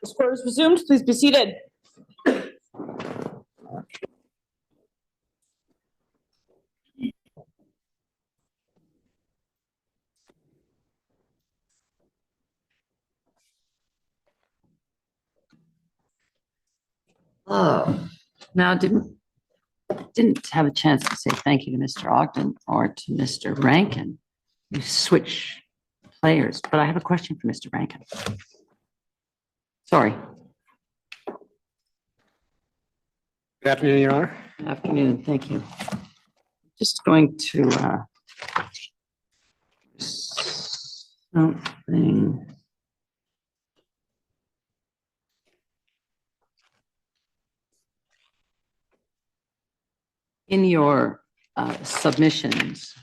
This court is resumed. Please be seated. Oh, now didn't have a chance to say thank you to Mr. Ogden or to Mr. Rankin. You switch players, but I have a question for Mr. Rankin. Sorry. Good afternoon, Your Honor. Afternoon, thank you. Just going to something. In your submissions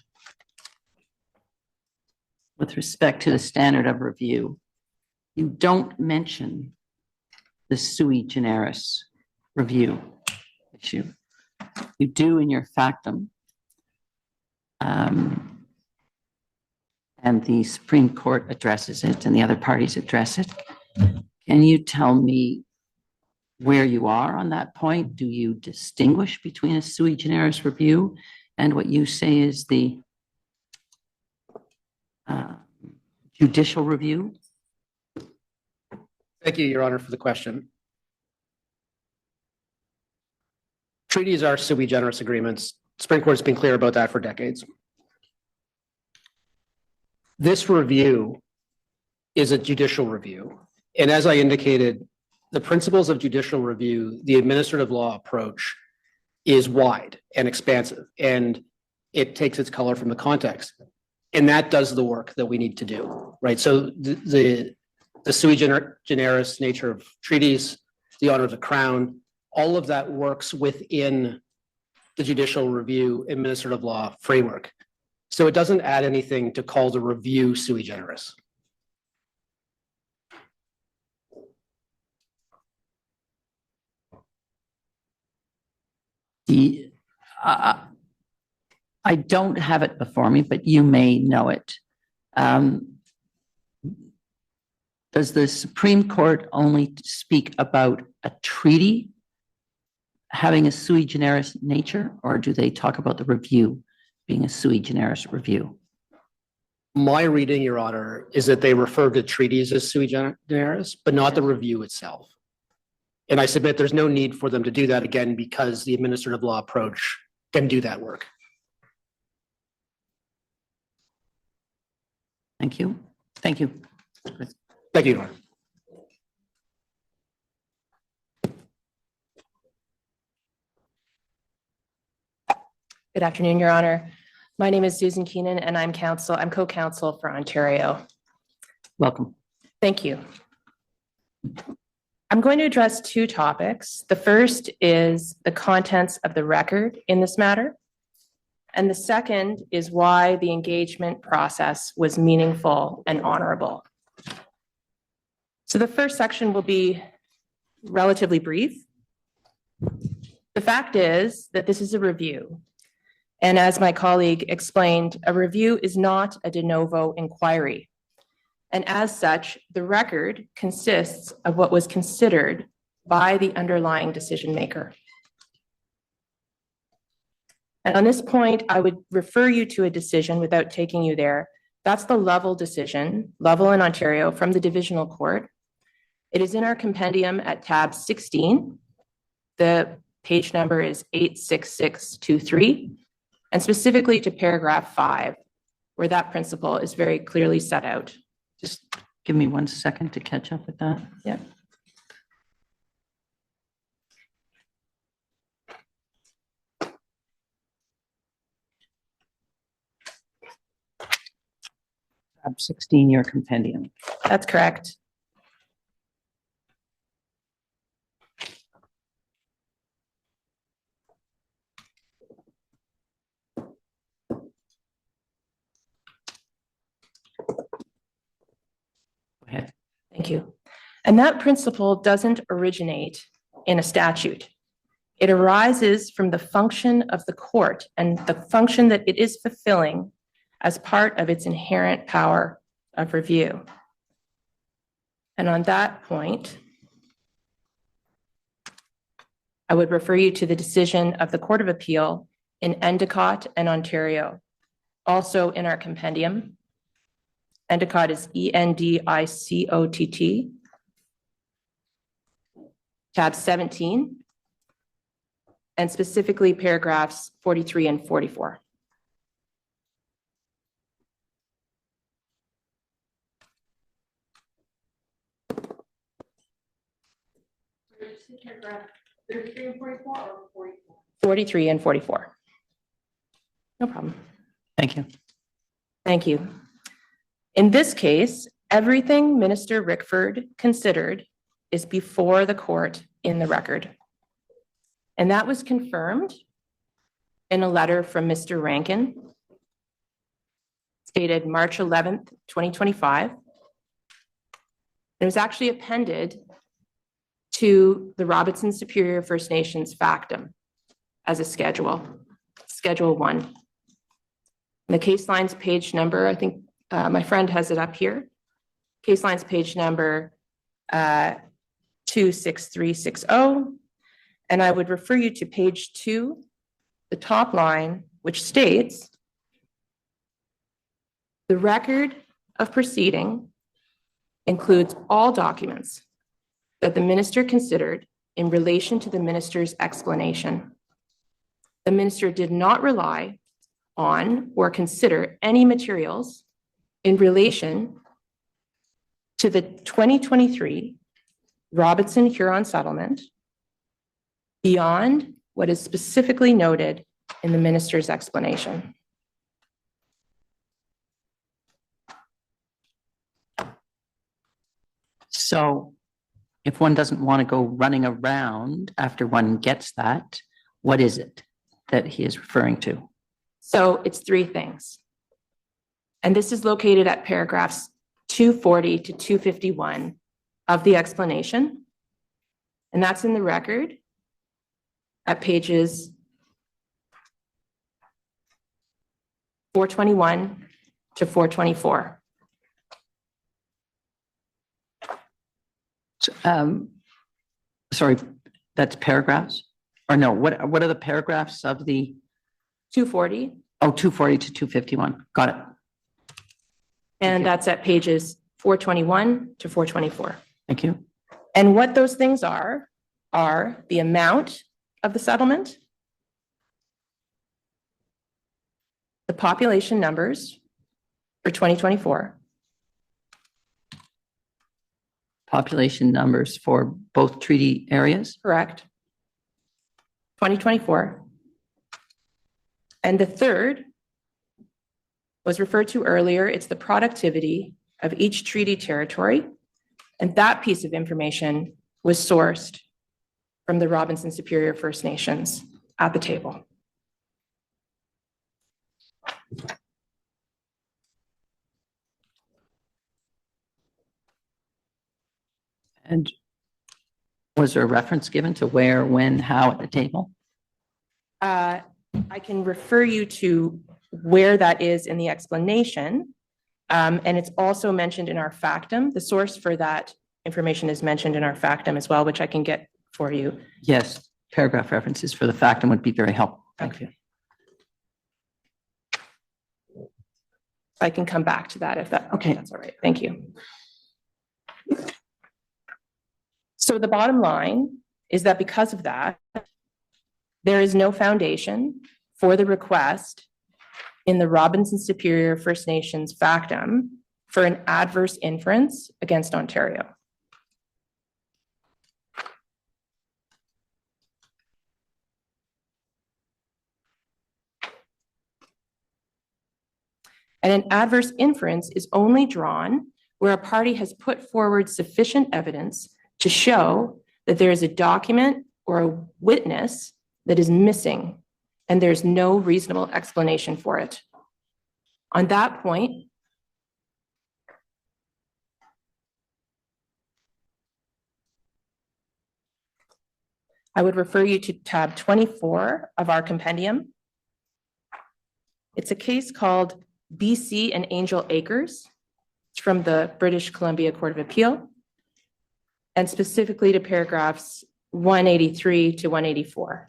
with respect to the standard of review, you don't mention the sui generis review issue. You do in your factum, and the Supreme Court addresses it and the other parties address it. Can you tell me where you are on that point? Do you distinguish between a sui generis review and what you say is the judicial review? Thank you, Your Honor, for the question. Treaties are sui generis agreements. Supreme Court has been clear about that for decades. This review is a judicial review. And as I indicated, the principles of judicial review, the administrative law approach, is wide and expansive, and it takes its color from the context. And that does the work that we need to do, right? So the sui generis nature of treaties, the honor of the crown, all of that works within the judicial review administrative law framework. So it doesn't add anything to call the review sui generis. I don't have it before me, but you may know it. Does the Supreme Court only speak about a treaty having a sui generis nature, or do they talk about the review being a sui generis review? My reading, Your Honor, is that they refer to treaties as sui generis, but not the review itself. And I submit there's no need for them to do that again because the administrative law approach can do that work. Thank you. Thank you. Thank you, Your Honor. Good afternoon, Your Honor. My name is Susan Keenan, and I'm co-counsel for Ontario. Welcome. Thank you. I'm going to address two topics. The first is the contents of the record in this matter. And the second is why the engagement process was meaningful and honorable. So the first section will be relatively brief. The fact is that this is a review. And as my colleague explained, a review is not a de novo inquiry. And as such, the record consists of what was considered by the underlying decision maker. And on this point, I would refer you to a decision without taking you there. That's the Lovell decision, Lovell in Ontario from the Divisional Court. It is in our compendium at tab 16. The page number is 86623, and specifically to paragraph 5, where that principle is very clearly set out. Just give me 1 second to catch up with that. Yeah. Tab 16, your compendium. That's correct. Go ahead. Thank you. And that principle doesn't originate in a statute. It arises from the function of the court and the function that it is fulfilling as part of its inherent power of review. And on that point, I would refer you to the decision of the Court of Appeal in Endicott and Ontario, also in our compendium. Endicott is ENDICOTT, tab 17, and specifically paragraphs 43 and 44. Paragraph 33 and 44 or 44? 43 and 44. No problem. Thank you. Thank you. In this case, everything Minister Rickford considered is before the court in the record. And that was confirmed in a letter from Mr. Rankin, dated March 11th, 2025. It was actually appended to the Robinson Superior First Nations factum as a schedule, Schedule 1. And the case lines page number, I think my friend has it up here. Case lines page number 26360. And I would refer you to page 2, the top line, which states, the record of proceeding includes all documents that the minister considered in relation to the minister's explanation. The minister did not rely on or consider any materials in relation to the 2023 Robinson-Huron settlement beyond what is specifically noted in the minister's explanation. So if one doesn't want to go running around after one gets that, what is it that he is referring to? So it's 3 things. And this is located at paragraphs 240 to 251 of the explanation. And that's in the record at pages 421 to 424. Sorry, that's paragraphs? Or no, what are the paragraphs of the? 240. Oh, 240 to 251. Got it. And that's at pages 421 to 424. Thank you. And what those things are the amount of the settlement, the population numbers for 2024, Population numbers for both treaty areas? correct? 2024. And the third was referred to earlier. It's the productivity of each treaty territory. And that piece of information was sourced from the Robinson Superior First Nations at the table. And was there a reference given to where, when, how at the table? I can refer you to where that is in the explanation. And it's also mentioned in our factum. The source for that information is mentioned in our factum as well, which I can get for you. Yes, paragraph references for the factum would be very helpful. Thank you. I can come back to that if that's all right. Thank you. So the bottom line is that because of that, there is no foundation for the request in the Robinson Superior First Nations factum for an adverse inference against Ontario. And an adverse inference is only drawn where a party has put forward sufficient evidence to show that there is a document or a witness that is missing and there's no reasonable explanation for it. On that point, I would refer you to tab 24 of our compendium. It's a case called BC and Angel Acres. It's from the British Columbia Court of Appeal, and specifically to paragraphs 183 to 184.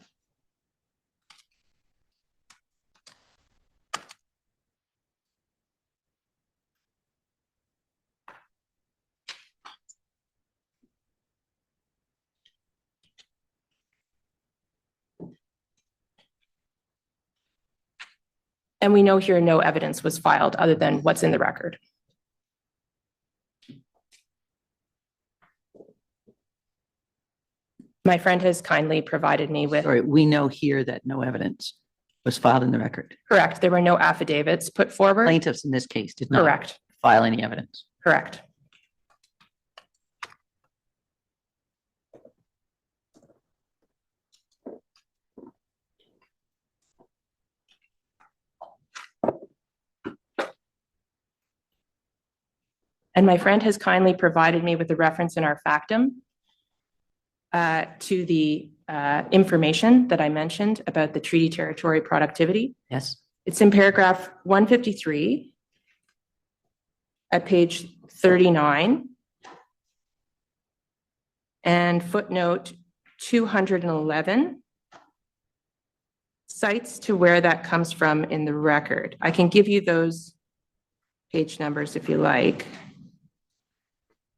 And we know here no evidence was filed other than what's in the record. My friend has kindly provided me with. Sorry, we know here that no evidence was filed in the record. Correct. There were no affidavits put forward. Plaintiffs in this case did not Correct. file any evidence. Correct. And my friend has kindly provided me with a reference in our factum to the information that I mentioned about the treaty territory productivity. Yes. It's in paragraph 153 at page 39 and footnote 211 cites to where that comes from in the record. I can give you those page numbers if you like.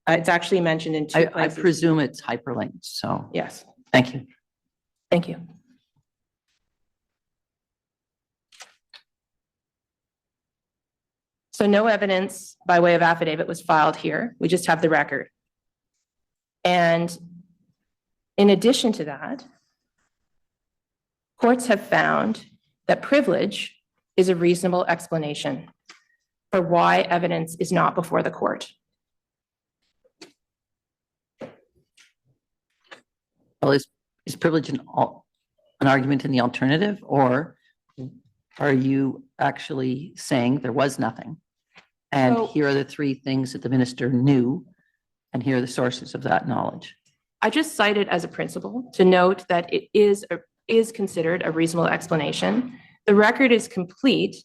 It's actually mentioned in two I places. presume it's hyperlinked, so Yes, thank you. thank you. So no evidence by way of affidavit was filed here. We just have the record. And in addition to that, courts have found that privilege is a reasonable explanation for why evidence is not before the court. Well, is privilege an argument in the alternative, or are you actually saying there was nothing? And So- here are the three things that the minister knew, and here are the sources of that knowledge. I just cited as a principle to note that it is considered a reasonable explanation. The record is complete,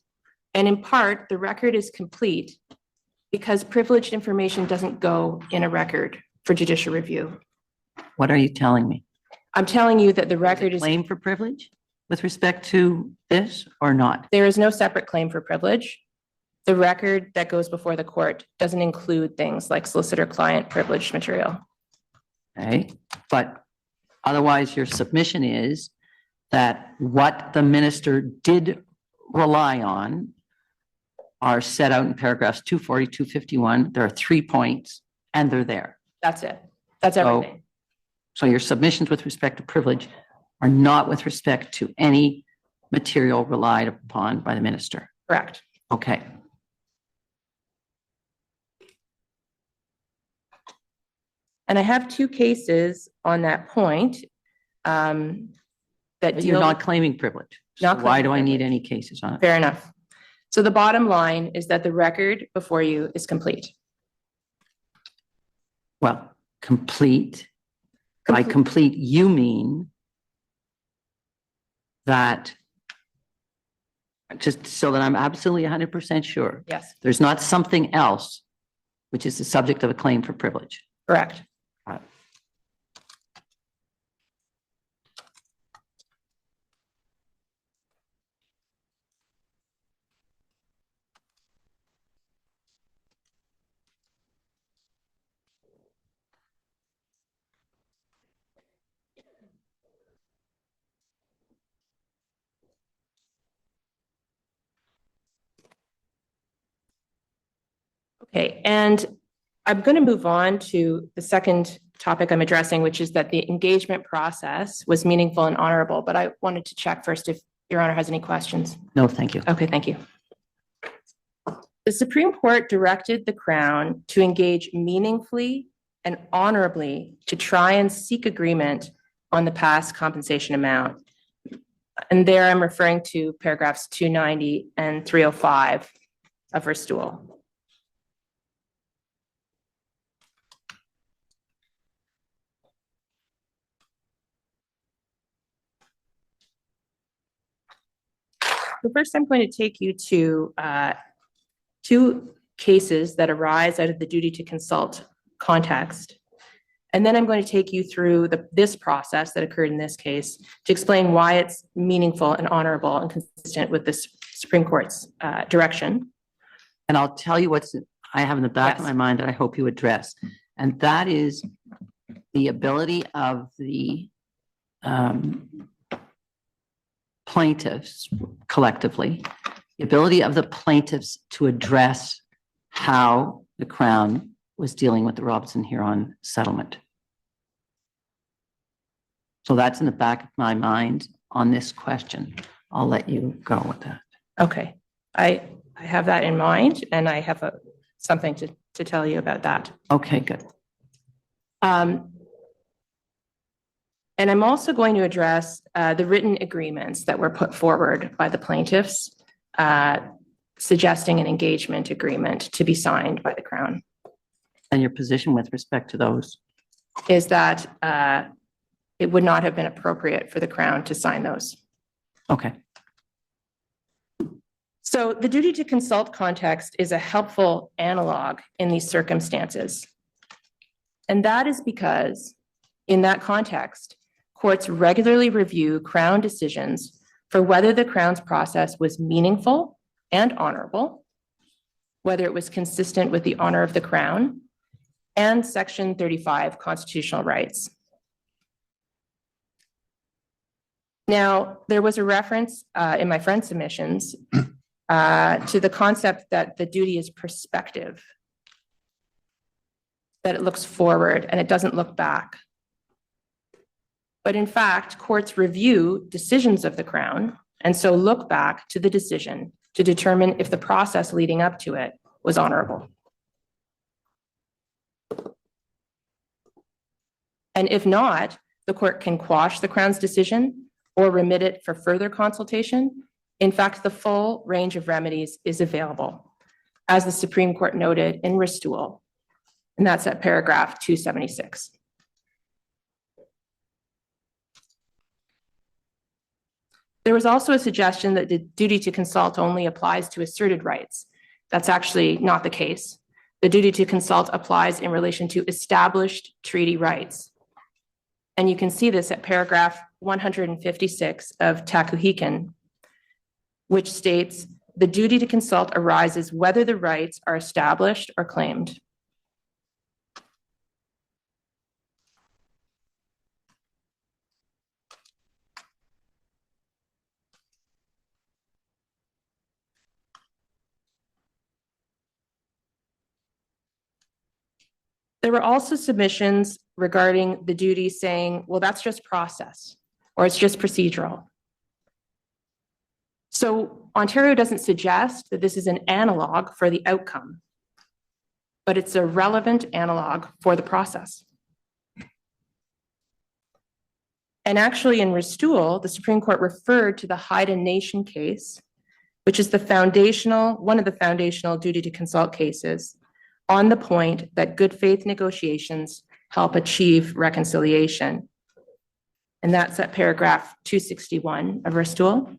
and in part, the record is complete because privileged information doesn't go in a record for judicial review. What are you telling me? I'm telling you that the record is, Claim for privilege with respect to this or not? there is no separate claim for privilege. The record that goes before the court doesn't include things like solicitor-client privileged material. Okay, but otherwise your submission is that what the minister did rely on are set out in paragraphs 240, 251. There are 3 points and they're there. That's it. That's So- everything. So your submissions with respect to privilege are not with respect to any material relied upon by the minister. Correct. Okay. And I have two cases on that point that But you're deal. not claiming privilege. So Not why do claiming I need privilege. any cases on it? Fair enough. So the bottom line is that the record before you is complete. Well, complete. By complete, you mean that, just so that I'm absolutely 100% sure, Yes, there's not something else which is the subject of a claim for privilege. correct. Okay, and I'm going to move on to the second topic I'm addressing, which is that the engagement process was meaningful and honorable, but I wanted to check first if Your Honor has any questions. No, thank you. Okay, thank you. The Supreme Court directed the Crown to engage meaningfully and honorably to try and seek agreement on the past compensation amount. And there I'm referring to paragraphs 290 and 305 of Restore. So first, I'm going to take you to two cases that arise out of the duty to consult context. And then I'm going to take you through this process that occurred in this case to explain why it's meaningful and honorable and consistent with the Supreme Court's direction. And I'll tell you I have in the back of Yes. my mind that I hope you address. And that is the ability of the plaintiffs collectively, the ability of the plaintiffs to address how the Crown was dealing with the Robinson Huron settlement. So that's in the back of my mind on this question. I'll let you go with that. Okay, I have that in mind, and I have something to tell you about that. Okay, good. And I'm also going to address the written agreements that were put forward by the plaintiffs, suggesting an engagement agreement to be signed by the Crown. And your position with respect to those? Is that it would not have been appropriate for the Crown to sign those. Okay. So the duty to consult context is a helpful analog in these circumstances. And that is because in that context, courts regularly review Crown decisions for whether the Crown's process was meaningful and honorable, whether it was consistent with the honor of the Crown and Section 35 constitutional rights. Now, there was a reference in my friend's submissions to the concept that the duty is prospective, that it looks forward and it doesn't look back. But in fact, courts review decisions of the Crown and so look back to the decision to determine if the process leading up to it was honorable. And if not, the court can quash the Crown's decision or remit it for further consultation. In fact, the full range of remedies is available, as the Supreme Court noted in Ristool, and that's at paragraph 276. There was also a suggestion that the duty to consult only applies to asserted rights. That's actually not the case. The duty to consult applies in relation to established treaty rights. And you can see this at paragraph 156 of Takuhikan, which states, the duty to consult arises whether the rights are established or claimed. There were also submissions regarding the duty saying, well, that's just process, or it's just procedural. So Ontario doesn't suggest that this is an analog for the outcome, but it's a relevant analog for the process. And actually in Ristool, the Supreme Court referred to the Haida Nation case, which is one of the foundational duty to consult cases, on the point that good faith negotiations help achieve reconciliation. And that's at paragraph 261 of Ristool.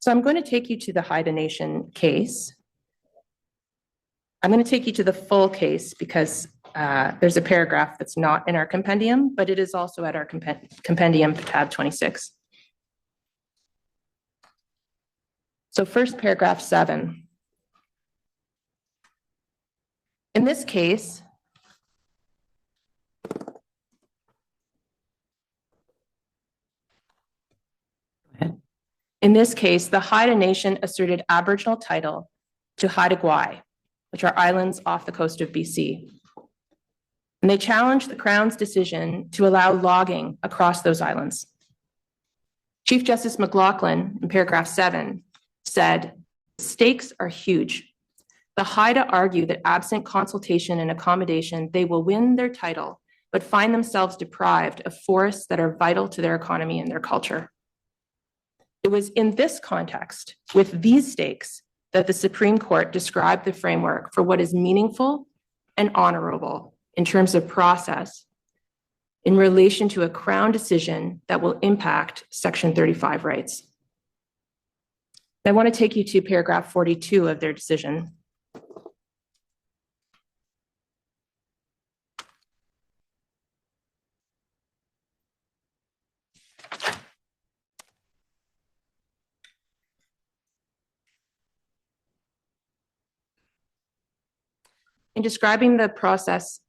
So I'm going to take you to the Haida Nation case. I'm going to take you to the full case because there's a paragraph that's not in our compendium, but it is also at our compendium tab 26. So first, paragraph 7. In this case, the Haida Nation asserted Aboriginal title to Haida Gwaii, which are islands off the coast of BC. And they challenged the Crown's decision to allow logging across those islands. Chief Justice McLaughlin, in paragraph 7, said, stakes are huge. The Haida argue that absent consultation and accommodation, they will win their title, but find themselves deprived of forests that are vital to their economy and their culture. It was in this context, with these stakes, that the Supreme Court described the framework for what is meaningful and honorable in terms of process, in relation to a Crown decision that will impact Section 35 rights. I want to take you to paragraph 42 of their decision. In describing the process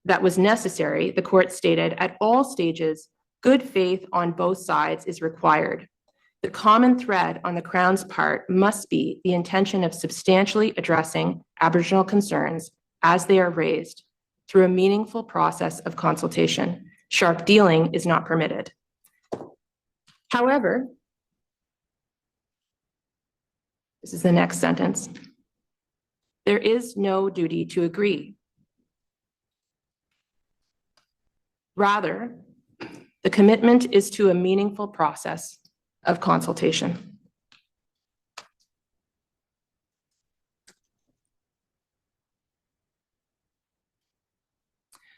that was necessary, the court stated, at all stages, good faith on both sides is required. The common thread on the Crown's part must be the intention of substantially addressing Aboriginal concerns as they are raised through a meaningful process of consultation. Sharp dealing is not permitted. However, this is the next sentence. There is no duty to agree. Rather, the commitment is to a meaningful process of consultation.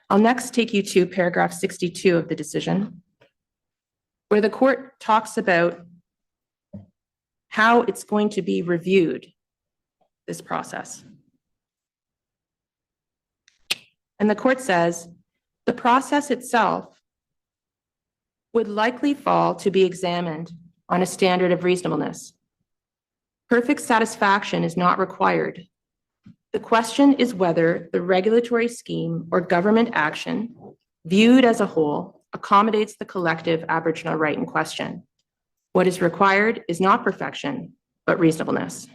I'll next take you to paragraph 62 of the decision, where the court talks about how it's going to be reviewed, this process. And the court says, the process itself would likely fall to be examined on a standard of reasonableness. Perfect satisfaction is not required. The question is whether the regulatory scheme or government action, viewed as a whole, accommodates the collective Aboriginal right in question. What is required is not perfection, but reasonableness.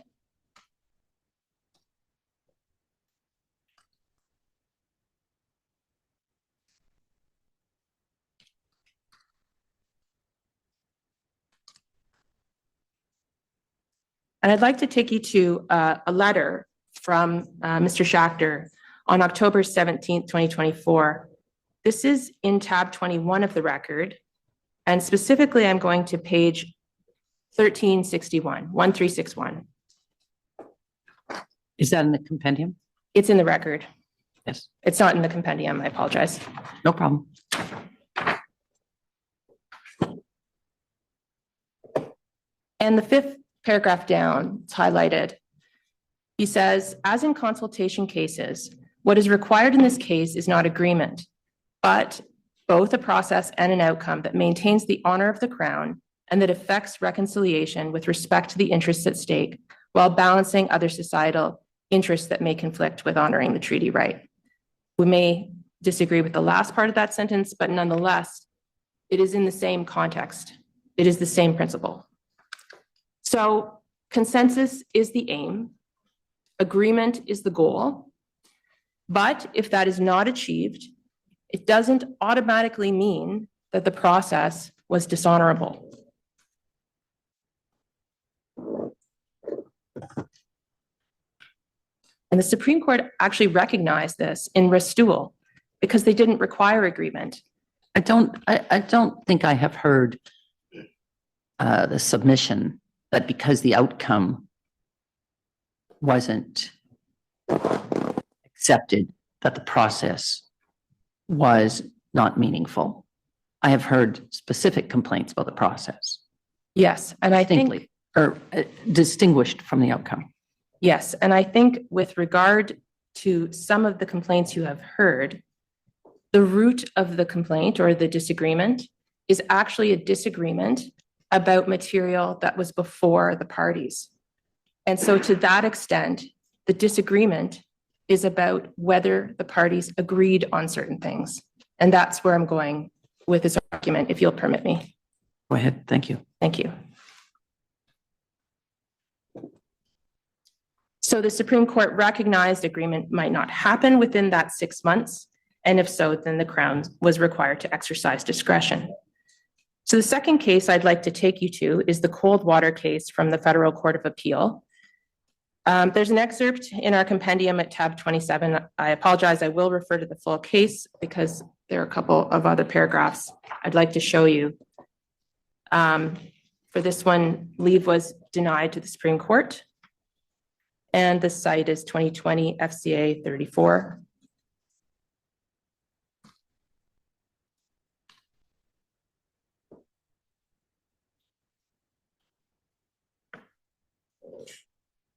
And I'd like to take you to a letter from Mr. Schachter on October 17th, 2024. This is in tab 21 of the record. And specifically, I'm going to page 1361. Is that in the compendium? It's in the record. Yes. It's not in the compendium. I apologize. No problem. And the fifth paragraph down, it's highlighted. He says, as in consultation cases, what is required in this case is not agreement, but both a process and an outcome that maintains the honor of the Crown and that affects reconciliation with respect to the interests at stake, while balancing other societal interests that may conflict with honoring the treaty right. We may disagree with the last part of that sentence, but nonetheless, it is in the same context. It is the same principle. So consensus is the aim, agreement is the goal, but if that is not achieved, it doesn't automatically mean that the process was dishonorable. And the Supreme Court actually recognized this in Restool because they didn't require agreement. I don't think I have heard the submission that because the outcome wasn't accepted, that the process was not meaningful. I have heard specific complaints about the process. Yes, and I think Distinctly, or distinguished from the outcome. yes, and I think with regard to some of the complaints you have heard, the root of the complaint or the disagreement is actually a disagreement about material that was before the parties. And so to that extent, the disagreement is about whether the parties agreed on certain things. And that's where I'm going with this argument, if you'll permit me. Go ahead. Thank you. Thank you. So the Supreme Court recognized agreement might not happen within that 6 months. And if so, then the Crown was required to exercise discretion. So the second case I'd like to take you to is the Coldwater case from the Federal Court of Appeal. There's an excerpt in our compendium at tab 27. I apologize, I will refer to the full case because there are a couple of other paragraphs I'd like to show you. For this one, leave was denied to the Supreme Court. And the site is 2020 FCA 34.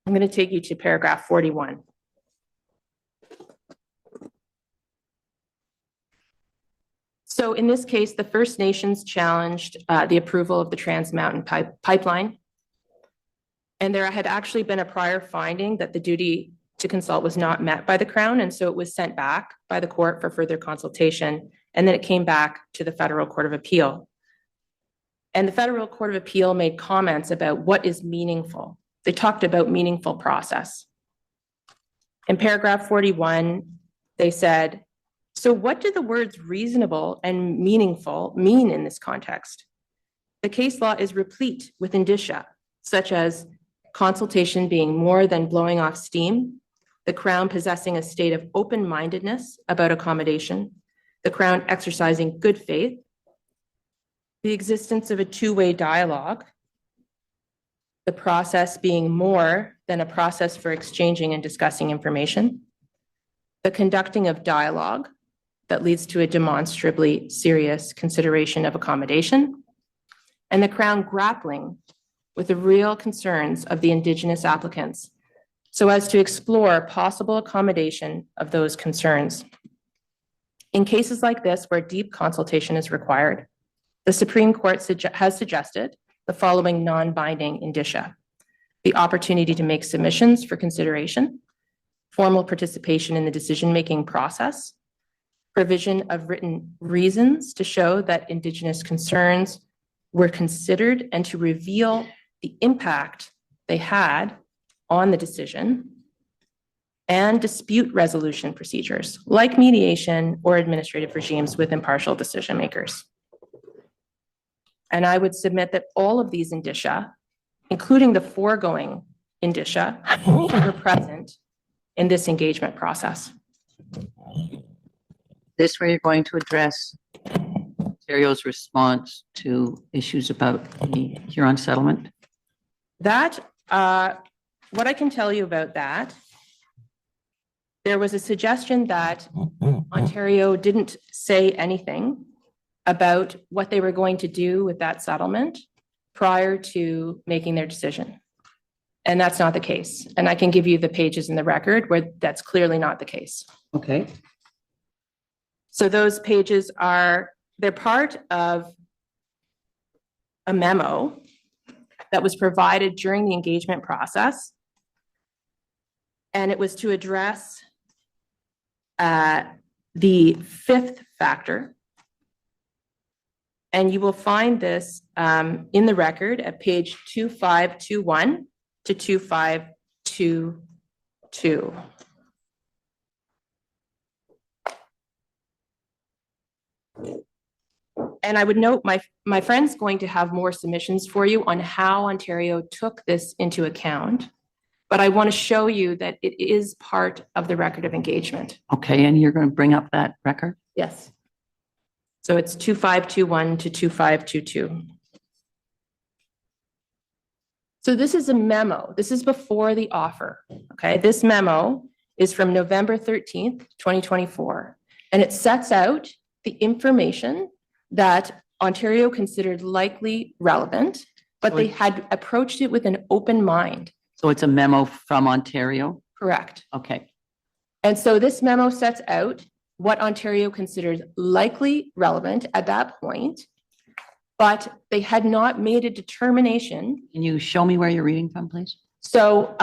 I'm going to take you to paragraph 41. So in this case, the First Nations challenged the approval of the Trans Mountain Pipeline. And there had actually been a prior finding that the duty to consult was not met by the Crown. And so it was sent back by the court for further consultation. And then it came back to the Federal Court of Appeal. And the Federal Court of Appeal made comments about what is meaningful. They talked about meaningful process. In paragraph 41, they said, so what do the words reasonable and meaningful mean in this context? The case law is replete with indicia, such as consultation being more than blowing off steam, the Crown possessing a state of open-mindedness about accommodation, the Crown exercising good faith, the existence of a two-way dialogue, the process being more than a process for exchanging and discussing information, the conducting of dialogue that leads to a demonstrably serious consideration of accommodation, and the Crown grappling with the real concerns of the Indigenous applicants so as to explore possible accommodation of those concerns. In cases like this where deep consultation is required, the Supreme Court has suggested the following non-binding indicia: the opportunity to make submissions for consideration, formal participation in the decision-making process, provision of written reasons to show that Indigenous concerns were considered and to reveal the impact they had on the decision, and dispute resolution procedures like mediation or administrative regimes with impartial decision makers. And I would submit that all of these indicia, including the foregoing indicia, were present in this engagement process. This where you're going to address Ontario's response to issues about the Huron settlement? That, what I can tell you about that, there was a suggestion that Ontario didn't say anything about what they were going to do with that settlement prior to making their decision. And that's not the case. And I can give you the pages in the record where that's clearly not the case. Okay. So those pages they're part of a memo that was provided during the engagement process. And it was to address the fifth factor. And you will find this in the record at page 2521 to 2522. And I would note my friend's going to have more submissions for you on how Ontario took this into account. But I want to show you that it is part of the record of engagement. Okay, and you're going to bring up that record? Yes. So it's 2521 to 2522. So this is a memo. This is before the offer. Okay, this memo is from November 13th, 2024. And it sets out the information that Ontario considered likely relevant, but they had approached it with an open mind. So it's a memo from Ontario? Correct. Okay. And so this memo sets out what Ontario considered likely relevant at that point, but they had not made a determination. Can you show me where you're reading from, please? So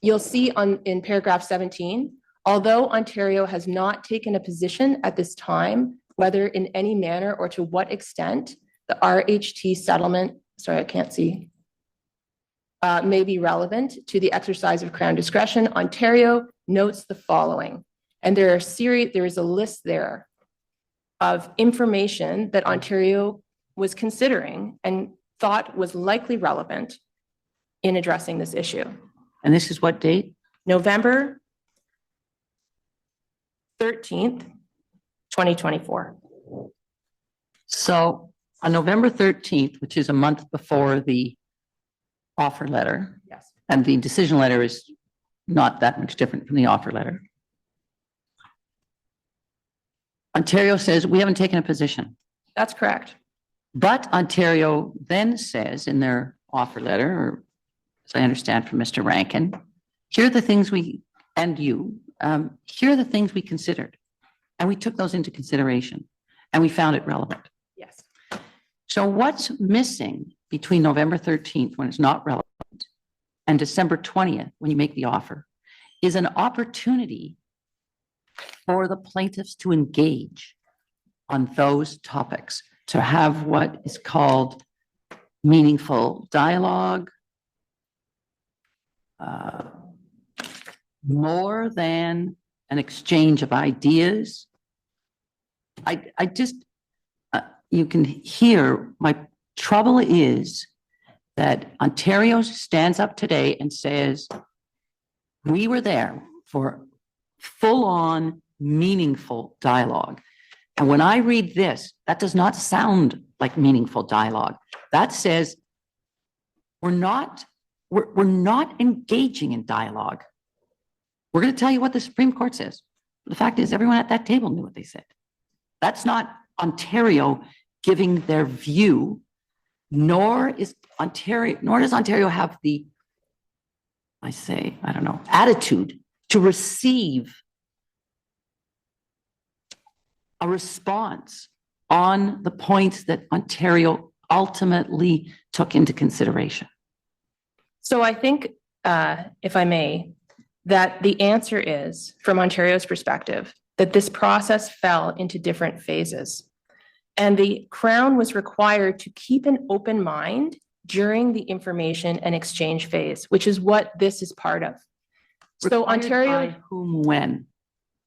you'll see in paragraph 17, although Ontario has not taken a position at this time, whether in any manner or to what extent the RHT settlement, sorry, I can't see, may be relevant to the exercise of Crown discretion, Ontario notes the following. And there is a list there of information that Ontario was considering and thought was likely relevant in addressing this issue. And this is what date? November 13th, 2024. So on November 13th, which is a month before the offer letter, Yes. and the decision letter is not that much different from the offer letter, Ontario says, we haven't taken a position. That's correct. But Ontario then says in their offer letter or as I understand from Mr. Rankin, here are the things we, and you, here are the things we considered. And we took those into consideration and we found it relevant. Yes. So what's missing between November 13th, when it's not relevant, and December 20th, when you make the offer, is an opportunity for the plaintiffs to engage on those topics, to have what is called meaningful dialogue, more than an exchange of ideas. I just, you can hear my trouble is that Ontario stands up today and says, we were there for full-on meaningful dialogue. And when I read this, that does not sound like meaningful dialogue. That says we're not engaging in dialogue. We're going to tell you what the Supreme Court says. The fact is, everyone at that table knew what they said. That's not Ontario giving their view, nor does Ontario have the, attitude to receive a response on the points that Ontario ultimately took into consideration. So I think, if I may, that the answer is, from Ontario's perspective, that this process fell into different phases. And the Crown was required to keep an open mind during the information and exchange phase, which is what this is part of. So Required Ontario, by whom, when?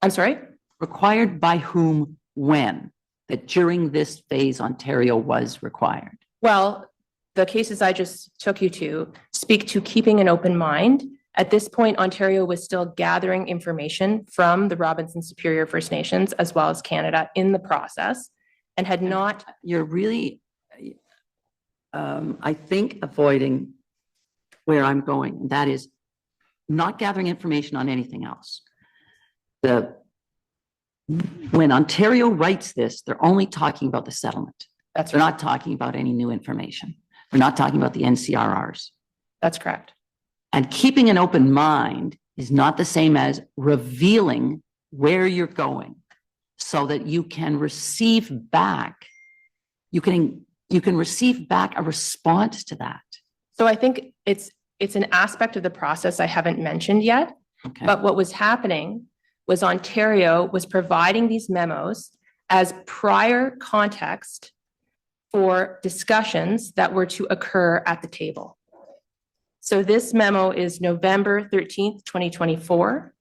I'm sorry? Required by whom, when? That during this phase, Ontario was required. Well, the cases I just took you to speak to keeping an open mind. At this point, Ontario was still gathering information from the Robinson Superior First Nations as well as Canada in the process and had not. You're really, I think, avoiding where I'm going. And that is not gathering information on anything else. When Ontario writes this, they're only talking about the settlement. They're not talking about any new information. They're not talking about the NCRRs. That's correct. And keeping an open mind is not the same as revealing where you're going so that you can receive back, you can receive back a response to that. So I think it's an aspect of the process I haven't mentioned yet, Okay. but what was happening was Ontario was providing these memos as prior context for discussions that were to occur at the table. So this memo is November 13th, 2024.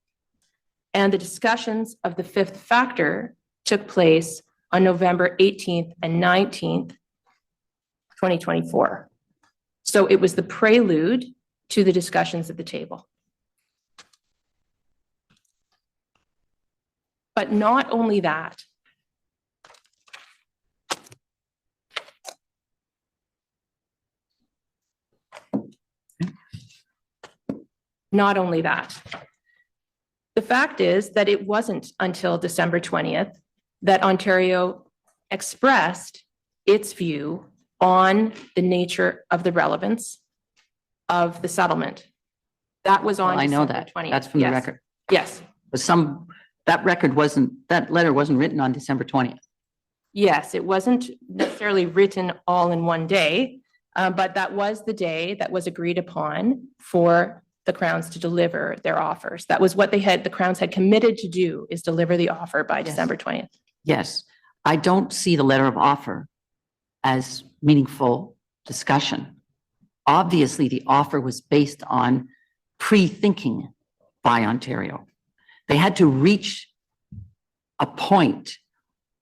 And the discussions of the fifth factor took place on November 18th and 19th, 2024. So it was the prelude to the discussions at the table. But not only that. Not only that. The fact is that it wasn't until December 20th that Ontario expressed its view on the nature of the relevance of the settlement. That was on I know December that. 20th. That's from the Yes. record. Yes. But that letter wasn't written on December 20th. Yes, it wasn't necessarily written all in one day, but that was the day that was agreed upon for the Crowns to deliver their offers. That was what the Crowns had committed to do, is deliver the offer by December 20th. Yes. I don't see the letter of offer as meaningful discussion. Obviously, the offer was based on pre-thinking by Ontario. They had to reach a point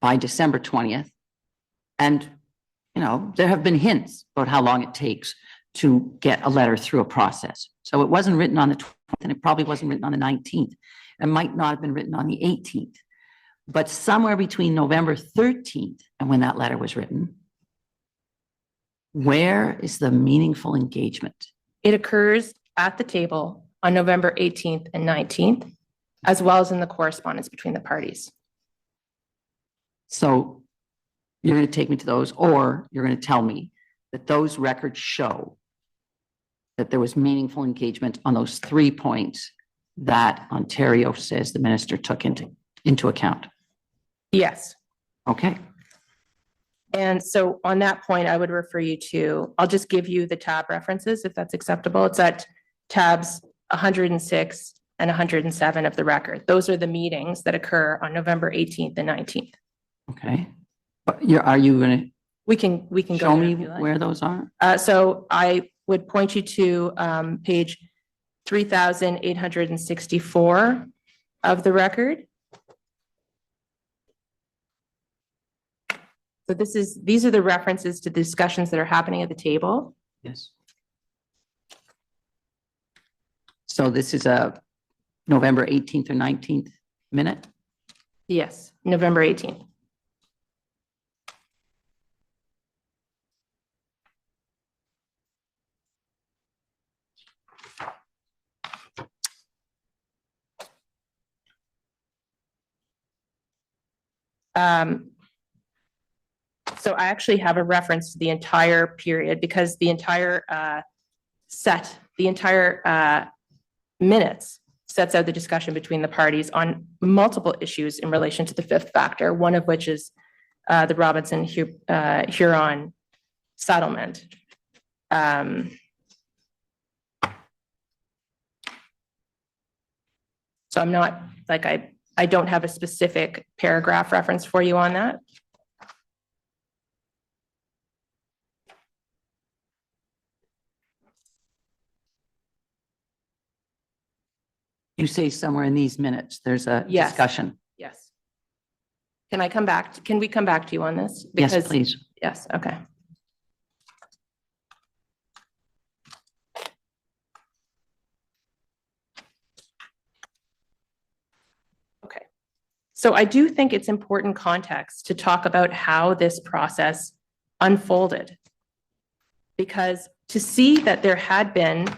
by December 20th. And, there have been hints about how long it takes to get a letter through a process. So it wasn't written on the 20th, and it probably wasn't written on the 19th. It might not have been written on the 18th. But somewhere between November 13th and when that letter was written, where is the meaningful engagement? It occurs at the table on November 18th and 19th, as well as in the correspondence between the parties. So you're going to take me to those, or you're going to tell me that those records show that there was meaningful engagement on those 3 points that Ontario says the minister took into account. Yes. Okay, And so on that point, I would refer you to, I'll just give you the tab references if that's acceptable. It's at tabs 106 and 107 of the record. Those are the meetings that occur on November 18th and 19th. okay. But are you going We can to go show there me if you like. where those are? So I would point you to page 3,864 of the record. So these are the references to the discussions that are happening at the table. Yes. So this is a November 18th or 19th minute? Yes, November 18th. So I actually have a reference to the entire period because the entire minutes sets out the discussion between the parties on multiple issues in relation to the fifth factor, one of which is the Robinson Huron settlement. So I'm not, like, I don't have a specific paragraph reference for you on that. You say somewhere in these minutes, there's a Yes. discussion. Yes. Can we come back to you on this? Yes, Because- please. Yes, okay. Okay. So I do think it's important context to talk about how this process unfolded. Because to see that there had been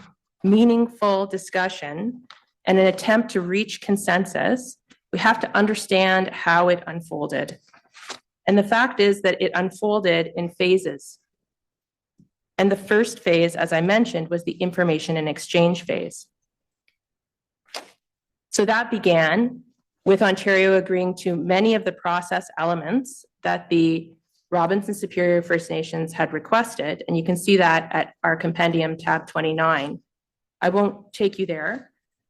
meaningful discussion and an attempt to reach consensus, we have to understand how it unfolded. And the fact is that it unfolded in phases. And the first phase, as I mentioned, was the information and exchange phase. So that began with Ontario agreeing to many of the process elements that the Robinson Superior First Nations had requested. And you can see that at our compendium tab 29. I won't take you there,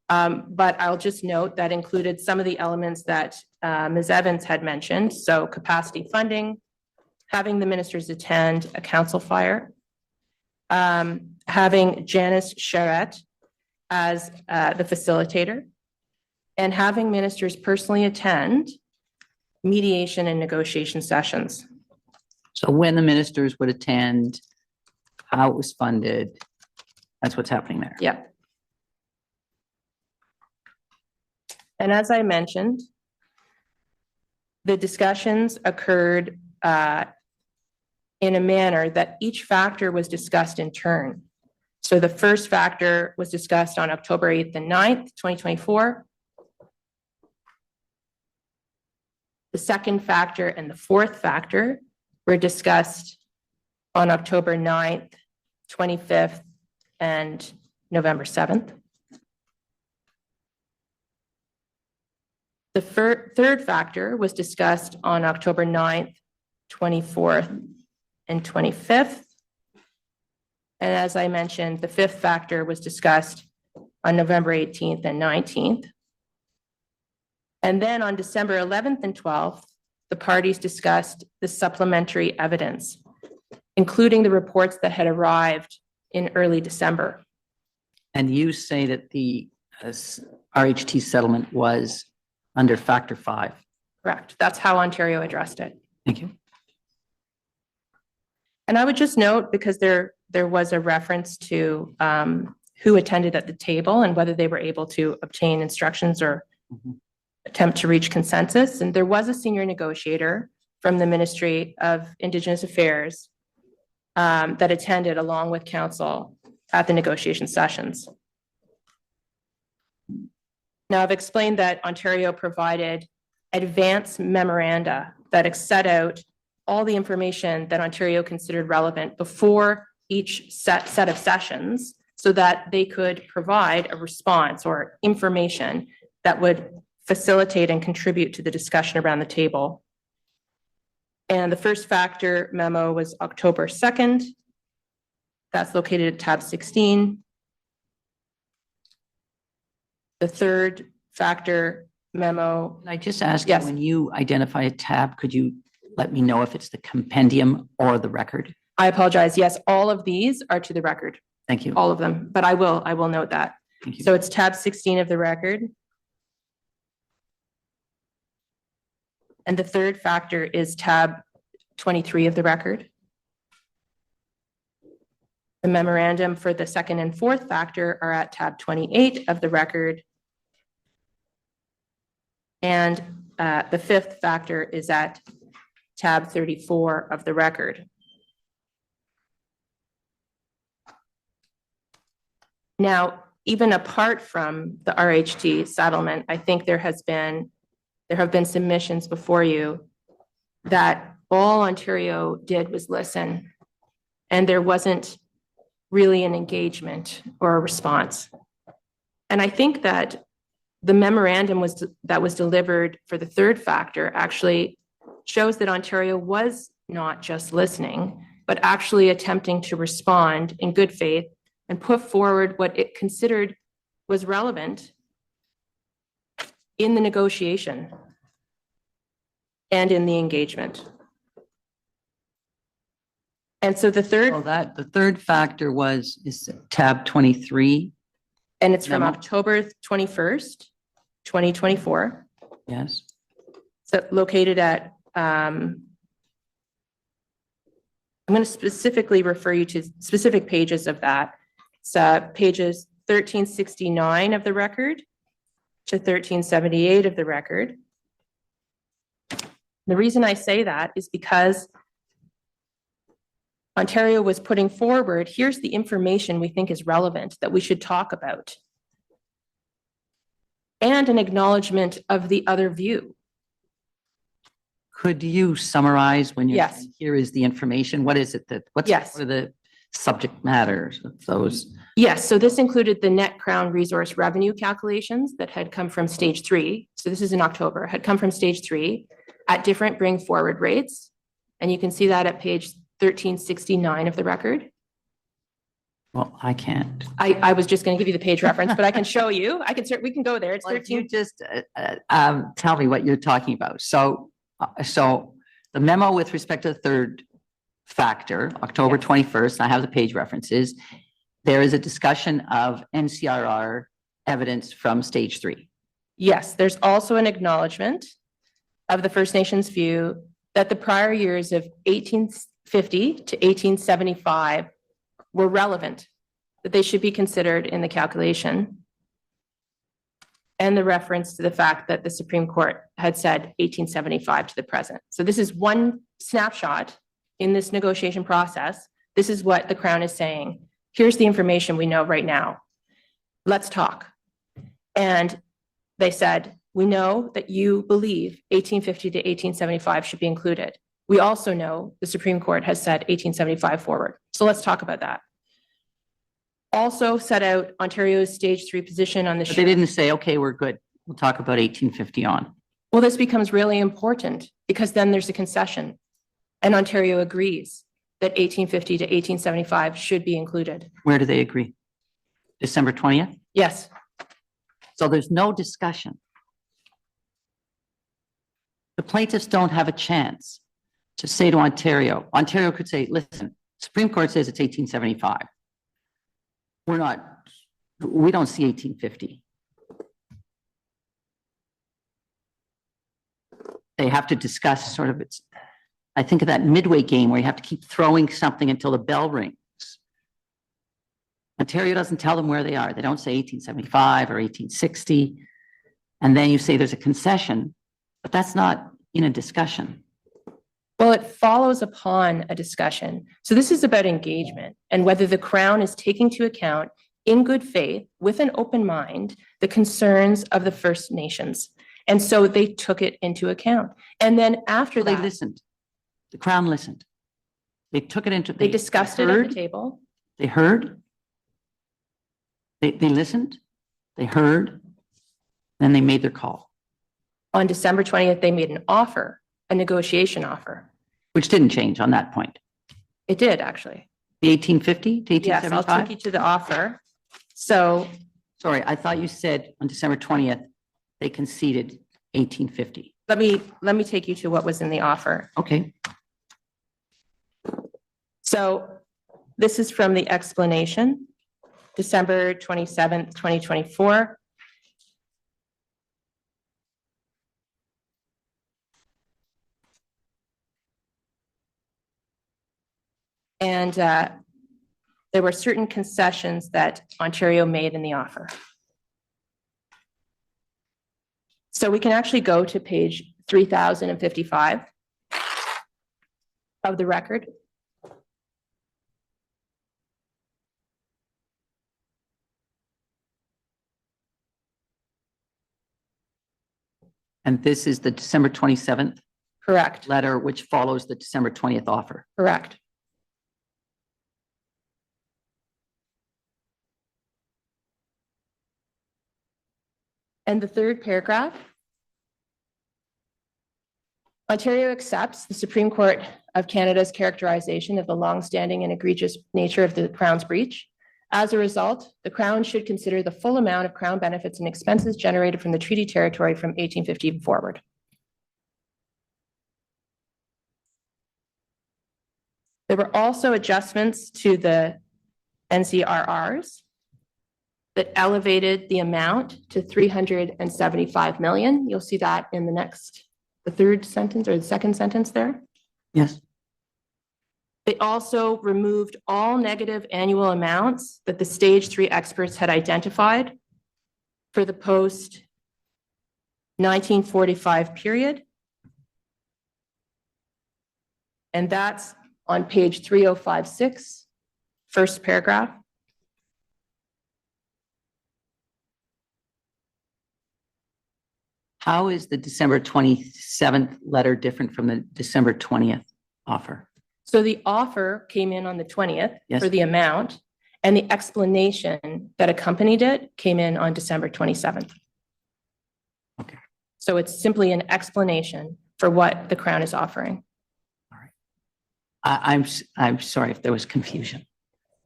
but I'll just note that included some of the elements that Ms. Evans had mentioned. So capacity funding, having the ministers attend a council fire, having Janice Charette as the facilitator, and having ministers personally attend mediation and negotiation sessions. So when the ministers would attend, how it was funded, that's what's happening there. Yep. And as I mentioned, the discussions occurred in a manner that each factor was discussed in turn. So the first factor was discussed on October 8th and 9th, 2024. The second factor and the fourth factor were discussed on October 9th, 25th, and November 7th. The third factor was discussed on October 9th, 24th, and 25th. And as I mentioned, the fifth factor was discussed on November 18th and 19th. And then on December 11th and 12th, the parties discussed the supplementary evidence, including the reports that had arrived in early December. And you say that the RHT settlement was under factor 5. Correct. That's how Ontario addressed it. Thank you. And I would just note, because there was a reference to who attended at the table and whether they were able to obtain instructions or attempt to reach consensus. And there was a senior negotiator from the Ministry of Indigenous Affairs that attended along with counsel at the negotiation sessions. Now, I've explained that Ontario provided advance memoranda that set out all the information that Ontario considered relevant before each set of sessions, so that they could provide a response or information that would facilitate and contribute to the discussion around the table. And the first factor memo was October 2nd. That's located at tab 16. The third factor memo, Can I just ask, Yes. when you identify a tab, could you let me know if it's the compendium or the record? I apologize. Yes, all of these are to the record, Thank you. all of them, but I will note that. Thank you. So it's tab 16 of the record. And the third factor is tab 23 of the record. The memorandum for the second and fourth factor are at tab 28 of the record. And the fifth factor is at tab 34 of the record. Now, even apart from the RHT settlement, I think there have been submissions before you that all Ontario did was listen, and there wasn't really an engagement or a response. And I think that the memorandum that was delivered for the third factor actually shows that Ontario was not just listening, but actually attempting to respond in good faith and put forward what it considered was relevant in the negotiation and in the engagement. And so the third, The third factor is tab 23. and it's from Memo. October 21st, 2024. Yes. So located at, I'm going to specifically refer you to specific pages of that. It's pages 1369 of the record to 1378 of the record. The reason I say that is because Ontario was putting forward, here's the information we think is relevant that we should talk about, and an acknowledgement of the other view. Could you summarize when you're Yes. saying, here is the information? What is it what Yes. are the subject matters of those? Yes, so this included the net Crown resource revenue calculations that had come from stage 3. So this is in October, had come from stage 3 at different bring forward rates. And you can see that at page 1369 of the record. Well, I can't. I was just going to give you the page reference, but I can show you. We can go there. It's Well, if you 13. just tell me what you're talking about. So the memo with respect to the third factor, October 21st, I have the page references. There is a discussion of NCRR evidence from stage 3. Yes, there's also an acknowledgement of the First Nations view that the prior years of 1850 to 1875 were relevant, that they should be considered in the calculation. And the reference to the fact that the Supreme Court had said 1875 to the present. So this is one snapshot in this negotiation process. This is what the Crown is saying. Here's the information we know right now. Let's talk. And they said, we know that you believe 1850 to 1875 should be included. We also know the Supreme Court has said 1875 forward. So let's talk about that. Also set out Ontario's stage 3 position on the. But they didn't say, okay, we're good. We'll talk about 1850 on. Well, this becomes really important because then there's a concession, and Ontario agrees that 1850 to 1875 should be included. Where do they agree? December 20th? Yes. So there's no discussion. The plaintiffs don't have a chance to say to Ontario. Ontario could say, listen, Supreme Court says it's 1875. We don't see 1850. They have to discuss sort of I think of that midway game where you have to keep throwing something until the bell rings. Ontario doesn't tell them where they are. They don't say 1875 or 1860. And then you say there's a concession, but that's not in a discussion. Well, it follows upon a discussion. So this is about engagement and whether the Crown is taking into account in good faith, with an open mind, the concerns of the First Nations. And so they took it into account. And then after They that, listened. The Crown listened. They took it into. they discussed it at heard. the table. They heard. They listened, they heard, then they made their call, On December 20th, they made an offer, a negotiation offer. which didn't change on that point. It did, actually. The 1850 to Yes, I'll 1875? take you to the offer. So Sorry, I thought you said on December 20th, they conceded 1850. let me take you to what was in the offer. Okay, So this is from the explanation, December 27th, 2024. And there were certain concessions that Ontario made in the offer. So we can actually go to page 3055 of the record. and this is the December 27th Correct, letter, which follows the December 20th offer. correct. And the third paragraph. Ontario accepts the Supreme Court of Canada's characterization of the longstanding and egregious nature of the Crown's breach. As a result, the Crown should consider the full amount of Crown benefits and expenses generated from the treaty territory from 1850 forward. There were also adjustments to the NCRRs that elevated the amount to 375 million. You'll see that in the third sentence or the second sentence there. Yes. They also removed all negative annual amounts that the stage 3 experts had identified for the post 1945 period. And that's on page 3056, first paragraph. How is the December 27th letter different from the December 20th offer? So the offer came in on the 20th Yes. for the amount, and the explanation that accompanied it came in on December 27th. Okay. So it's simply an explanation for what the Crown is offering. I'm sorry if there was confusion.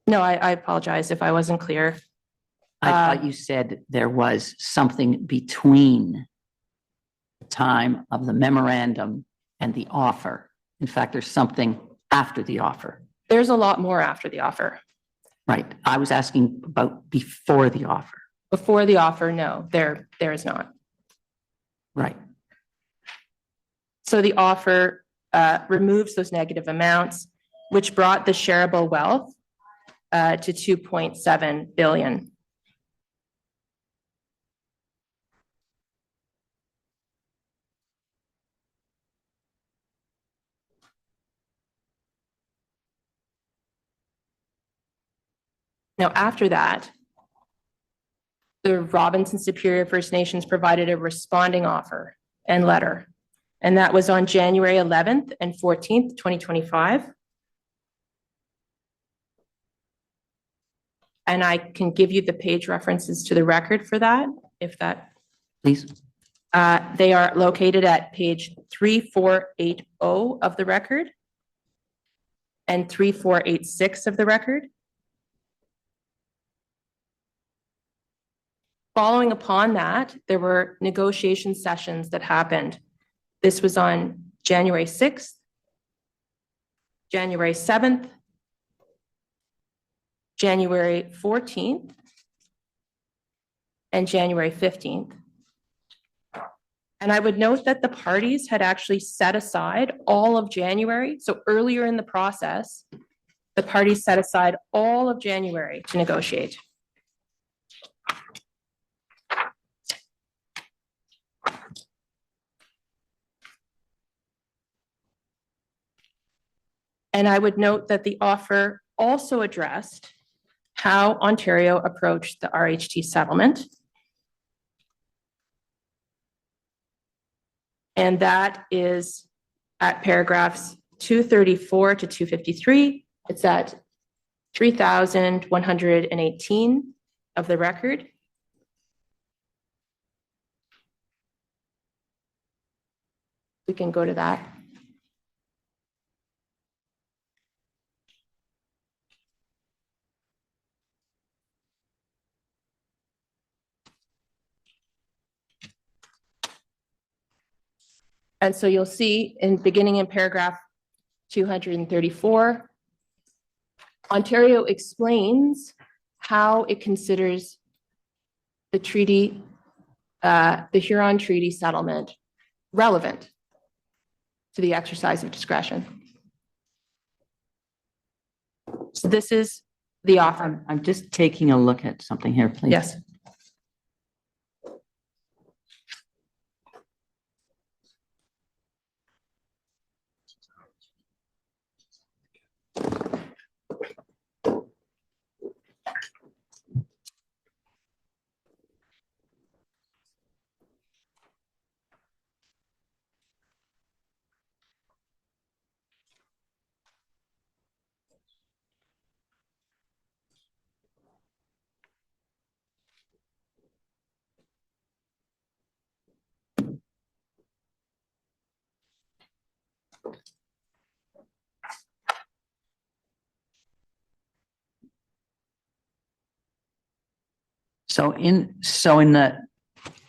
No, I apologize if I wasn't clear. I thought you said there was something between the time of the memorandum and the offer. In fact, there's something after the offer. There's a lot more after the offer. Right. I was asking about before the offer. Before the offer, no, there is not. Right. So the offer removes those negative amounts, which brought the shareable wealth to 2.7 billion. Now, after that, the Robinson Superior First Nations provided a responding offer and letter. And that was on January 11th and 14th, 2025. And I can give you the page references to the record for that, if that. Please. They are located at page 3480 of the record and 3486 of the record. Following upon that, there were negotiation sessions that happened. This was on January 6th, January 7th, January 14th, and January 15th. And I would note that the parties had actually set aside all of January. So earlier in the process, the parties set aside all of January to negotiate. And I would note that the offer also addressed how Ontario approached the RHT settlement. And that is at paragraphs 234 to 253. It's at 3,118 of the record. We can go to that. And so you'll see beginning in paragraph 234, Ontario explains how it considers the treaty, the Huron Treaty settlement relevant to the exercise of discretion. So this is the offer. I'm just taking a look at something here, please. Yes. So in the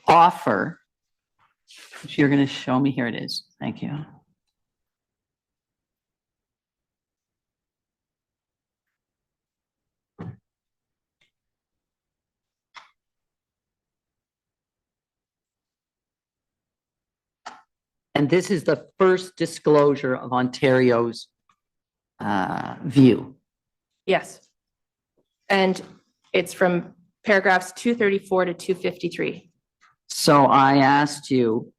offer, which you're going to show me, here it is. Thank you. And this is the first disclosure of Ontario's view. Yes. And it's from paragraphs 234 to 253. So I asked you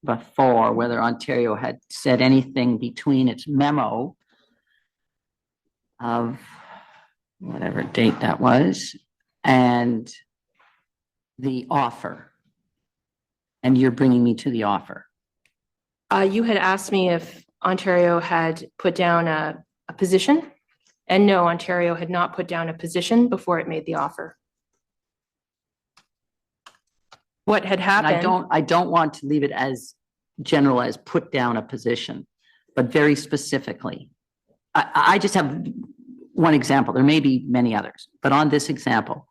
before whether Ontario had said anything between its memo of whatever date that was and the offer. And you're bringing me to the offer. You had asked me if Ontario had put down a position, and no, Ontario had not put down a position before it made the offer. What had And happened? I don't want to leave it as general as put down a position, but very specifically. I just have one example. There may be many others, but on this example,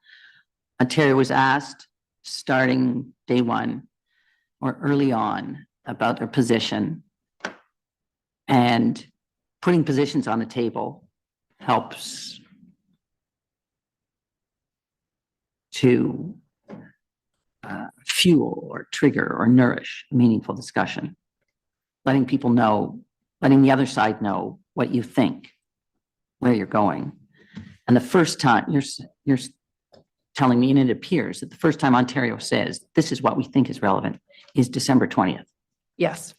Ontario was asked starting day one or early on about their position, and putting positions on the table helps to fuel or trigger or nourish a meaningful discussion. Letting people know, letting the other side know what you think, where you're going. And the first time you're telling me, and it appears that the first time Ontario says, this is what we think is relevant, is December 20th. Yes.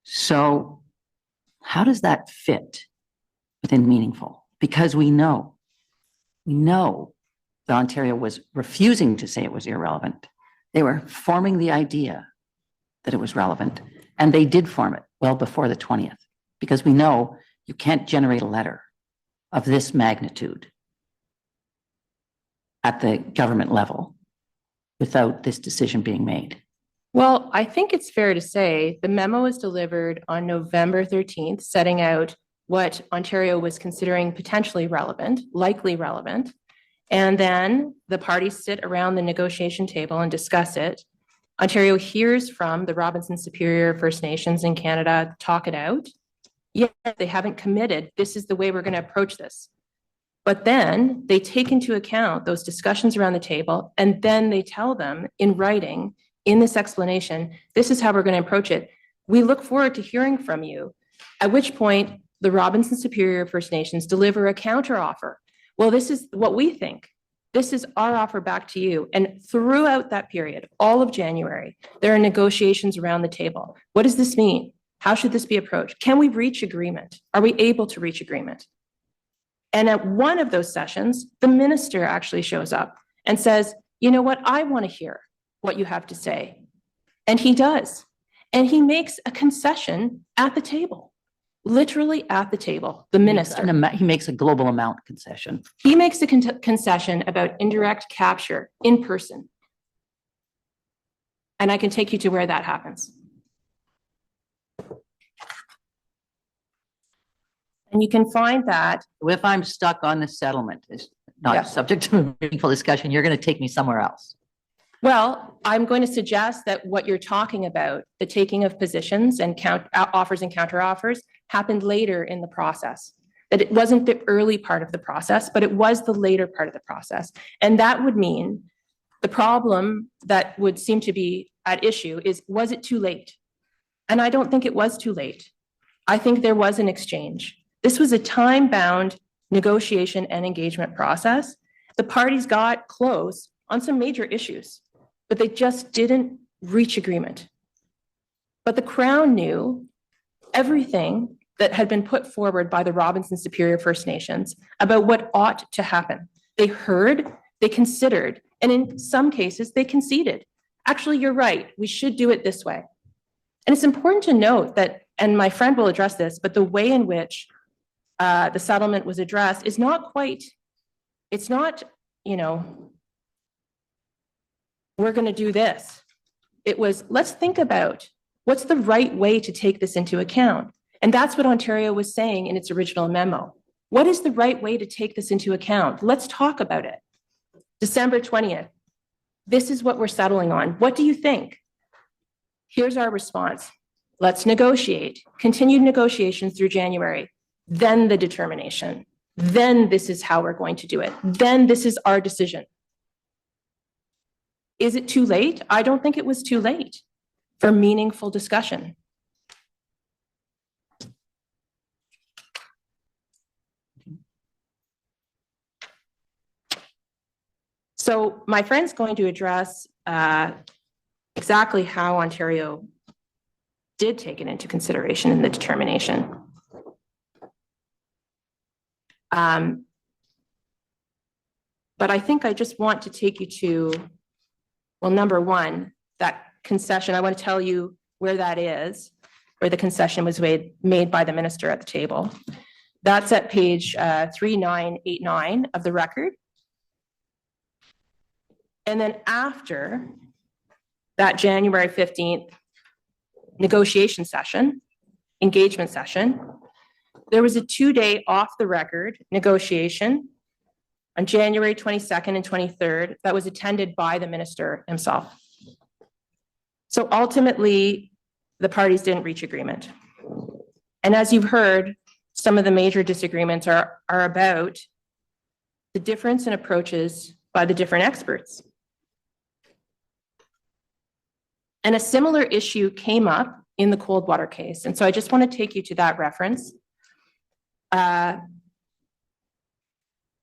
So how does that fit within meaningful? Because we know that Ontario was refusing to say it was irrelevant. They were forming the idea that it was relevant, and they did form it well before the 20th, because we know you can't generate a letter of this magnitude at the government level without this decision being made. Well, I think it's fair to say the memo was delivered on November 13th, setting out what Ontario was considering potentially relevant, likely relevant. And then the parties sit around the negotiation table and discuss it. Ontario hears from the Robinson Superior First Nations in Canada, talk it out. Yet they haven't committed, this is the way we're going to approach this. But then they take into account those discussions around the table, and then they tell them in writing, in this explanation, this is how we're going to approach it. We look forward to hearing from you, at which point the Robinson Superior First Nations deliver a counteroffer. Well, this is what we think. This is our offer back to you. And throughout that period, all of January, there are negotiations around the table. What does this mean? How should this be approached? Can we reach agreement? Are we able to reach agreement? And at one of those sessions, the minister actually shows up and says, you know what, I want to hear what you have to say. And he does. And he makes a concession at the table. literally at the table, the minister. He makes a global amount concession. He makes a concession about indirect capture in person. And I can take you to where that happens. And you can find that. If I'm stuck on the settlement, it's not Yeah. subject to a meaningful discussion, you're going to take me somewhere else. Well, I'm going to suggest that what you're talking about, the taking of positions and offers and counteroffers, happened later in the process. That it wasn't the early part of the process, but it was the later part of the process. And that would mean the problem that would seem to be at issue is, was it too late? And I don't think it was too late. I think there was an exchange. This was a time-bound negotiation and engagement process. The parties got close on some major issues, but they just didn't reach agreement. But the Crown knew everything that had been put forward by the Robinson Superior First Nations about what ought to happen. They heard, they considered, and in some cases, they conceded. Actually, you're right, we should do it this way. And it's important to note that, and my friend will address this, but the way in which the settlement was addressed is not quite, it's not, we're going to do this. It was, let's think about what's the right way to take this into account. And that's what Ontario was saying in its original memo. What is the right way to take this into account? Let's talk about it. December 20th, this is what we're settling on. What do you think? Here's our response. Let's negotiate. Continued negotiations through January. Then the determination. Then this is how we're going to do it. Then this is our decision. Is it too late? I don't think it was too late for meaningful discussion. So my friend's going to address exactly how Ontario did take it into consideration in the determination. But I think I just want to take you to, well, number one, that concession. I want to tell you where that is, where the concession was made by the minister at the table. That's at page 3989 of the record. And then after that January 15th negotiation session, engagement session, there was a 2-day off the record negotiation on January 22nd and 23rd that was attended by the minister himself. So ultimately, the parties didn't reach agreement. And as you've heard, some of the major disagreements are about the difference in approaches by the different experts. And a similar issue came up in the Coldwater case. And so I just want to take you to that reference.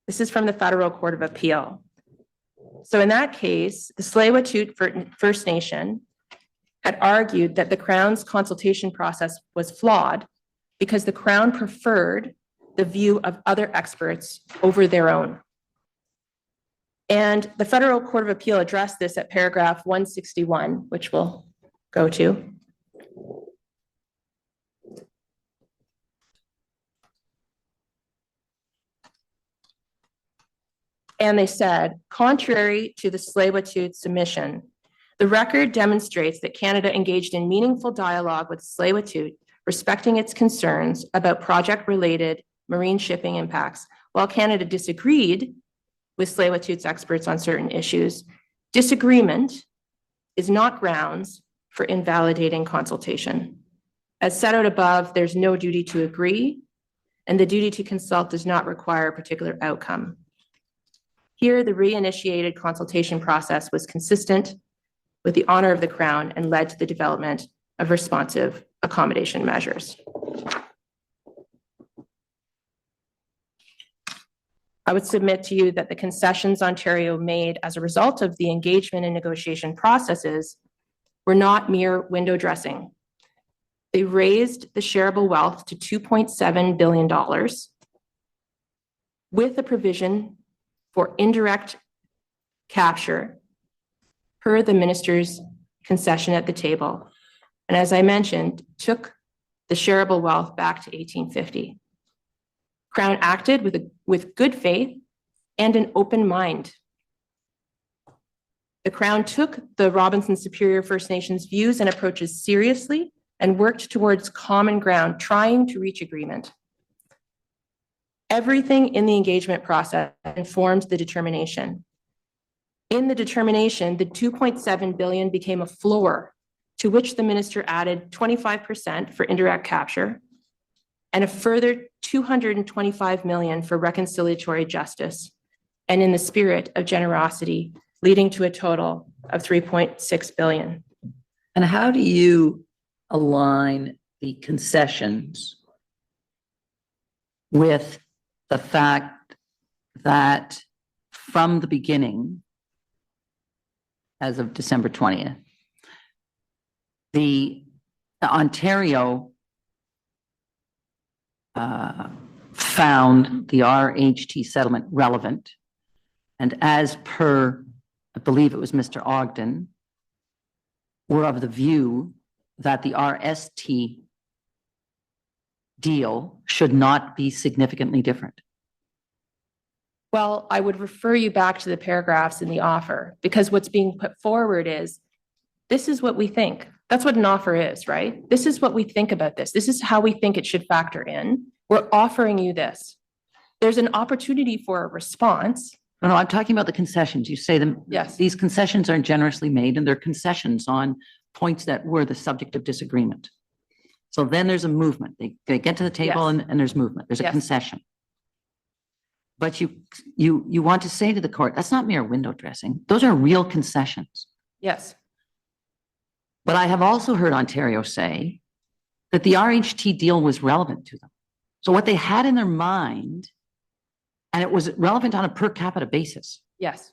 This is from the Federal Court of Appeal. So in that case, the Tsleil-Waututh First Nation had argued that the Crown's consultation process was flawed because the Crown preferred the view of other experts over their own. And the Federal Court of Appeal addressed this at paragraph 161, which we'll go to. And they said, contrary to the Tsleil-Waututh submission, the record demonstrates that Canada engaged in meaningful dialogue with Tsleil-Waututh, respecting its concerns about project-related marine shipping impacts. While Canada disagreed with Tsleil-Waututh's experts on certain issues, disagreement is not grounds for invalidating consultation. As set out above, there's no duty to agree, and the duty to consult does not require a particular outcome. Here, the reinitiated consultation process was consistent with the honor of the Crown and led to the development of responsive accommodation measures. I would submit to you that the concessions Ontario made as a result of the engagement and negotiation processes were not mere window dressing. They raised the shareable wealth to $2.7 billion with a provision for indirect capture per the minister's concession at the table. And as I mentioned, took the shareable wealth back to 1850. Crown acted with good faith and an open mind. The Crown took the Robinson Superior First Nations views and approaches seriously and worked towards common ground, trying to reach agreement. Everything in the engagement process informed the determination. In the determination, the 2.7 billion became a floor to which the minister added 25% for indirect capture and a further 225 million for reconciliatory justice, and in the spirit of generosity, leading to a total of 3.6 billion. And how do you align the concessions with the fact that from the beginning, as of December 20th, the Ontario found the RHT settlement relevant, and as per, I believe it was Mr. Ogden, were of the view that the RST deal should not be significantly different. Well, I would refer you back to the paragraphs in the offer, because what's being put forward is, this is what we think. That's what an offer is, right? This is what we think about this. This is how we think it should factor in. We're offering you this. There's an opportunity for a response. No, I'm talking about the concessions. You say them. Yes. These concessions are generously made, and they're concessions on points that were the subject of disagreement. So then there's a movement. They get to the table, Yes. and there's movement. There's a Yes. concession. But you want to say to the court, that's not mere window dressing. Those are real concessions. Yes. But I have also heard Ontario say that the RHT deal was relevant to them. So what they had in their mind, and it was relevant on a per capita basis, Yes.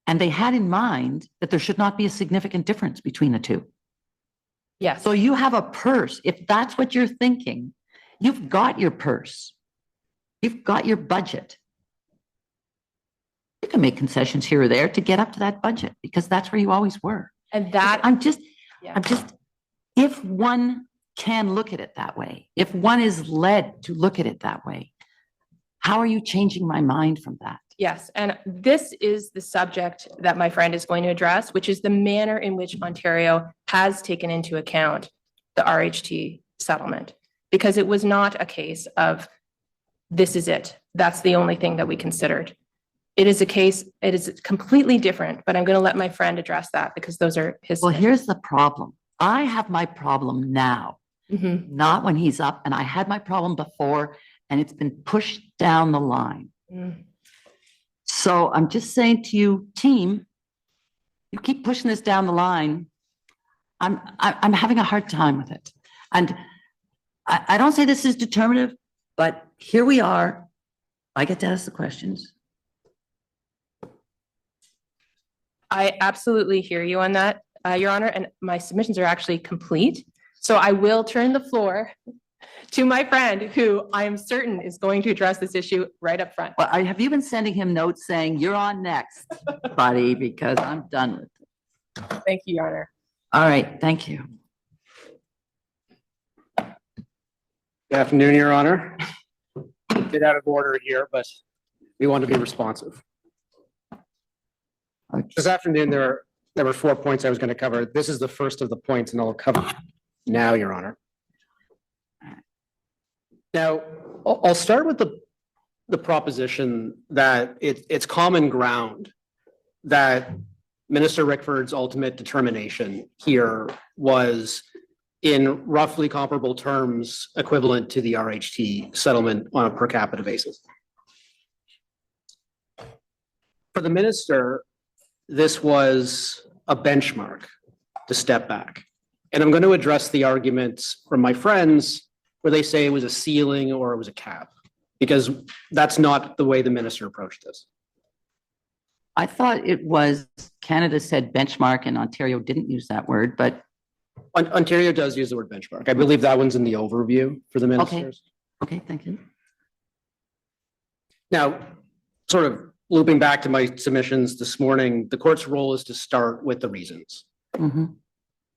and they had in mind that there should not be a significant difference between the two. Yes. So you have a purse. If that's what you're thinking, you've got your purse. You've got your budget. You can make concessions here or there to get up to that budget, because that's where you always were. And that, I'm just, yeah. if one can look at it that way, if one is led to look at it that way, how are you changing my mind from that? Yes, and this is the subject that my friend is going to address, which is the manner in which Ontario has taken into account the RHT settlement, because it was not a case of, this is it. That's the only thing that we considered. It is a case, it is completely different, but I'm going to let my friend address that, because those are his. Well, here's the problem. I have my problem now, Mhm. not when he's up, and I had my problem before, and it's been pushed down the line. Mm. So I'm just saying to you, team, you keep pushing this down the line. I'm having a hard time with it. And I don't say this is determinative, but here we are. I get to ask the questions. I absolutely hear you on that, Your Honor, and my submissions are actually complete. So I will turn the floor to my friend, who I am certain is going to address this issue right up front. Well, have you been sending him notes saying you're on next, buddy, because I'm done with it. Thank you, Your Honor. All right, thank you. Good afternoon, Your Honor. Get out of order here, but we want to be responsive. This afternoon, there were 4 points I was going to cover. This is the first of the points, and I'll cover now, Your Honor. Now, I'll start with the proposition that it's common ground that Minister Rickford's ultimate determination here was in roughly comparable terms equivalent to the RHT settlement on a per capita basis. For the minister, this was a benchmark to step back. And I'm going to address the arguments from my friends where they say it was a ceiling or it was a cap, because that's not the way the minister approached this. I thought it was, Canada said benchmark and Ontario didn't use that word, but Ontario does use the word benchmark. I believe that one's in the overview for the ministers. okay, thank you. Now, sort of looping back to my submissions this morning, the court's role is to start with the reasons. Mhm.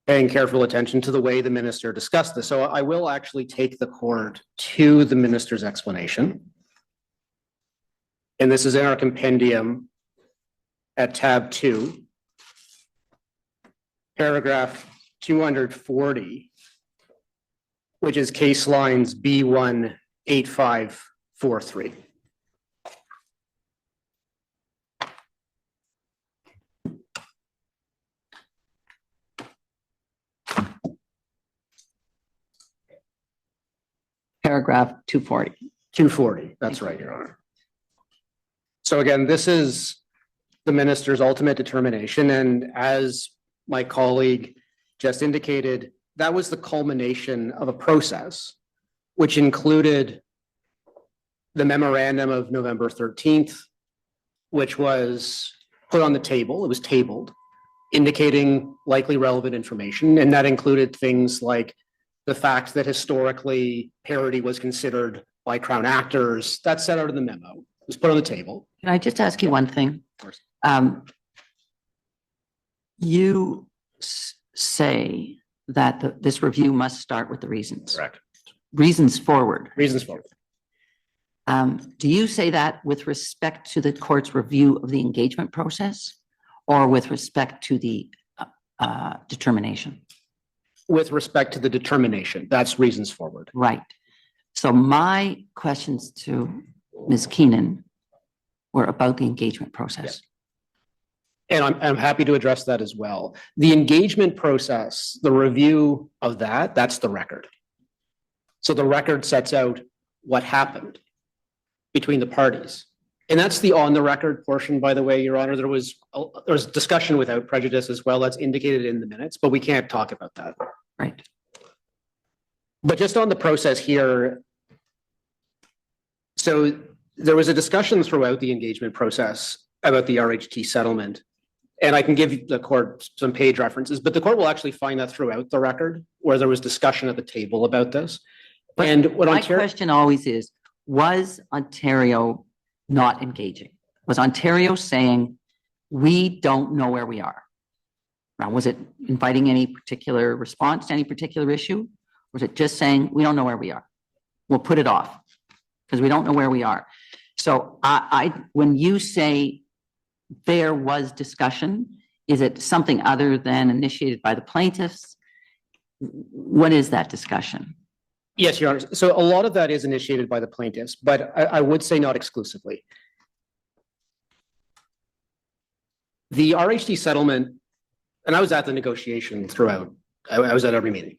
paying careful attention to the way the minister discussed this. So I will actually take the court to the minister's explanation. And this is in our compendium at tab 2, paragraph 240, which is case lines B18543. Paragraph 240. 240, that's right, Your Honor. So again, this is the minister's ultimate determination, and as my colleague just indicated, that was the culmination of a process which included the memorandum of November 13th, which was put on the table. It was tabled, indicating likely relevant information, and that included things like the fact that historically parody was considered by Crown actors. That's set out in the memo. It was put on the table. Can I just ask you one thing? Of course. You say that this review must start with the reasons. Correct. Reasons forward. Reasons for it. Do you say that with respect to the court's review of the engagement process or with respect to the determination? With respect to the determination, that's reasons forward. Right. So my questions to Ms. Keenan were about the engagement process. And I'm happy to address that as well. The engagement process, the review of that, that's the record. So the record sets out what happened between the parties. And that's the on the record portion, by the way, Your Honor. There was discussion without prejudice as well. That's indicated in the minutes, but we can't talk about that. Right. But just on the process here, so there was a discussion throughout the engagement process about the RHT settlement. And I can give the court some page references, but the court will actually find that throughout the record where there was discussion at the table about this. But and what my Ontario, question always is, was Ontario not engaging? Was Ontario saying, we don't know where we are? Now, was it inviting any particular response to any particular issue? Or was it just saying, we don't know where we are? We'll put it off because we don't know where we are. So when you say there was discussion, is it something other than initiated by the plaintiffs? What is that discussion? yes, Your Honor. So a lot of that is initiated by the plaintiffs, but I would say not exclusively. The RHT settlement, and I was at the negotiation throughout. I was at every meeting.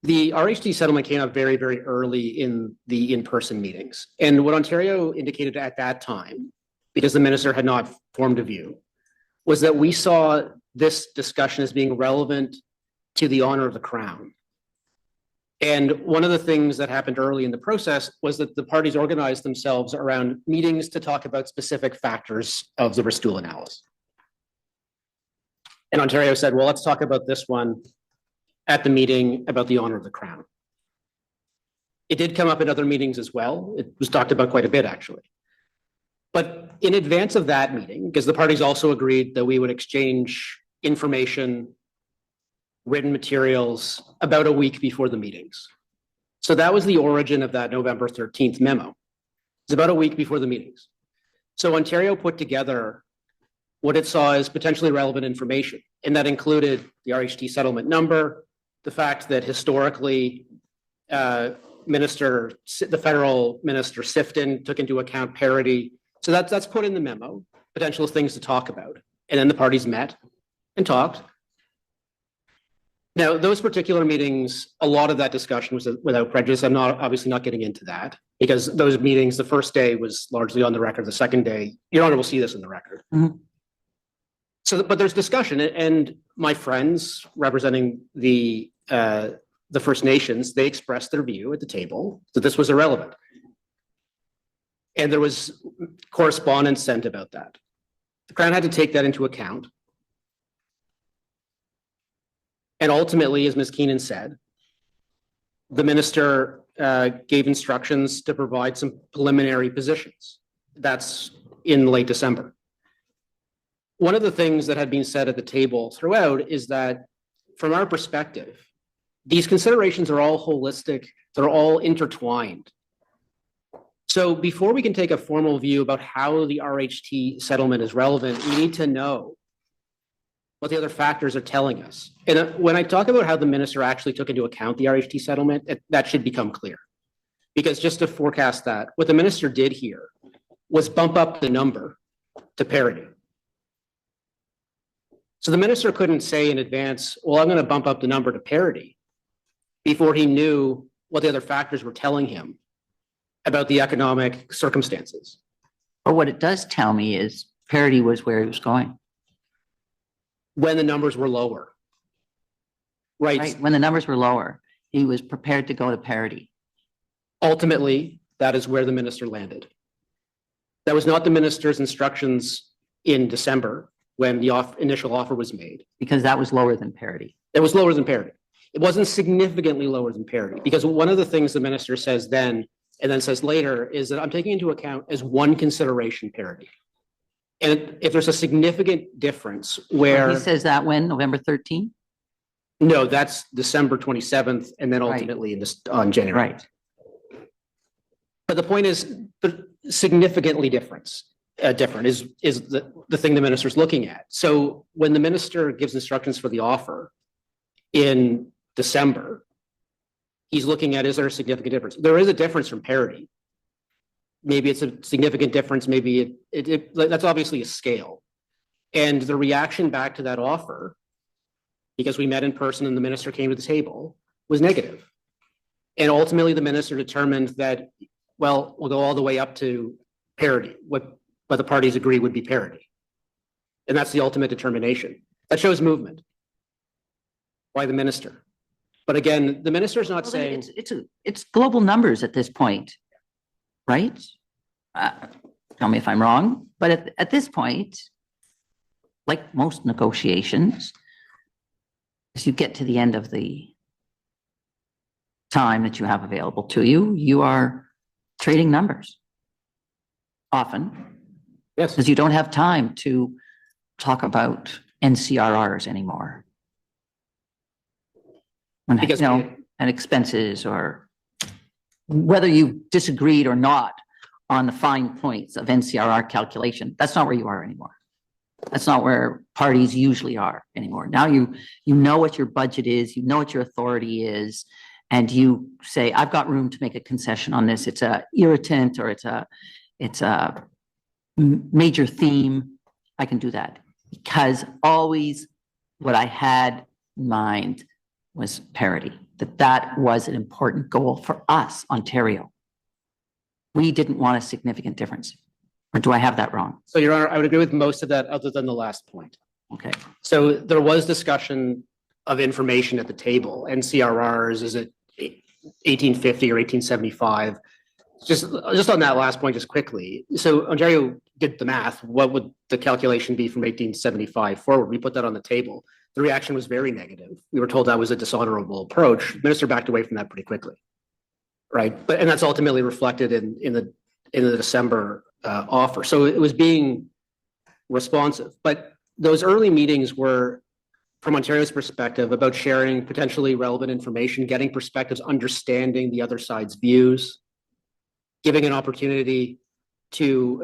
The RHT settlement came up very, very early in the in-person meetings. And what Ontario indicated at that time, because the minister had not formed a view, was that we saw this discussion as being relevant to the honor of the Crown. And one of the things that happened early in the process was that the parties organized themselves around meetings to talk about specific factors of the Ristula analysis. And Ontario said, well, let's talk about this one at the meeting about the honor of the Crown. It did come up in other meetings as well. It was talked about quite a bit, actually. But in advance of that meeting, because the parties also agreed that we would exchange information, written materials about a week before the meetings. So that was the origin of that November 13th memo. It's about a week before the meetings. So Ontario put together what it saw as potentially relevant information, and that included the RHT settlement number, the fact that historically the federal minister Sifton took into account parity. So that's put in the memo, potential things to talk about. And then the parties met and talked. Now, those particular meetings, a lot of that discussion was without prejudice. I'm obviously not getting into that because those meetings, the first day was largely on the record. The second day, Your Honor will see this in the record. Mhm. So, but there's discussion, and my friends representing the First Nations, they expressed their view at the table that this was irrelevant. And there was correspondence sent about that. The Crown had to take that into account. And ultimately, as Ms. Keenan said, the minister gave instructions to provide some preliminary positions. That's in late December. One of the things that had been said at the table throughout is that from our perspective, these considerations are all holistic, they're all intertwined. So before we can take a formal view about how the RHT settlement is relevant, we need to know what the other factors are telling us. And when I talk about how the minister actually took into account the RHT settlement, that should become clear. Because just to forecast that, what the minister did here was bump up the number to parity. So the minister couldn't say in advance, well, I'm going to bump up the number to parity before he knew what the other factors were telling him about the economic circumstances. But what it does tell me is parity was where he was going. When the numbers were lower. Right? When the numbers were lower, he was prepared to go to parity. Ultimately, that is where the minister landed. That was not the minister's instructions in December when the initial offer was made. Because that was lower than parity. It was lower than parity. It wasn't significantly lower than parity, because one of the things the minister says then, and then says later, is that I'm taking into account as one consideration parity. And if there's a significant difference where— He says that when, November 13th? No, that's December 27th, and then Right. ultimately on January. Right. But the point is, the significantly different is the thing the minister's looking at. So when the minister gives instructions for the offer in December, he's looking at, is there a significant difference? There is a difference from parity. Maybe it's a significant difference. Maybe that's obviously a scale. And the reaction back to that offer, because we met in person and the minister came to the table, was negative. And ultimately the minister determined that, well, we'll go all the way up to parity, what the parties agree would be parity. And that's the ultimate determination. That shows movement. Why the minister? But again, the minister is not saying— It's global numbers at this point, right? Tell me if I'm wrong, but at this point, like most negotiations, as you get to the end of the time that you have available to you, you are trading numbers often. Yes. Because you don't have time to talk about NCRRs anymore. And, Because and expenses, or whether you disagreed or not on the fine points of NCRR calculation, that's not where you are anymore. That's not where parties usually are anymore. Now you know what your budget is, you know what your authority is, and you say, I've got room to make a concession on this. It's a irritant, or it's a major theme. I can do that, because always what I had in mind was parity, that was an important goal for us, Ontario. We didn't want a significant difference. Or do I have that wrong? So, Your Honor, I would agree with most of that other than the last point. Okay. So there was discussion of information at the table. NCRRs, is it 1850 or 1875? Just on that last point, just quickly. So Ontario did the math. What would the calculation be from 1875 forward? We put that on the table. The reaction was very negative. We were told that was a dishonorable approach. The minister backed away from that pretty quickly, right? And that's ultimately reflected in the December offer. So it was being responsive. But those early meetings were, from Ontario's perspective, about sharing potentially relevant information, getting perspectives, understanding the other side's views, giving an opportunity to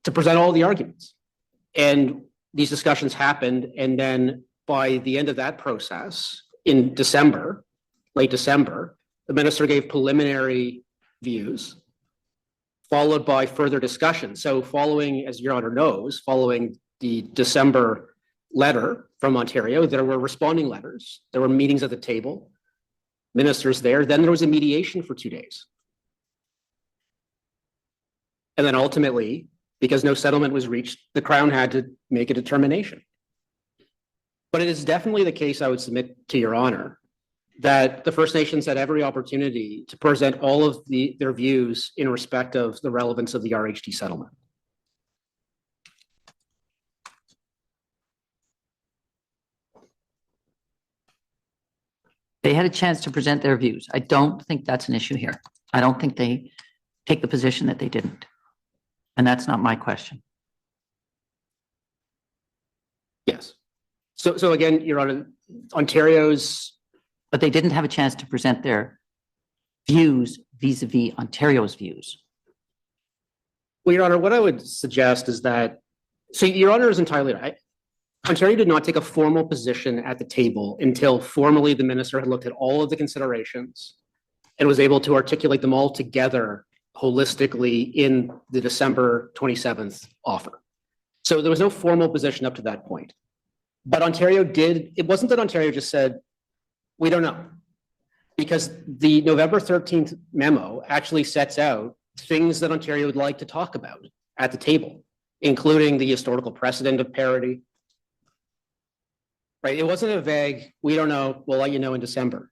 present all the arguments. And these discussions happened, and then by the end of that process, in December, late December, the minister gave preliminary views, followed by further discussion. So following, as Your Honor knows, following the December letter from Ontario, there were responding letters, there were meetings at the table, ministers there, then there was a mediation for 2 days. And then ultimately, because no settlement was reached, the Crown had to make a determination. But it is definitely the case, I would submit to Your Honor, that the First Nations had every opportunity to present all of their views in respect of the relevance of the RHT settlement. They had a chance to present their views. I don't think that's an issue here. I don't think they take the position that they didn't. And that's not my question. Yes. So again, Your Honor, Ontario's, But they didn't have a chance to present their views vis-a-vis Ontario's views. well, Your Honor, what I would suggest is that, so Your Honor is entirely right. Ontario did not take a formal position at the table until formally the minister had looked at all of the considerations and was able to articulate them all together holistically in the December 27th offer. So there was no formal position up to that point. But Ontario did, it wasn't that Ontario just said, we don't know. Because the November 13th memo actually sets out things that Ontario would like to talk about at the table, including the historical precedent of parity. Right, it wasn't a vague, we don't know, we'll let you know in December.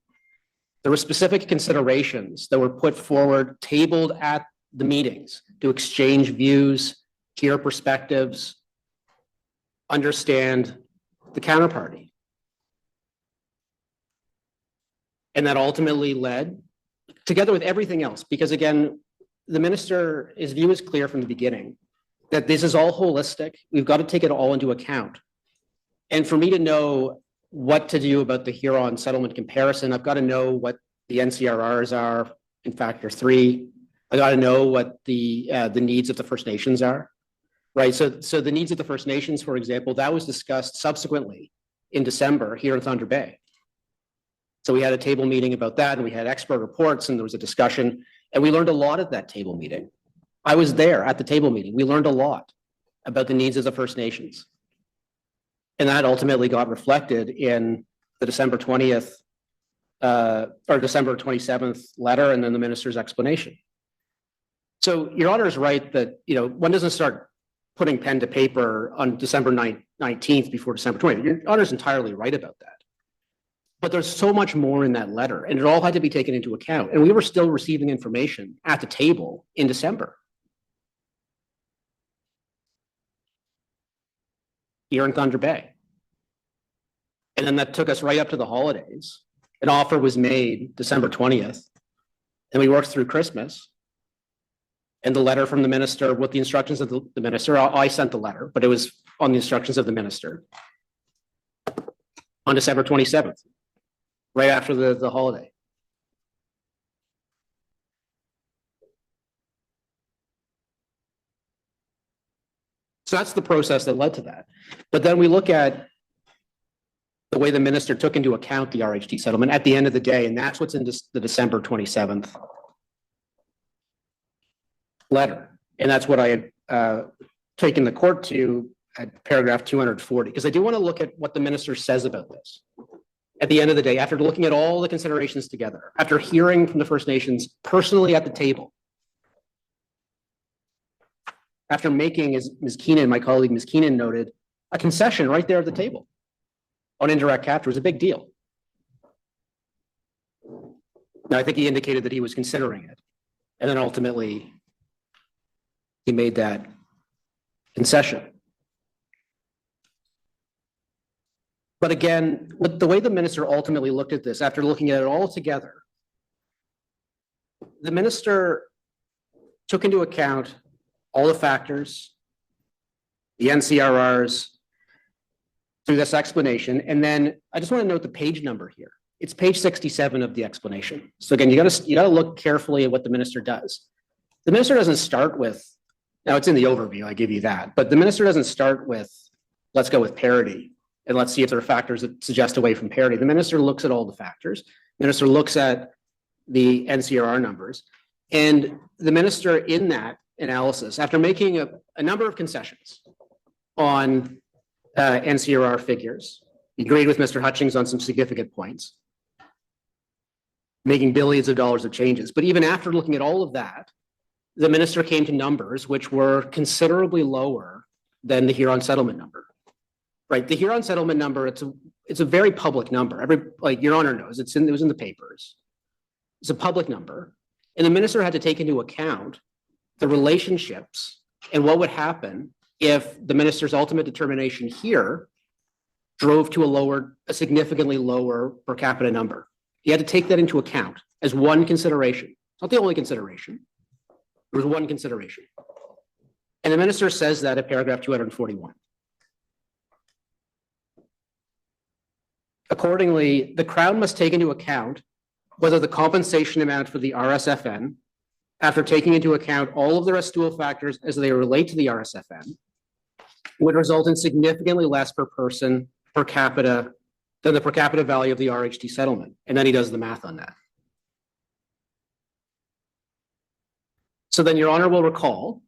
There were specific considerations that were put forward, tabled at the meetings to exchange views, hear perspectives, understand the counterparty. And that ultimately led, together with everything else, because again, the minister, his view is clear from the beginning, that this is all holistic. We've got to take it all into account. And for me to know what to do about the Huron settlement comparison, I've got to know what the NCRRs are in factor 3. I got to know what the needs of the First Nations are, right? So the needs of the First Nations, for example, that was discussed subsequently in December here in Thunder Bay. So we had a table meeting about that, and we had expert reports, and there was a discussion, and we learned a lot at that table meeting. I was there at the table meeting. We learned a lot about the needs of the First Nations. And that ultimately got reflected in the December 20th or December 27th letter, and then the minister's explanation. So Your Honor is right that, you know, one doesn't start putting pen to paper on December 19th before December 20th. Your Honor is entirely right about that. But there's so much more in that letter, and it all had to be taken into account. And we were still receiving information at the table in December. Here in Thunder Bay. And then that took us right up to the holidays. An offer was made December 20th, and we worked through Christmas. And the letter from the minister with the instructions of the minister, I sent the letter, but it was on the instructions of the minister on December 27th, right after the holiday. So that's the process that led to that. But then we look at the way the minister took into account the RHT settlement at the end of the day, and that's what's in the December 27th letter. And that's what I had taken the court to at paragraph 240, because I do want to look at what the minister says about this. At the end of the day, after looking at all the considerations together, after hearing from the First Nations personally at the table, after making, as Ms. Keenan, my colleague Ms. Keenan noted, a concession right there at the table on indirect capture was a big deal. Now, I think he indicated that he was considering it. And then ultimately, he made that concession. But again, with the way the minister ultimately looked at this, after looking at it all together, the minister took into account all the factors, the NCRRs, through this explanation. And then I just want to note the page number here. It's page 67 of the explanation. So again, you got to look carefully at what the minister does. The minister doesn't start with, now it's in the overview, I give you that, but the minister doesn't start with, let's go with parity and let's see if there are factors that suggest away from parity. The minister looks at all the factors. The minister looks at the NCRR numbers, and the minister in that analysis, after making a number of concessions on NCRR figures, he agreed with Mr. Hutchings on some significant points, making billions of dollars of changes. But even after looking at all of that, the minister came to numbers which were considerably lower than the Huron settlement number. Right, the Huron settlement number, it's a very public number. Like Your Honor knows, it was in the papers. It's a public number, and the minister had to take into account the relationships and what would happen if the minister's ultimate determination here drove to a significantly lower per capita number. He had to take that into account as one consideration, not the only consideration. There was one consideration. And the minister says that at paragraph 241. Accordingly, the Crown must take into account whether the compensation amount for the RSFN, after taking into account all of the residual factors as they relate to the RSFN, would result in significantly less per person per capita than the per capita value of the RHT settlement. And then he does the math on that. So then Your Honor will recall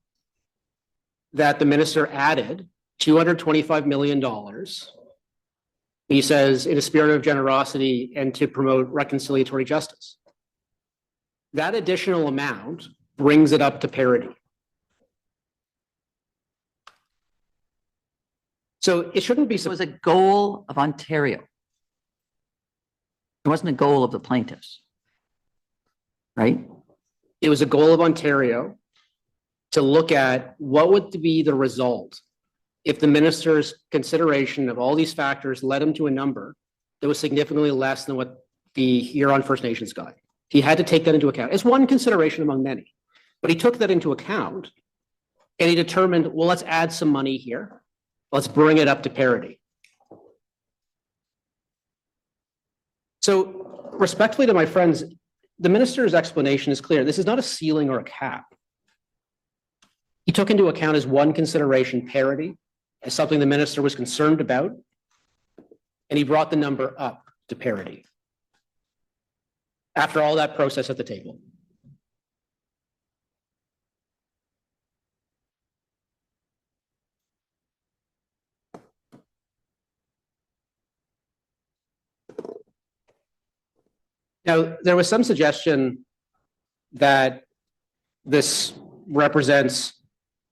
that the minister added $225 million. He says, in a spirit of generosity and to promote reconciliatory justice. That additional amount brings it up to parity. So it shouldn't be. It was a goal of Ontario. It wasn't a goal of the plaintiffs, right? It was a goal of Ontario to look at what would be the result if the minister's consideration of all these factors led him to a number that was significantly less than what the Huron First Nations got. He had to take that into account. It's one consideration among many, but he took that into account and he determined, well, let's add some money here. Let's bring it up to parity. So respectfully to my friends, the minister's explanation is clear. This is not a ceiling or a cap. He took into account as one consideration parity, as something the minister was concerned about, and he brought the number up to parity after all that process at the table. Now, there was some suggestion that this represents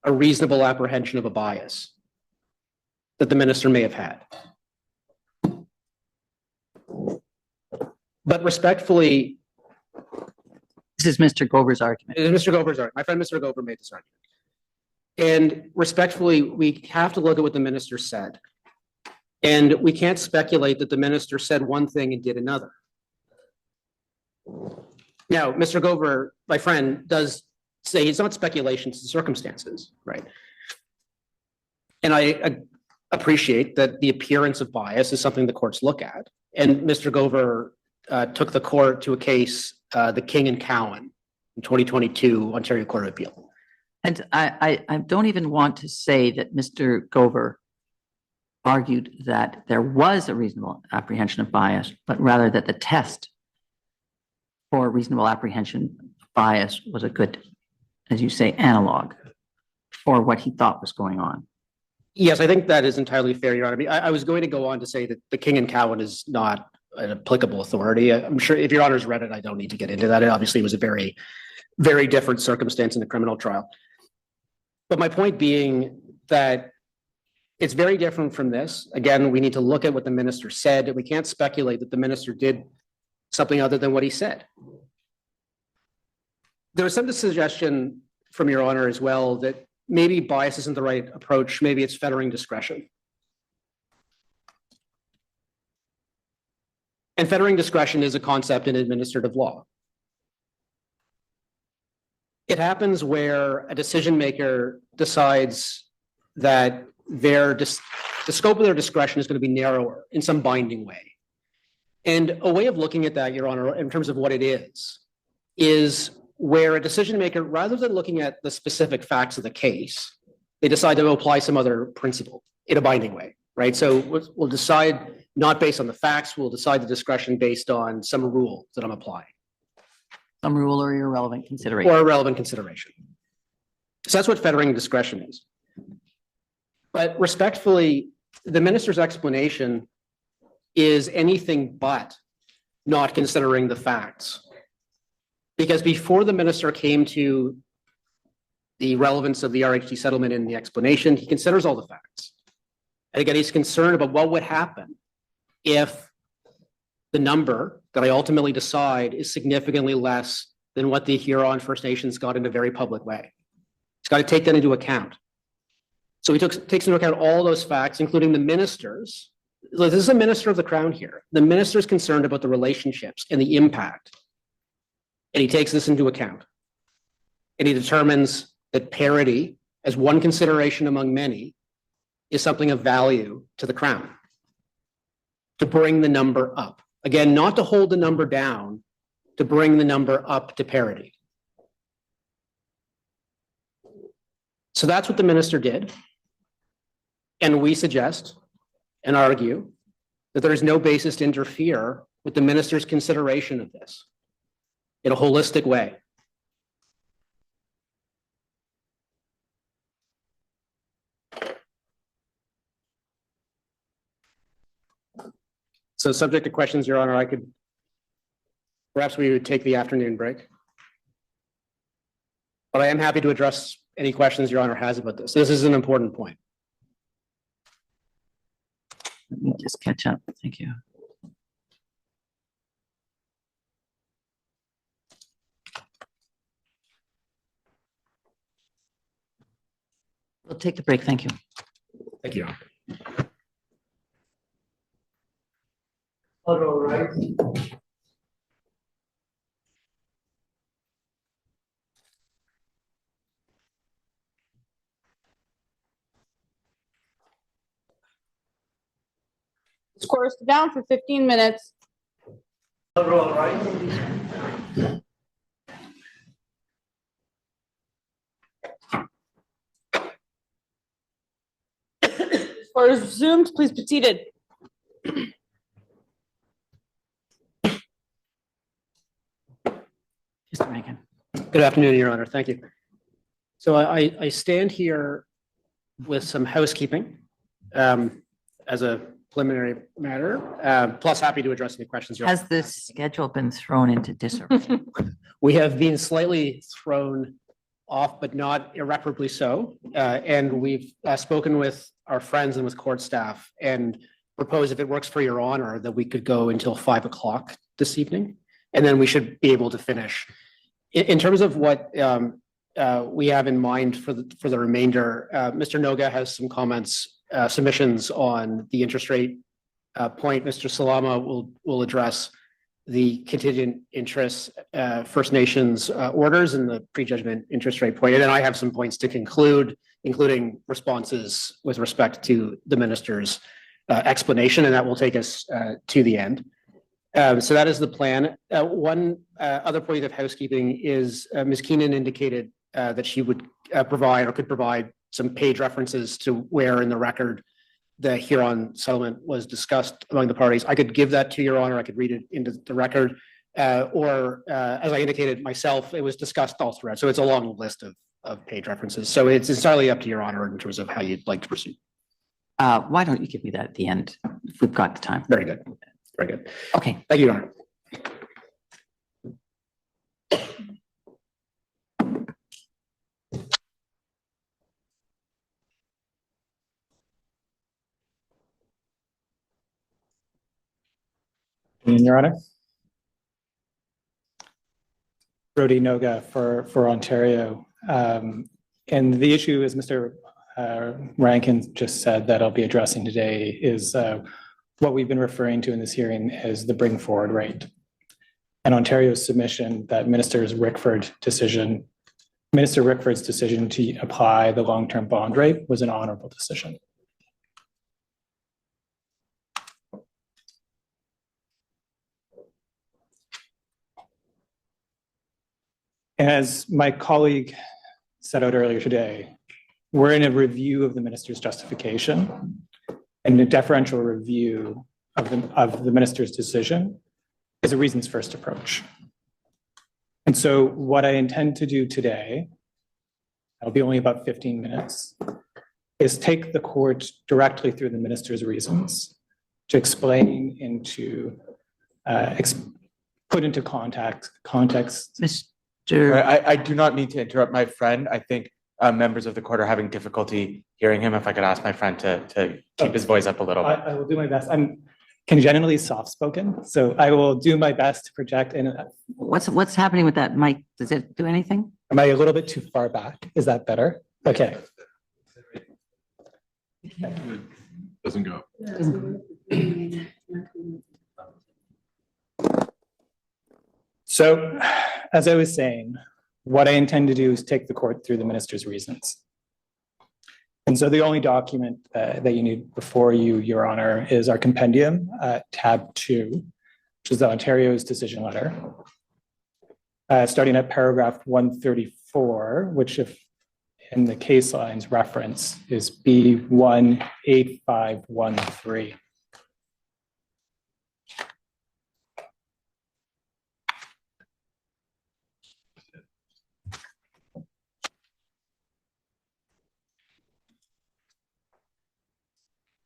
a reasonable apprehension of a bias that the minister may have had. But respectfully, This is Mr. Gover's argument. Mr. Gover's argument. My friend Mr. Gover made this argument. And respectfully, we have to look at what the minister said. And we can't speculate that the minister said one thing and did another. Now, Mr. Gover, my friend, does say it's not speculation, it's circumstances, right? And I appreciate that the appearance of bias is something the courts look at. And Mr. Gover took the court to a case, the King and Cowan in 2022 Ontario Court of Appeal. And I don't even want to say that Mr. Gover argued that there was a reasonable apprehension of bias, but rather that the test for reasonable apprehension of bias was a good, as you say, analog for what he thought was going on. Yes, I think that is entirely fair, Your Honor. I mean, I was going to go on to say that the King and Cowan is not an applicable authority. I'm sure if Your Honor's read it, I don't need to get into that. It obviously was a very, very different circumstance in the criminal trial. But my point being that it's very different from this. Again, we need to look at what the minister said. We can't speculate that the minister did something other than what he said. There was some suggestion from Your Honor as well that maybe bias isn't the right approach. Maybe it's fettering discretion. And fettering discretion is a concept in administrative law. It happens where a decision maker decides that the scope of their discretion is going to be narrower in some binding way. And a way of looking at that, Your Honor, in terms of what it is where a decision maker, rather than looking at the specific facts of the case, they decide to apply some other principle in a binding way, right? So we'll decide not based on the facts, we'll decide the discretion based on some rule that I'm applying. Some rule or irrelevant consideration. Or a relevant consideration. So that's what fettering discretion is. But respectfully, the minister's explanation is anything but not considering the facts. Because before the minister came to the relevance of the RHT settlement in the explanation, he considers all the facts. And again, he's concerned about what would happen if the number that I ultimately decide is significantly less than what the Huron First Nations got in a very public way. He's got to take that into account. So he takes into account all those facts, including the ministers. This is a minister of the Crown here. The minister is concerned about the relationships and the impact. And he takes this into account. And he determines that parity, as one consideration among many, is something of value to the Crown. to bring the number up. Again, not to hold the number down, to bring the number up to parity. So that's what the minister did. And we suggest and argue that there is no basis to interfere with the minister's consideration of this in a holistic way. So subject to questions, Your Honor, perhaps we would take the afternoon break. But I am happy to address any questions Your Honor has about this. This is an important point. Let me just catch up. Thank you. We'll take the break. Thank you. Thank you, Your Honor. All right. Score is down for 15 minutes. All right. Score is resumed. Please be seated. Mr. Rankin. Good afternoon, Your Honor. Thank you. So I stand here with some housekeeping as a preliminary matter, plus happy to address any questions. Your Honor. Has this schedule been thrown into disarray? We have been slightly thrown off, but not irreparably so. And we've spoken with our friends and with court staff and proposed, if it works for Your Honor, that we could go until 5 o'clock this evening. And then we should be able to finish. In terms of what we have in mind for the remainder, Mr. Noga has some comments, submissions on the interest rate point. Mr. Salama will address the contingent interest, First Nations orders and the prejudgment interest rate point. And then I have some points to conclude, including responses with respect to the minister's explanation, and that will take us to the end. So that is the plan. One other point of housekeeping is Ms. Keenan indicated that she would provide or could provide some page references to where in the record the Huron settlement was discussed among the parties. I could give that to Your Honor. I could read it into the record. Or as I indicated myself, it was discussed all throughout. So it's a long list of page references. So it's entirely up to Your Honor in terms of how you'd like to proceed. Why don't you give me that at the end if we've got the time? Very good. Very good. Okay. Thank you, Your Honor. Your Honor. Brodie Noga for Ontario. And the issue, as Mr. Rankin just said, that I'll be addressing today is what we've been referring to in this hearing as the bring forward rate. And Ontario's submission that Minister Rickford's decision to apply the long-term bond rate was an honorable decision. And as my colleague set out earlier today, we're in a review of the minister's justification, and a deferential review of the minister's decision is a reasons first approach. And so what I intend to do today, it'll be only about 15 minutes, is take the court directly through the minister's reasons to explain into, put into context. Mr. I do not mean to interrupt my friend. I think members of the court are having difficulty hearing him. If I could ask my friend to keep his voice up a little bit. I will do my best. I'm congenitally soft-spoken, so I will do my best to project. And What's happening with that mic? Does it do anything? am I a little bit too far back? Is that better? Okay. Doesn't go. So, as I was saying, what I intend to do is take the court through the minister's reasons. And so the only document that you need before you, Your Honor, is our compendium, tab 2, which is the Ontario's decision letter. Starting at paragraph 134, which if in the case lines reference is B18513.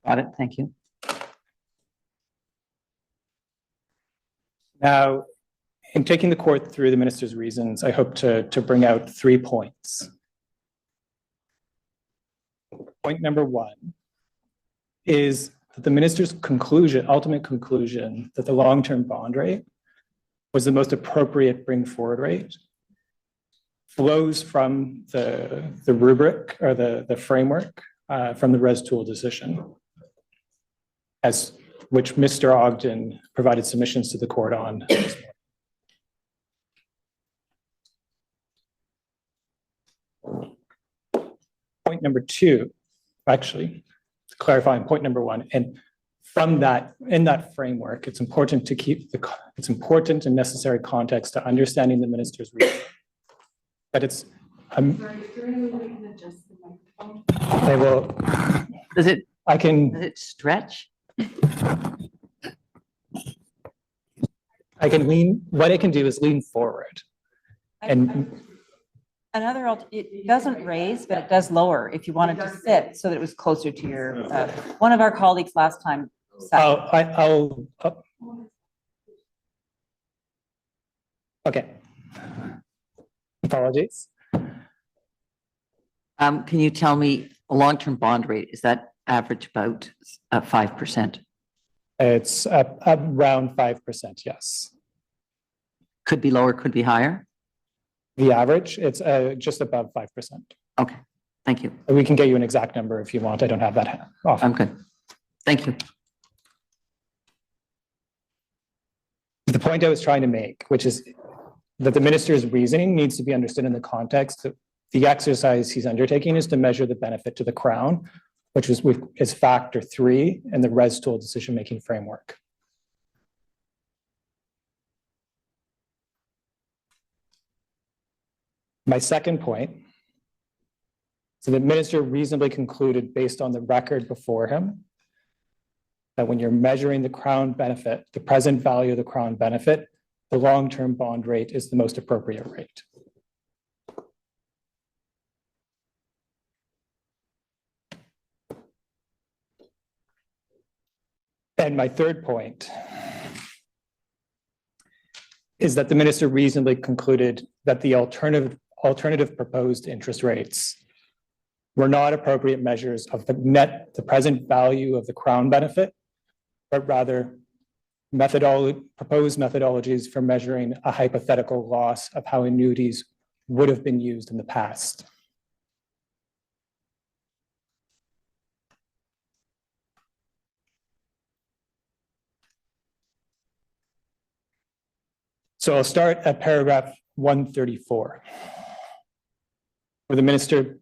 Got it, thank you. Now, in taking the court through the minister's reasons, I hope to bring out 3 points. Point number 1 is that the minister's ultimate conclusion that the long-term bond rate was the most appropriate bring forward rate flows from the rubric or the framework from the res tool decision, as which Mr. Ogden provided submissions to the court on. Point number 2, actually, clarifying point number 1, and from that, in that framework, it's important to it's important and necessary context to understanding the minister's reason. But it's, I will, Does it I can stretch? I can lean, what I can do is lean forward. And It doesn't raise, but it does lower if you wanted to sit so that it was closer to your, one of our colleagues last time sat. Okay. Apologies. Can you tell me a long-term bond rate, is that average about 5%? It's around 5%, yes. Could be lower, could be higher? The average, it's just above 5%. Okay, thank you. We can get you an exact number if you want. I don't have that off. I'm good. Thank you. The point I was trying to make, which is that the minister's reasoning needs to be understood in the context that the exercise he's undertaking is to measure the benefit to the Crown, which is factor 3 in the res tool decision-making framework. My second point, so the minister reasonably concluded based on the record before him that when you're measuring the Crown benefit, the present value of the Crown benefit, the long-term bond rate is the most appropriate rate. And my third point is that the minister reasonably concluded that the alternative proposed interest rates were not appropriate measures of the present value of the Crown benefit, but rather proposed methodologies for measuring a hypothetical loss of how annuities would have been used in the past. So I'll start at paragraph 134, where the minister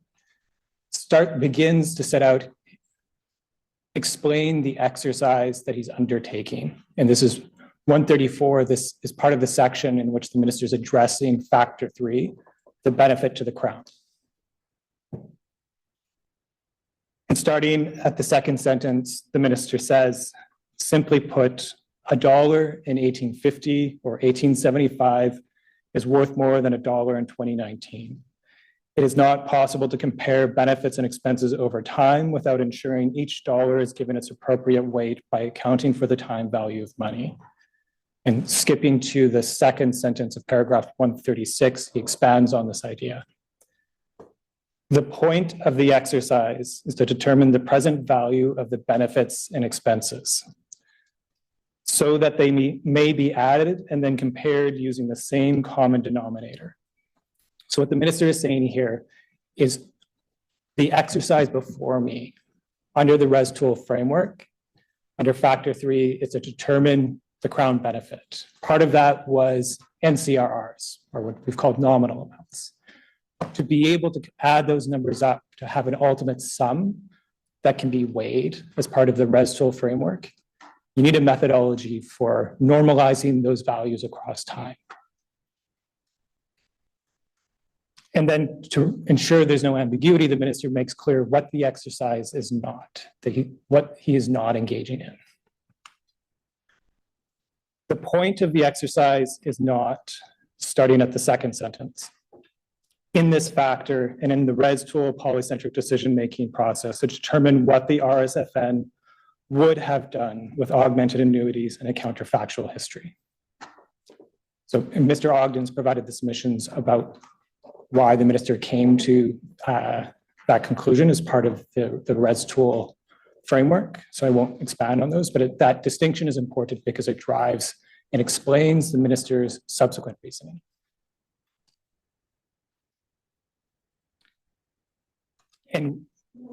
begins to set out, explain the exercise that he's undertaking. And this is 134, this is part of the section in which the minister is addressing factor 3, the benefit to the Crown. And starting at the second sentence, the minister says, simply put, $1 in 1850 or 1875 is worth more than $1 in 2019. It is not possible to compare benefits and expenses over time without ensuring each dollar is given its appropriate weight by accounting for the time value of money. And skipping to the second sentence of paragraph 136, he expands on this idea. The point of the exercise is to determine the present value of the benefits and expenses, so that they may be added and then compared using the same common denominator. So what the minister is saying here is the exercise before me under the res tool framework, under factor 3, is to determine the Crown benefit. Part of that was NCRRs, or what we've called nominal amounts. To be able to add those numbers up to have an ultimate sum that can be weighed as part of the res tool framework, you need a methodology for normalizing those values across time. And then to ensure there's no ambiguity, the minister makes clear what the exercise is not, what he is not engaging in. The point of the exercise is not, starting at the second sentence, in this factor and in the res tool polycentric decision-making process to determine what the RSFN would have done with augmented annuities and a counterfactual history. So Mr. Ogden's provided the submissions about why the minister came to that conclusion as part of the res tool framework. So I won't expand on those, but that distinction is important because it drives and explains the minister's subsequent reasoning. And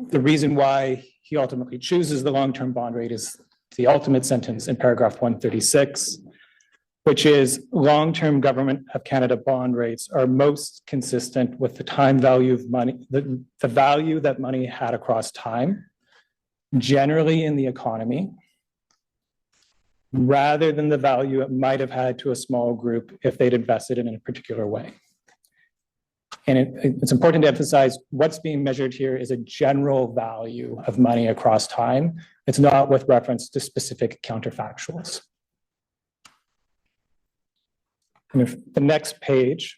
the reason why he ultimately chooses the long-term bond rate is the ultimate sentence in paragraph 136, which is long-term government of Canada bond rates are most consistent with the time value of money, the value that money had across time, generally in the economy, rather than the value it might have had to a small group if they'd invested in a particular way. And it's important to emphasize what's being measured here is a general value of money across time. It's not with reference to specific counterfactuals. And if the next page,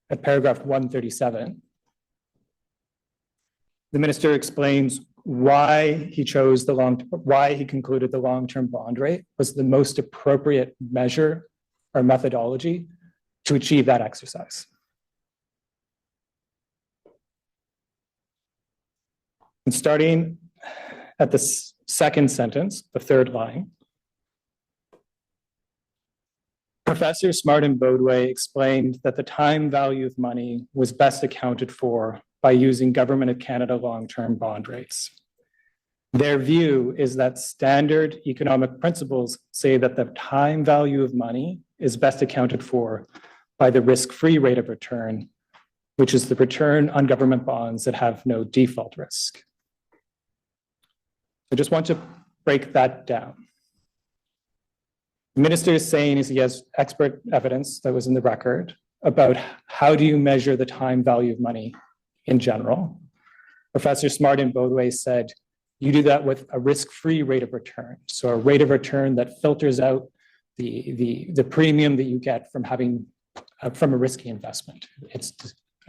at paragraph 137, the minister explains why he chose why he concluded the long-term bond rate was the most appropriate measure or methodology to achieve that exercise. And starting at the second sentence, the third line, Professor Smart and Brodie explained that the time value of money was best accounted for by using Government of Canada long-term bond rates. Their view is that standard economic principles say that the time value of money is best accounted for by the risk-free rate of return, which is the return on government bonds that have no default risk. I just want to break that down. The minister is saying is he has expert evidence that was in the record about how do you measure the time value of money in general. Professor Smart and Brodie said, you do that with a risk-free rate of return. So a rate of return that filters out the premium that you get from having from a risky investment. It's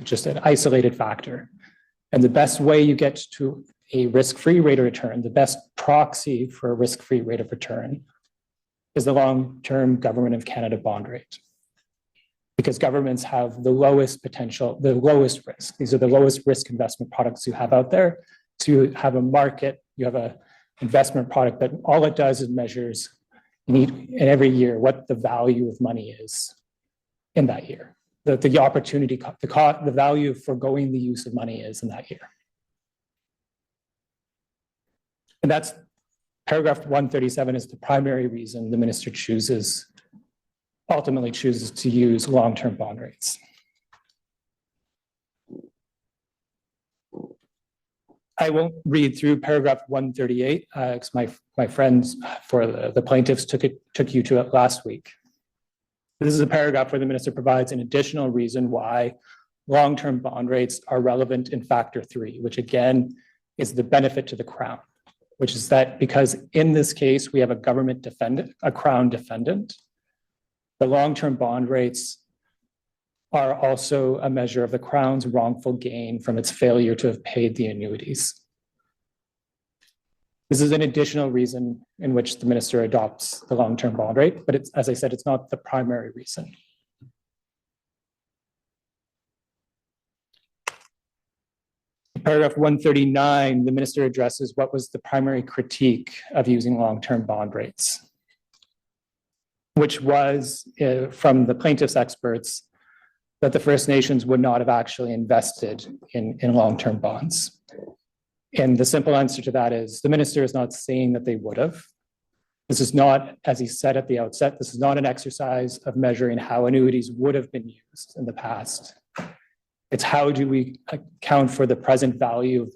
just an isolated factor. And the best way you get to a risk-free rate of return, the best proxy for a risk-free rate of return is the long-term Government of Canada bond rate. Because governments have the lowest potential, the lowest risk. These are the lowest risk investment products you have out there. So you have a market, you have an investment product that all it does is measures in every year what the value of money is in that year. The opportunity, the value of foregoing the use of money is in that year. And that's paragraph 137 is the primary reason the minister ultimately chooses to use long-term bond rates. I won't read through paragraph 138 because my friends for the plaintiffs took you to it last week. This is a paragraph where the minister provides an additional reason why long-term bond rates are relevant in factor 3, which again is the benefit to the Crown, which is that because in this case we have a government defendant, a Crown defendant, the long-term bond rates are also a measure of the Crown's wrongful gain from its failure to have paid the annuities. This is an additional reason in which the minister adopts the long-term bond rate, but it's, as I said, it's not the primary reason. Paragraph 139, the minister addresses what was the primary critique of using long-term bond rates, which was from the plaintiff's experts that the First Nations would not have actually invested in long-term bonds. And the simple answer to that is the minister is not saying that they would have. This is not, as he said at the outset, this is not an exercise of measuring how annuities would have been used in the past. It's how do we account for the present value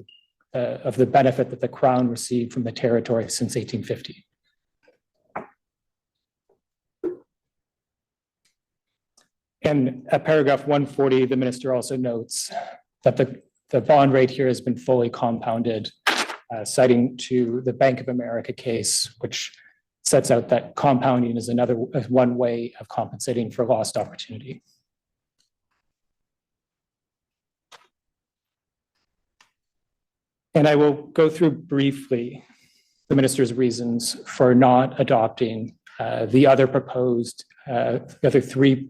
of the benefit that the Crown received from the territory since 1850. And at paragraph 140, the minister also notes that the bond rate here has been fully compounded, citing to the Bank of America case, which sets out that compounding is one way of compensating for lost opportunity. And I will go through briefly the minister's reasons for not adopting the other three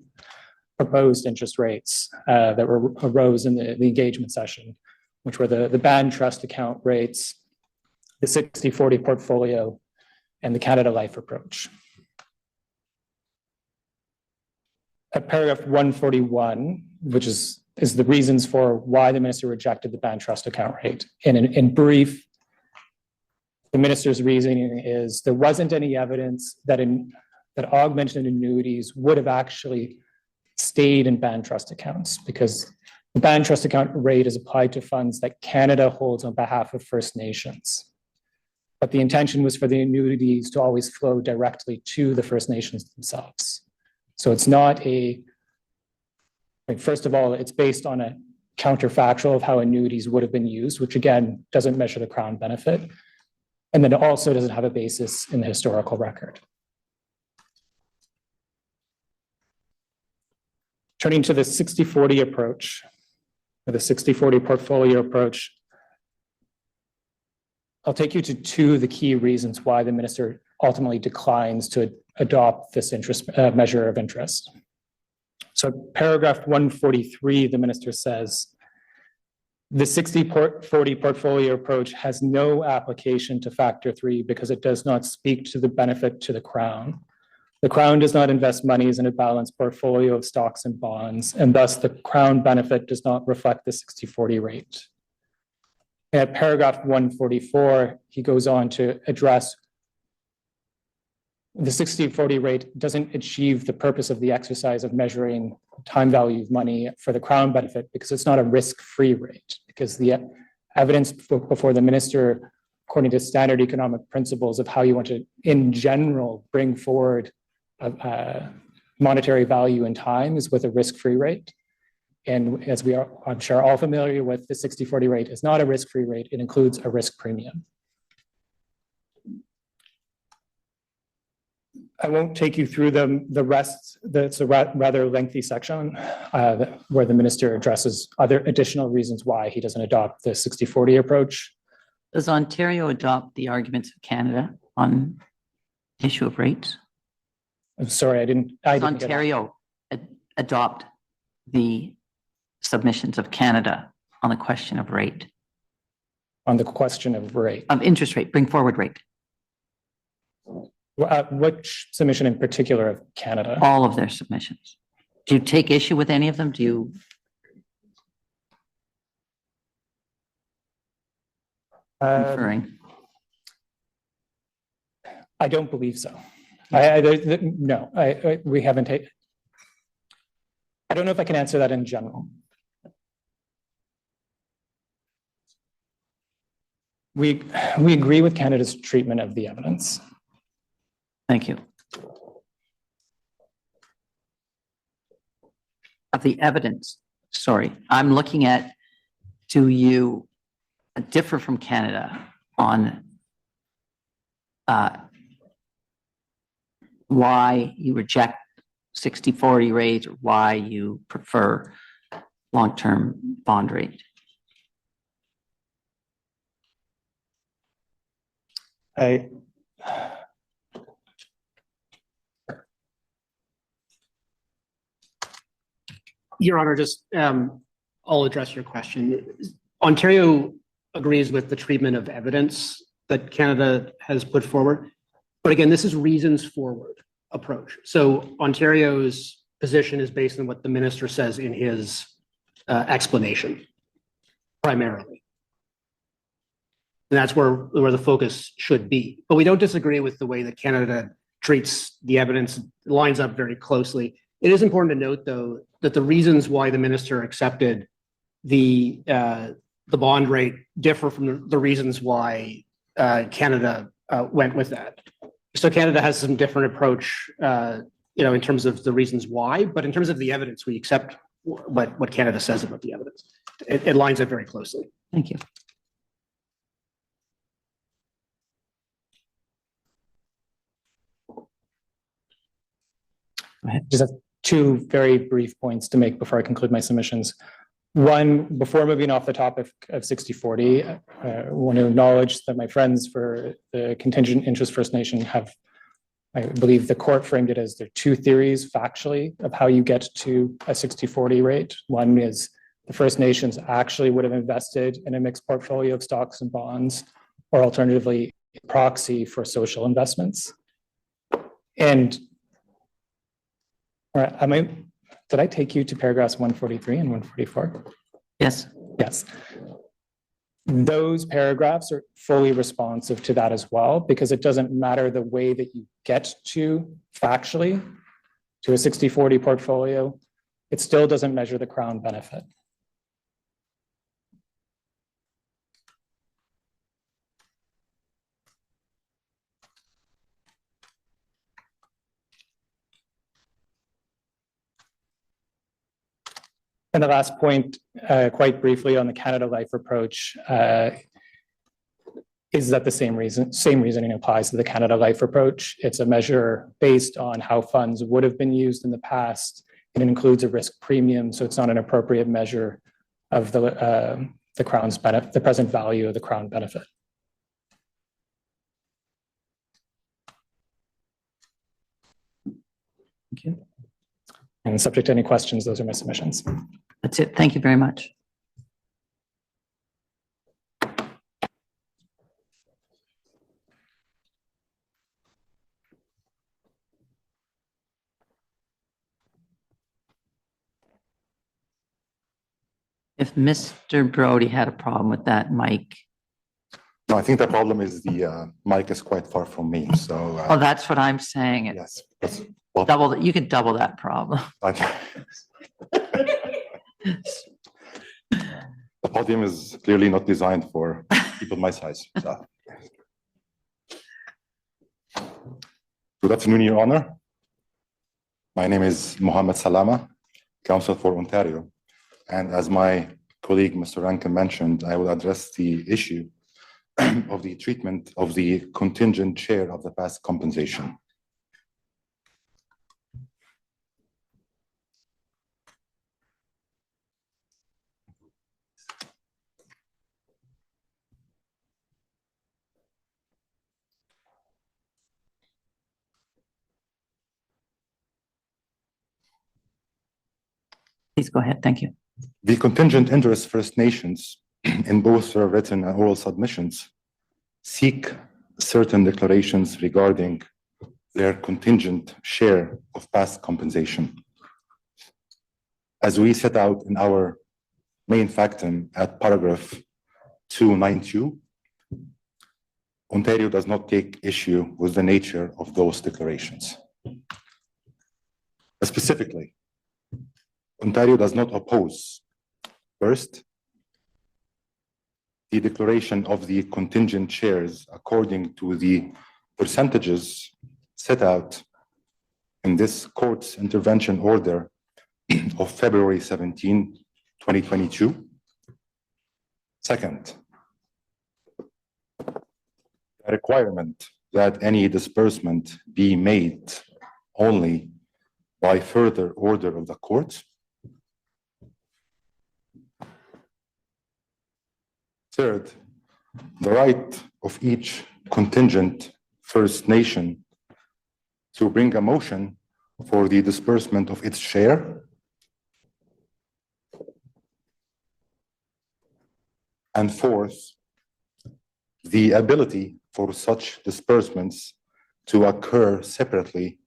proposed interest rates that arose in the engagement session, which were the band trust account rates, the 60-40 portfolio, and the Canada Life approach. At paragraph 141, which is the reasons for why the minister rejected the band trust account rate. And in brief, the minister's reasoning is there wasn't any evidence that augmented annuities would have actually stayed in band trust accounts, because the band trust account rate is applied to funds that Canada holds on behalf of First Nations. But the intention was for the annuities to always flow directly to the First Nations themselves. So it's not first of all, it's based on a counterfactual of how annuities would have been used, which again, doesn't measure the Crown benefit. And then it also doesn't have a basis in the historical record. Turning to the 60-40 approach, or the 60-40 portfolio approach, I'll take you to two of the key reasons why the minister ultimately declines to adopt this measure of interest. So paragraph 143, the minister says, the 60-40 portfolio approach has no application to factor 3 because it does not speak to the benefit to the Crown. The Crown does not invest monies in a balanced portfolio of stocks and bonds, and thus the Crown benefit does not reflect the 60-40 rate. At paragraph 144, he goes on to address the 60-40 rate doesn't achieve the purpose of the exercise of measuring time value of money for the Crown benefit because it's not a risk-free rate, because the evidence before the minister, according to standard economic principles of how you want to, in general, bring forward monetary value in time is with a risk-free rate. And as we are, I'm sure, all familiar with, the 60-40 rate is not a risk-free rate. It includes a risk premium. I won't take you through the rest. That's a rather lengthy section where the minister addresses other additional reasons why he doesn't adopt the 60-40 approach. Does Ontario adopt the arguments of Canada on issue of rates? I'm sorry, I didn't Does get it. Ontario adopt the submissions of Canada on the question of rate? On the question of rate. Of interest rate, bring forward rate. Which submission in particular of Canada? All of their submissions. Do you take issue with any of them? Do you? Conferring? I don't believe so. No, we haven't taken. I don't know if I can answer that in general. We agree with Canada's treatment of the evidence. Thank you. Of the evidence, sorry, I'm looking at, do you differ from Canada on why you reject 60-40 rate, or why you prefer long-term bond rate? Your Honor, just I'll address your question. Ontario agrees with the treatment of evidence that Canada has put forward. But again, this is reasons forward approach. So Ontario's position is based on what the minister says in his explanation, primarily. And that's where the focus should be. But we don't disagree with the way that Canada treats the evidence. It lines up very closely. It is important to note, though, that the reasons why the minister accepted the bond rate differ from the reasons why Canada went with that. So Canada has some different approach, in terms of the reasons why, but in terms of the evidence, we accept what Canada says about the evidence. It lines up very closely. Thank you. Just have two very brief points to make before I conclude my submissions. One, before moving off the topic of 60/40, I want to acknowledge that my friends for the contingent interest First Nation have, I believe the court framed it as there are two theories factually of how you get to a 60/40 rate. One is the First Nations actually would have invested in a mixed portfolio of stocks and bonds, or alternatively, a proxy for social investments. And did I take you to paragraphs 143 and 144? Yes. Yes. Those paragraphs are fully responsive to that as well, because it doesn't matter the way that you get to factually to a 60/40 portfolio, it still doesn't measure the Crown benefit. And the last point, quite briefly on the Canada Life approach, is that the same reasoning applies to the Canada Life approach. It's a measure based on how funds would have been used in the past, and it includes a risk premium, so it's not an appropriate measure of the Crown's benefit, the present value of the Crown benefit. Thank you. And subject to any questions, those are my submissions. That's it. Thank you very much. If Mr. Brodie had a problem with that mic. No, I think the problem is the mic is quite far from me, so. Oh, that's what I'm saying. Yes. Double, you could double that problem. The podium is clearly not designed for people my size. So. Good afternoon, Your Honor. My name is Mohamed Salama, counsel for Ontario. And as my colleague, Mr. Rankin, mentioned, I will address the issue of the treatment of the contingent share of the past compensation. Please go ahead. Thank you. The contingent interest First Nations, in both their written and oral submissions, seek certain declarations regarding their contingent share of past compensation. As we set out in our main factum at paragraph 292, Ontario does not take issue with the nature of those declarations. Specifically, Ontario does not oppose, first, the declaration of the contingent shares according to the percentages set out in this court's intervention order of February 17, 2022. Second, a requirement that any disbursement be made only by further order of the court. Third, the right of each contingent First Nation to bring a motion for the disbursement of its share. And fourth, the ability for such disbursements to occur separately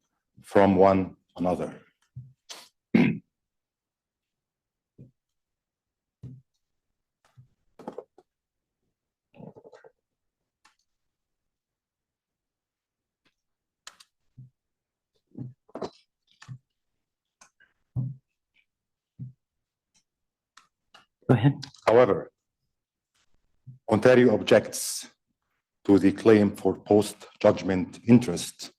from one another. Go ahead. However, Ontario objects to the claim for post-judgment interest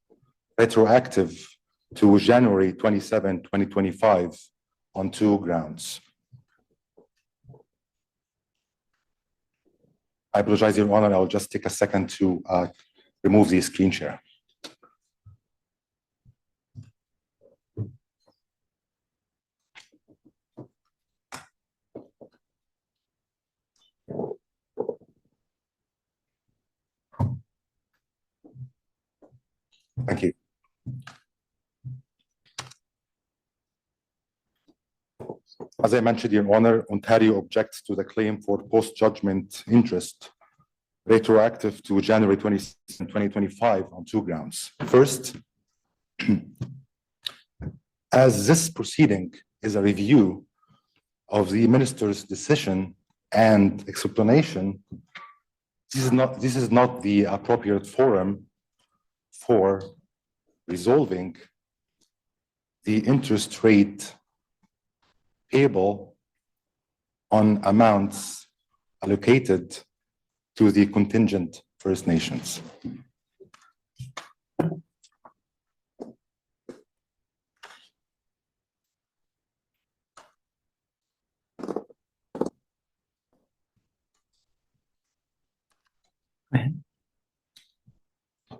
retroactive to January 27, 2025 on two grounds. I apologize, Your Honor, I'll just take a second to remove the screen share. Thank you. As I mentioned, Your Honor, Ontario objects to the claim for post-judgment interest retroactive to January 22, 2025 on two grounds. First, as this proceeding is a review of the minister's decision and explanation, this is not the appropriate forum for resolving the interest rate payable on amounts allocated to the contingent First Nations.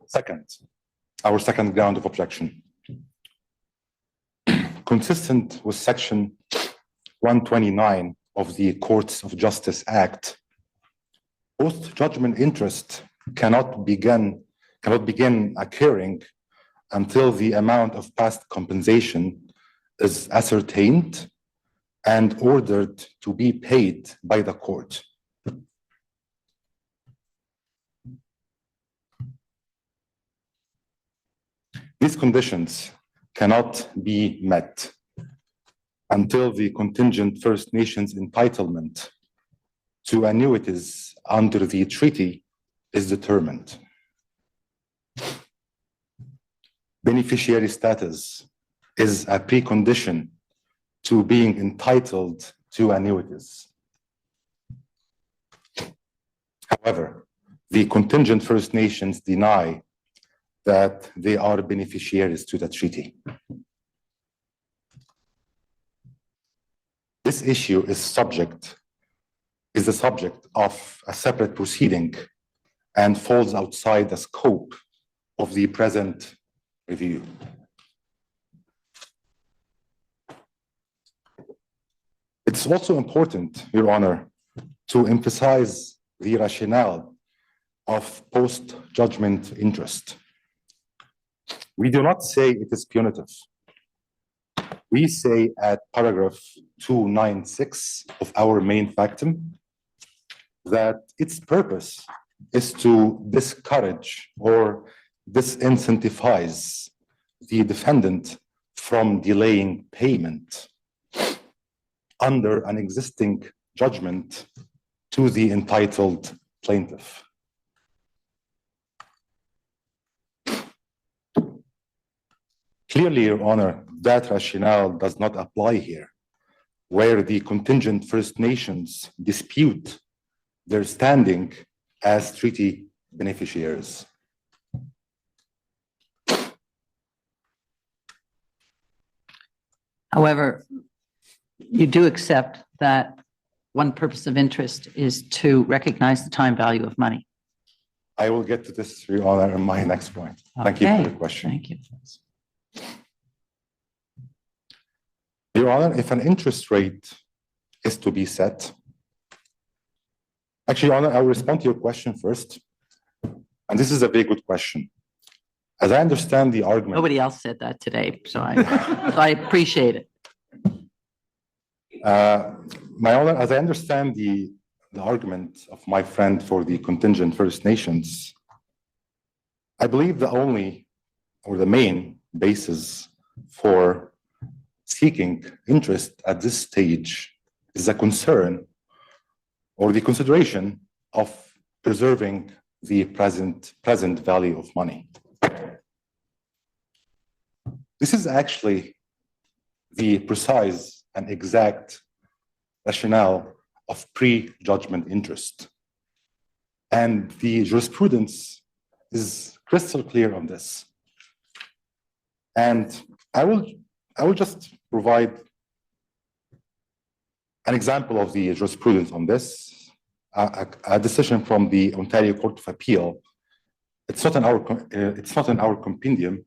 Second, our second ground of objection. Consistent with Section 129 of the Courts of Justice Act, post-judgment interest cannot begin occurring until the amount of past compensation is ascertained and ordered to be paid by the court. These conditions cannot be met until the contingent First Nations entitlement to annuities under the treaty is determined. Beneficiary status is a precondition to being entitled to annuities. However, the contingent First Nations deny that they are beneficiaries to the treaty. This issue is the subject of a separate proceeding and falls outside the scope of the present review. It's also important, Your Honor, to emphasize the rationale of post-judgment interest. We do not say it is punitive. We say at paragraph 296 of our main factum that its purpose is to discourage or disincentivize the defendant from delaying payment under an existing judgment to the entitled plaintiff. Clearly, Your Honor, that rationale does not apply here, where the contingent First Nations dispute their standing as treaty beneficiaries. However, you do accept that one purpose of interest is to recognize the time value of money. I will get to this, Your Honor, in my next point. Thank you for the Okay, question. Thank you. Your Honor, if an interest rate is to be set, actually, Your Honor, I will respond to your question first. And this is a very good question. As I understand the argument. Nobody else said that today, so I appreciate it. My Honor, as I understand the argument of my friend for the contingent First Nations, I believe the only or the main basis for seeking interest at this stage is a concern or the consideration of preserving the present value of money. This is actually the precise and exact rationale of pre-judgment interest. And the jurisprudence is crystal clear on this. And I will just provide an example of the jurisprudence on this, a decision from the Ontario Court of Appeal. It's not in our compendium.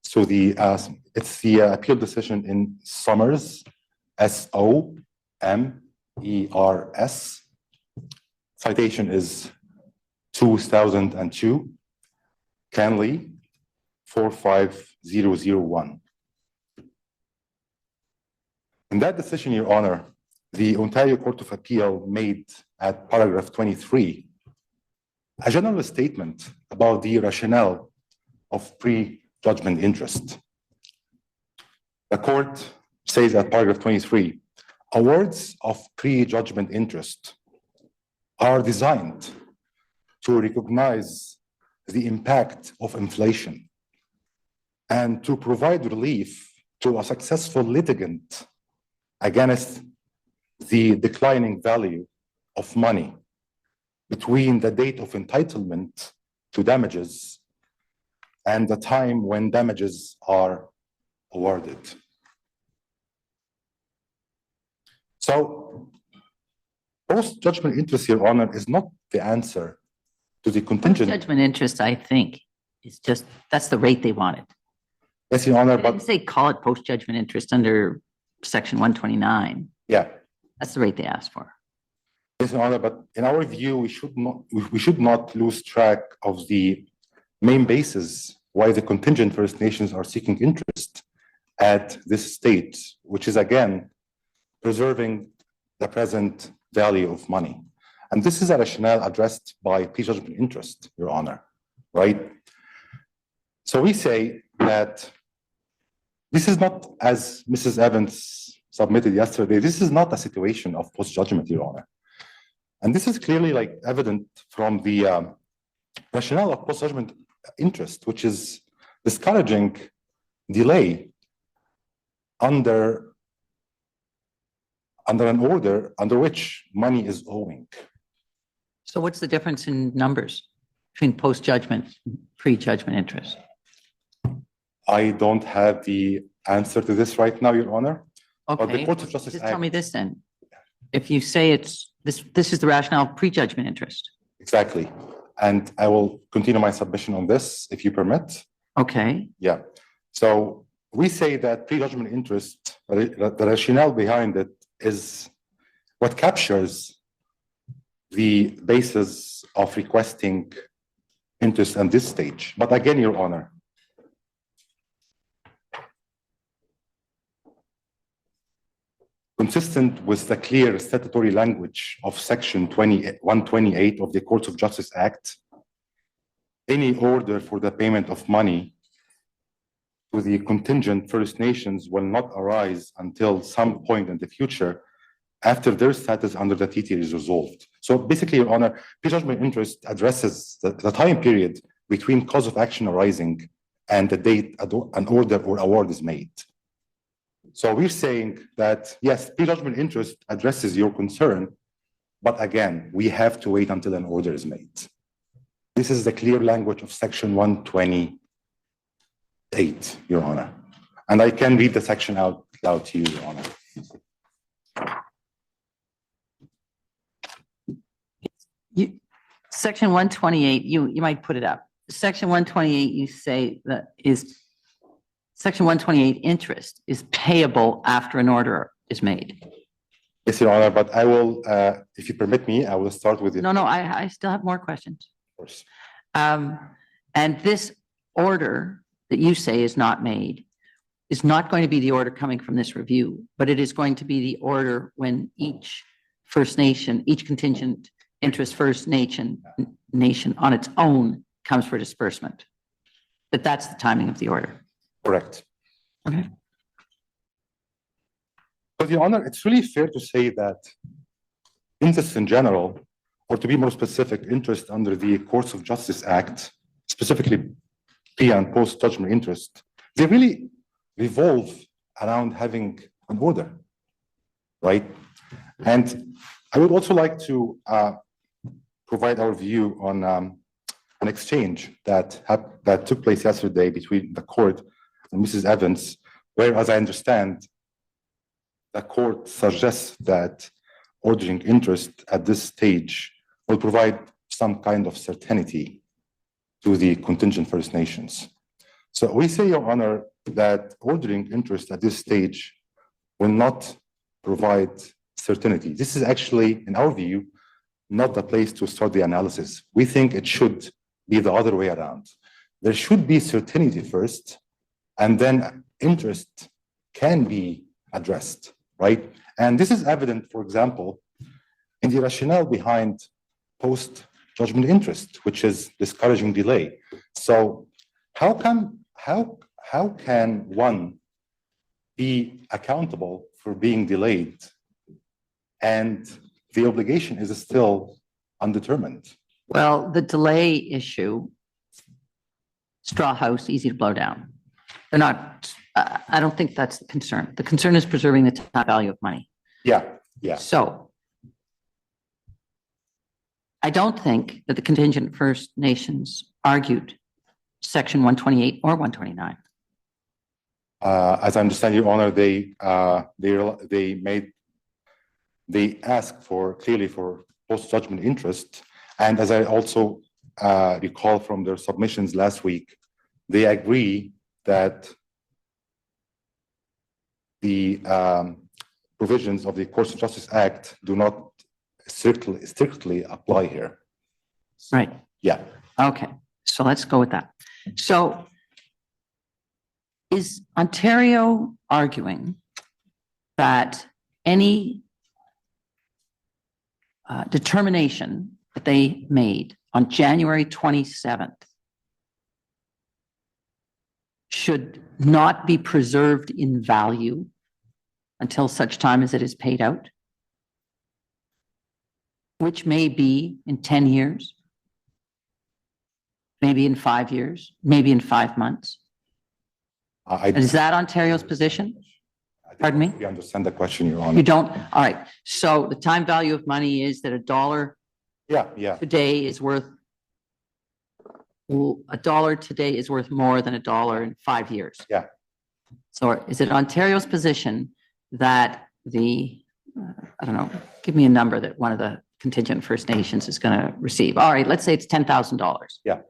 So it's the appeal decision in Somers, SOMERS. Citation is 2002, Canley 45001. In that decision, Your Honor, the Ontario Court of Appeal made at paragraph 23 a general statement about the rationale of pre-judgment interest. The court says at paragraph 23, awards of pre-judgment interest are designed to recognize the impact of inflation and to provide relief to a successful litigant against the declining value of money between the date of entitlement to damages and the time when damages are awarded. So, post-judgment interest, Your Honor, is not the answer to the contingent. Judgment interest, I think, is just, that's the rate they wanted. Yes, Your Honor, They didn't but say call it post-judgment interest under section 129. yeah. That's the rate they asked for. Yes, Your Honor, but in our view, we should not lose track of the main basis why the contingent First Nations are seeking interest at this state, which is again preserving the present value of money. And this is a rationale addressed by pre-judgment interest, Your Honor, right? So we say that this is not, as Mrs. Evans submitted yesterday, this is not a situation of post-judgment, Your Honor. And this is clearly like evident from the rationale of post-judgment interest, which is discouraging delay under an order under which money is owing. So what's the difference in numbers between post-judgment and pre-judgment interest? I don't have the answer to this right now, Your Honor. But the Okay, Court of Justice just Act, tell me this then. If you say it's, this is the rationale of pre-judgment interest. exactly. And I will continue my submission on this, if you permit. Okay, Yeah. So we say that pre-judgment interest, the rationale behind it is what captures the basis of requesting interest at this stage. But again, Your Honor, consistent with the clear statutory language of Section 128 of the Courts of Justice Act, any order for the payment of money to the contingent First Nations will not arise until some point in the future after their status under the TT is resolved. So basically, Your Honor, pre-judgment interest addresses the time period between cause of action arising and the date an order or award is made. So we're saying that, yes, pre-judgment interest addresses your concern, but again, we have to wait until an order is made. This is the clear language of Section 128, Your Honor. And I can read the section out loud to you, Your Honor. Section 128, you might put it up. Section 128, you say that is, Section 128 interest is payable after an order is made. Yes, Your Honor, but I will, if you permit me, I will start with it. No, I still have more questions. Of course. And this order that you say is not made is not going to be the order coming from this review, but it is going to be the order when each First Nation, each contingent interest First Nation on its own comes for disbursement. But that's the timing of the order. Correct. Okay. But Your Honor, it's really fair to say that interest in general, or to be more specific, interest under the Courts of Justice Act, specifically pre and post judgment interest, they really revolve around having an order, right? And I would also like to provide our view on an exchange that took place yesterday between the court and Mrs. Evans, where, as I understand, the court suggests that ordering interest at this stage will provide some kind of certainty to the contingent First Nations. So we say, Your Honor, that ordering interest at this stage will not provide certainty. This is actually, in our view, not the place to start the analysis. We think it should be the other way around. There should be certainty first, and then interest can be addressed, right? And this is evident, for example, in the rationale behind post-judgment interest, which is discouraging delay. So how can one be accountable for being delayed and the obligation is still undetermined? Well, the delay issue, straw house, easy to blow down. They're not, I don't think that's the concern. The concern is preserving the time value of money. Yeah, yeah. So I don't think that the contingent First Nations argued section 128 or 129. As I understand, Your Honor, they asked clearly for post-judgment interest. And as I also recall from their submissions last week, they agree that the provisions of the Courts of Justice Act do not strictly apply here. Right. Yeah. Okay. So let's go with that. So is Ontario arguing that any determination that they made on January 27th should not be preserved in value until such time as it is paid out, which may be in 10 years, maybe in 5 years, maybe in 5 months? Is that Ontario's position? Pardon me? You understand the question, Your Honor? You don't? All right. So the time value of money is that $1 today is worth, $1 today is worth more than $1 in 5 years. Yeah. So is it Ontario's position that I don't know, give me a number that one of the contingent First Nations is going to receive. All right, let's say it's $10,000. Yeah.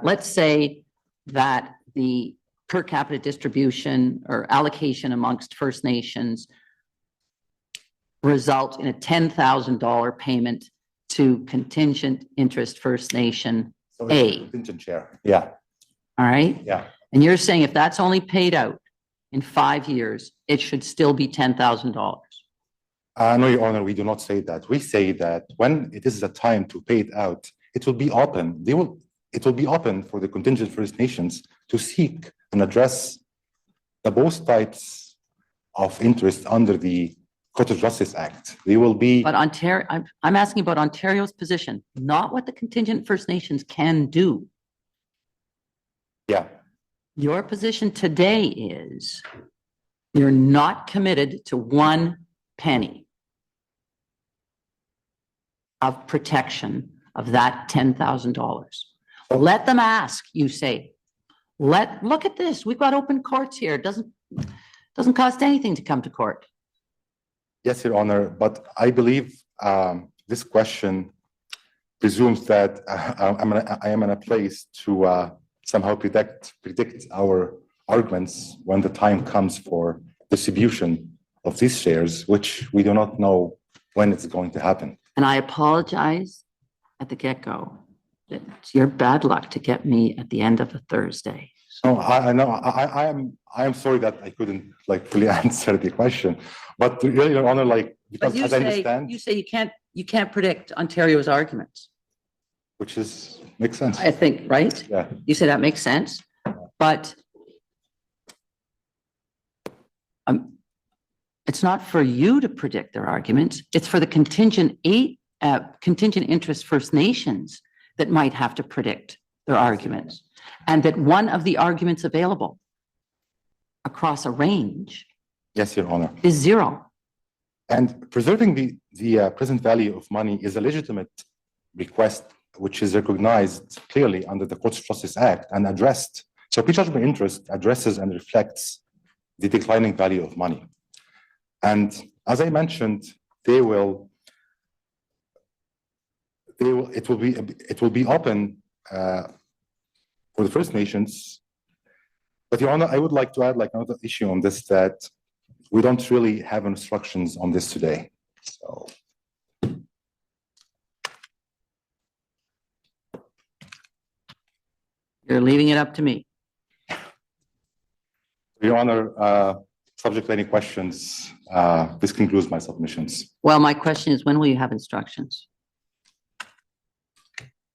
Let's say that the per capita distribution or allocation amongst First Nations result in a $10,000 payment to contingent interest First Nation So A. it's contingent share. Yeah, All right. yeah. And you're saying if that's only paid out in 5 years, it should still be $10,000. No, Your Honor, we do not say that. We say that when it is the time to pay it out, it will be open. It will be open for the contingent First Nations to seek and address the both types of interest under the Court of Justice Act. They will be. But Ontario, I'm asking about Ontario's position, not what the contingent First Nations can do. Yeah. Your position today is you're not committed to 1 penny of protection of that $10,000. Let them ask, you say. Look at this. We've got open courts here. It doesn't cost anything to come to court. Yes, Your Honor, but I believe this question presumes that I am in a place to somehow predict our arguments when the time comes for distribution of these shares, which we do not know when it's going to happen. And I apologize at the get-go. It's your bad luck to get me at the end of a Thursday. No, I know. I am sorry that I couldn't fully answer the question, but really, Your Honor, because as I understand, you say you can't predict Ontario's arguments. which makes sense. I think, right? Yeah. You say that makes sense, but it's not for you to predict their arguments. It's for the contingent interest First Nations that might have to predict their arguments. And that one of the arguments available across a range Yes, Your Honor. is 0. And preserving the present value of money is a legitimate request, which is recognized clearly under the Courts of Justice Act and addressed. So prejudgment interest addresses and reflects the declining value of money. And as I mentioned, it will be open for the First Nations. But Your Honor, I would like to add like another issue on this, that we don't really have instructions on this today. So. You're leaving it up to me. Your Honor, subject to any questions, this concludes my submissions. Well, my question is, when will you have instructions?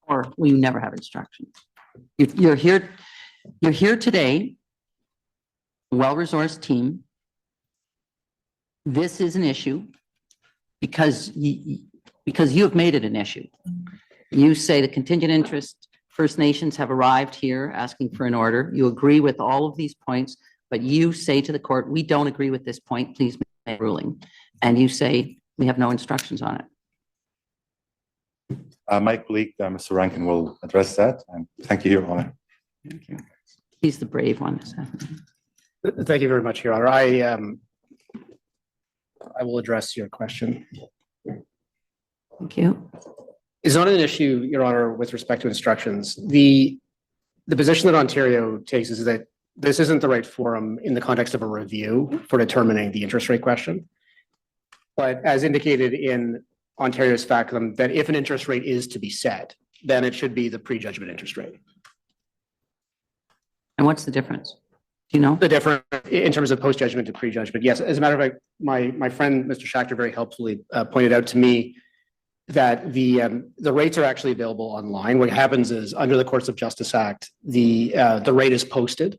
Or will you never have instructions? You're here today, well-resourced team. This is an issue because you have made it an issue. You say the contingent interest, First Nations have arrived here asking for an order. You agree with all of these points, but you say to the court, we don't agree with this point, please make a ruling. And you say, we have no instructions on it. My colleague, Mr. Rankin, will address that. And thank you, Your Honor. Thank you. He's the brave one. Thank you very much, Your Honor. I will address your question. Thank you. It's not an issue, Your Honor, with respect to instructions. The position that Ontario takes is that this isn't the right forum in the context of a review for determining the interest rate question. But as indicated in Ontario's factum, that if an interest rate is to be set, then it should be the prejudgment interest rate. And what's the difference? Do you know? The difference in terms of post-judgment to prejudgment. Yes, as a matter of fact, my friend, Mr. Schachter, very helpfully pointed out to me that the rates are actually available online. What happens is under the Courts of Justice Act, the rate is posted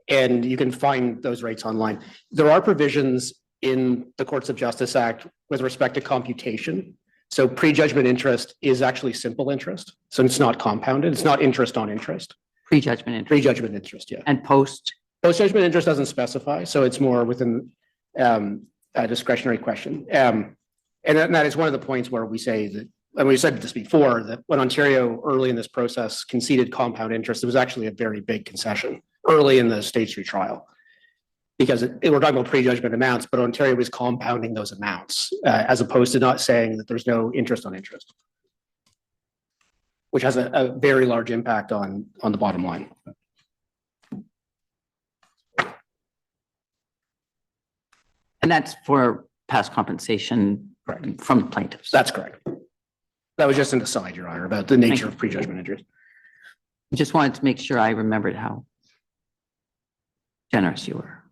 and you can find those rates online. There are provisions in the Courts of Justice Act with respect to computation. So prejudgment interest is actually simple interest. So it's not compounded. It's not interest on interest. Prejudgment interest. Prejudgment interest, yeah. And Post-judgment interest doesn't specify, so it's more within a discretionary question. And that is one of the points where we say that, and we've said this before, that when Ontario early in this process conceded compound interest, it was actually a very big concession early in the State Street trial. Because we're talking about prejudgment amounts, but Ontario was compounding those amounts as opposed to not saying that there's no interest on interest, which has a very large impact on the bottom line. And that's for past compensation from the plaintiffs. That's correct. That was just an aside, Your Honor, about the nature of prejudgment interest. I just wanted to make sure I remembered how generous you were.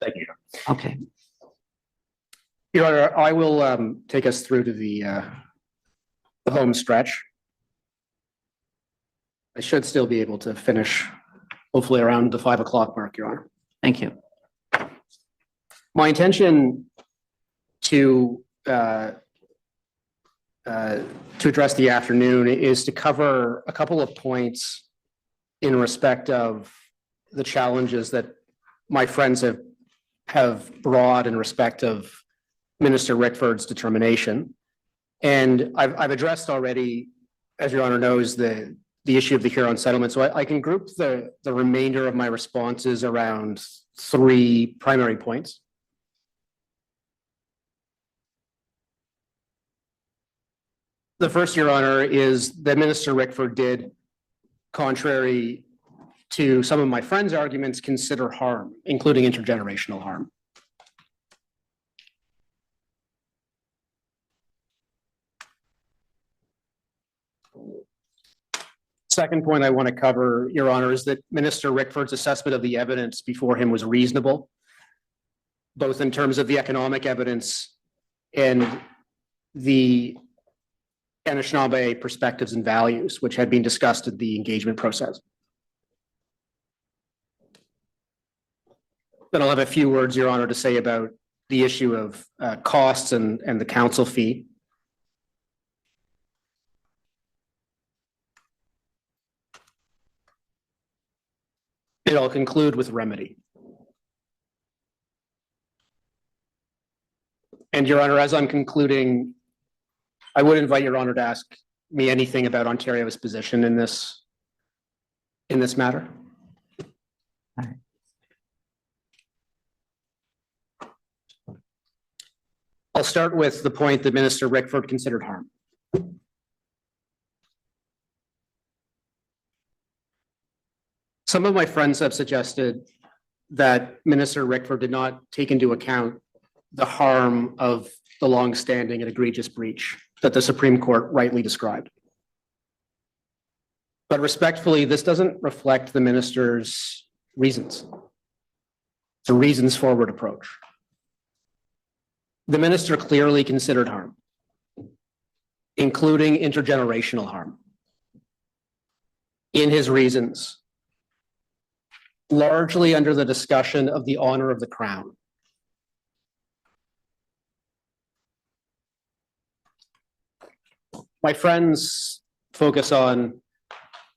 Thank you. Okay. Your Honor, I will take us through to the home stretch. I should still be able to finish hopefully around the 5 o'clock mark, Your Honor. Thank you. My intention to address the afternoon is to cover a couple of points in respect of the challenges that my friends have brought in respect of Minister Rickford's determination. And I've addressed already, as Your Honor knows, the issue of the Huron settlement. So I can group the remainder of my responses around 3 primary points. The first, Your Honor, is that Minister Rickford did, contrary to some of my friends' arguments, consider harm, including intergenerational harm. Second point I want to cover, Your Honor, is that Minister Rickford's assessment of the evidence before him was reasonable, both in terms of the economic evidence and the Anishinaabe perspectives and values, which had been discussed in the engagement process. Then I'll have a few words, Your Honor, to say about the issue of costs and the counsel fee. And I'll conclude with remedy. And Your Honor, as I'm concluding, I would invite Your Honor to ask me anything about Ontario's position in this matter. I'll start with the point that Minister Rickford considered harm. Some of my friends have suggested that Minister Rickford did not take into account the harm of the longstanding and egregious breach that the Supreme Court rightly described. But respectfully, this doesn't reflect the minister's reasons. It's a reasons forward approach. The minister clearly considered harm, including intergenerational harm, in his reasons, largely under the discussion of the honor of the crown. My friends focus on,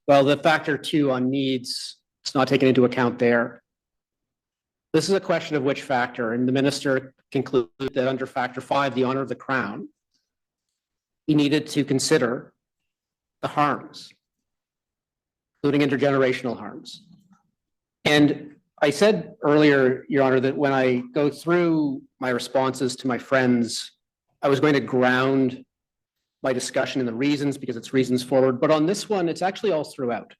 well, the factor 2 on needs, it's not taken into account there. This is a question of which factor, and the minister concluded that under factor 5, the honor of the crown, he needed to consider the harms, including intergenerational harms. And I said earlier, Your Honor, that when I go through my responses to my friends, I was going to ground my discussion in the reasons because it's reasons forward, but on this one, it's actually all throughout.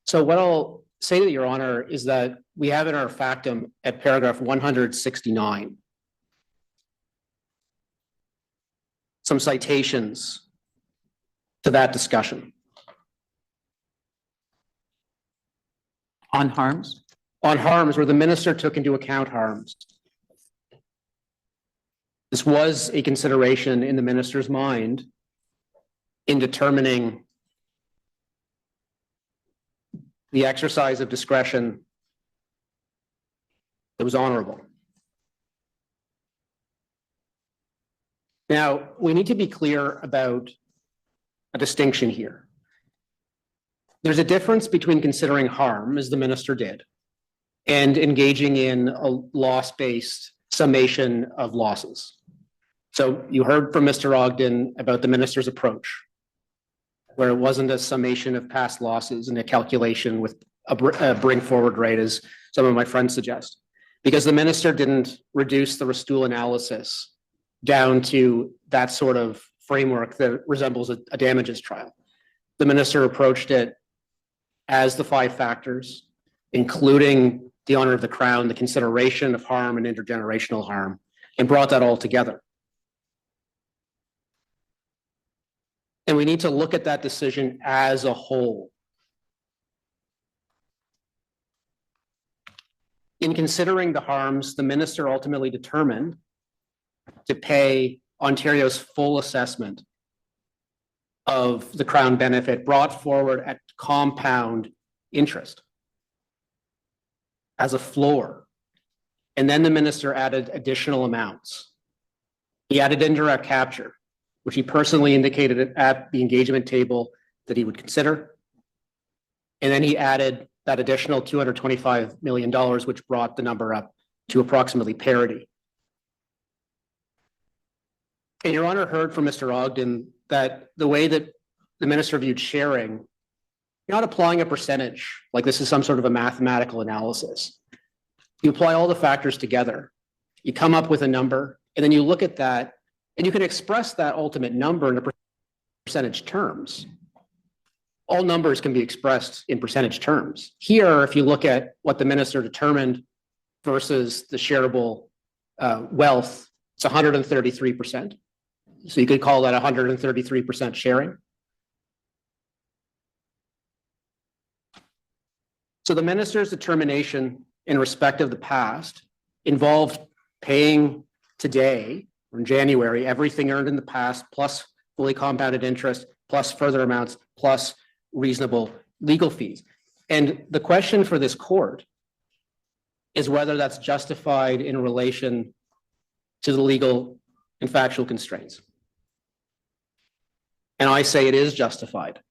So what I'll say to Your Honor is that we have in our factum at paragraph 169 some citations to that discussion. On harms? On harms, where the minister took into account harms. This was a consideration in the minister's mind in determining the exercise of discretion that was honorable. Now, we need to be clear about a distinction here. There's a difference between considering harm, as the minister did, and engaging in a loss-based summation of losses. So you heard from Mr. Ogden about the minister's approach, where it wasn't a summation of past losses and a calculation with a bring forward rate, as some of my friends suggest, because the minister didn't reduce the Restool analysis down to that sort of framework that resembles a damages trial. The minister approached it as the 5 factors, including the honor of the crown, the consideration of harm and intergenerational harm, and brought that all together. And we need to look at that decision as a whole. In considering the harms, the minister ultimately determined to pay Ontario's full assessment of the crown benefit brought forward at compound interest as a floor. And then the minister added additional amounts. He added indirect capture, which he personally indicated at the engagement table that he would consider. And then he added that additional $225 million, which brought the number up to approximately parity. And Your Honor heard from Mr. Ogden that the way that the minister viewed sharing, you're not applying a percentage, like this is some sort of a mathematical analysis. You apply all the factors together, you come up with a number, and then you look at that, and you can express that ultimate number in percentage terms. All numbers can be expressed in percentage terms. Here, if you look at what the minister determined versus the shareable wealth, it's 133%. So you could call that 133% sharing. So the minister's determination in respect of the past involved paying today, or in January, everything earned in the past, plus fully compounded interest, plus further amounts, plus reasonable legal fees. And the question for this court is whether that's justified in relation to the legal and factual constraints. And I say it is justified,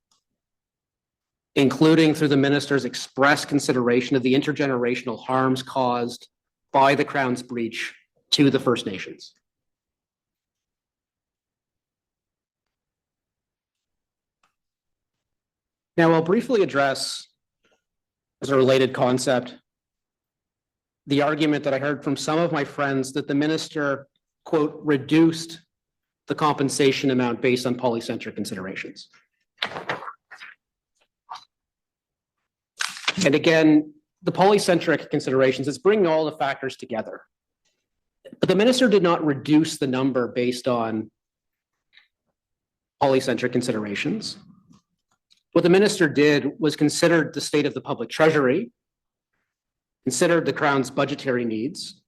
including through the minister's express consideration of the intergenerational harms caused by the Crown's breach to the First Nations. Now, I'll briefly address, as a related concept, the argument that I heard from some of my friends that the minister, quote, reduced the compensation amount based on polycentric considerations. And again, the polycentric considerations is bringing all the factors together. But the minister did not reduce the number based on polycentric considerations. What the minister did was considered the state of the public treasury, considered the Crown's budgetary needs,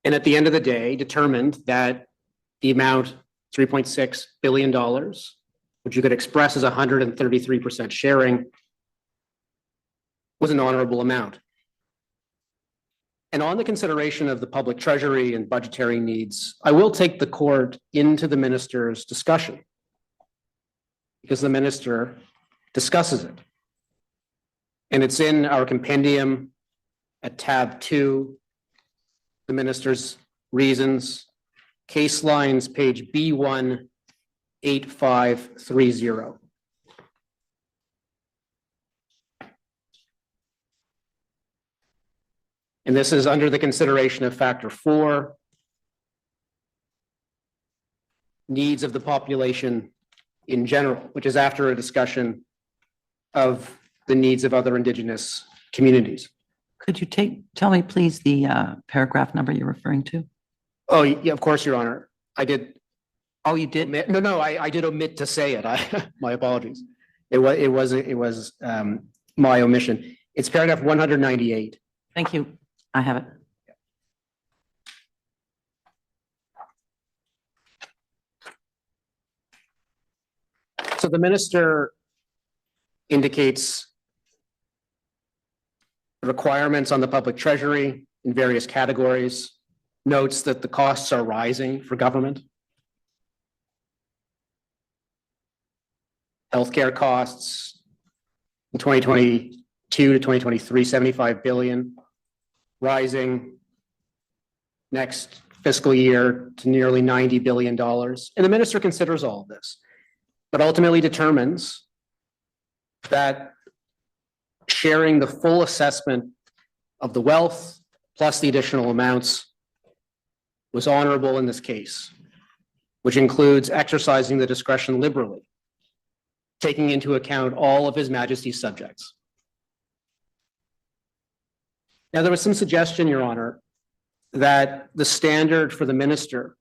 and at the end of the day, determined that the amount, $3.6 billion, which you could express as 133% sharing, was an honorable amount. And on the consideration of the public treasury and budgetary needs, I will take the court into the minister's discussion, because the minister discusses it. And it's in our compendium at tab 2, the minister's reasons, case lines, page B1 8530. And this is under the consideration of factor 4, needs of the population in general, which is after a discussion of the needs of other Indigenous communities. Could you tell me, please, the paragraph number you're referring to? Oh, yeah, of course, Your Honor. I did. Oh, you did? No, I did omit to say it. My apologies. It was my omission. It's paragraph 198. Thank you. I have it. So the minister indicates requirements on the public treasury in various categories, notes that the costs are rising for government. Healthcare costs in 2022 to 2023, 75 billion, rising next fiscal year to nearly $90 billion. And the minister considers all of this, but ultimately determines that sharing the full assessment of the wealth plus the additional amounts was honorable in this case, which includes exercising the discretion liberally, taking into account all of His Majesty's subjects. Now, there was some suggestion, Your Honor, that the standard for the minister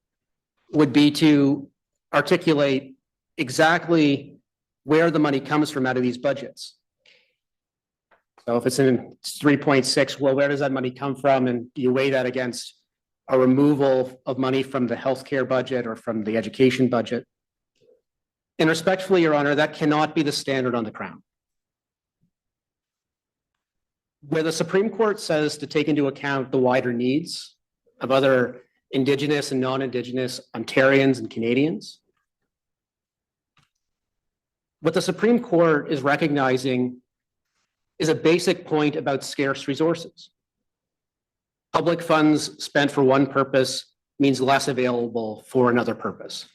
would be to articulate exactly where the money comes from out of these budgets. So if it's in 3.6, well, where does that money come from? And you weigh that against a removal of money from the healthcare budget or from the education budget. And respectfully, Your Honor, that cannot be the standard on the Crown. Where the Supreme Court says to take into account the wider needs of other Indigenous and non-Indigenous Ontarians and Canadians, what the Supreme Court is recognizing is a basic point about scarce resources. Public funds spent for one purpose means less available for another purpose.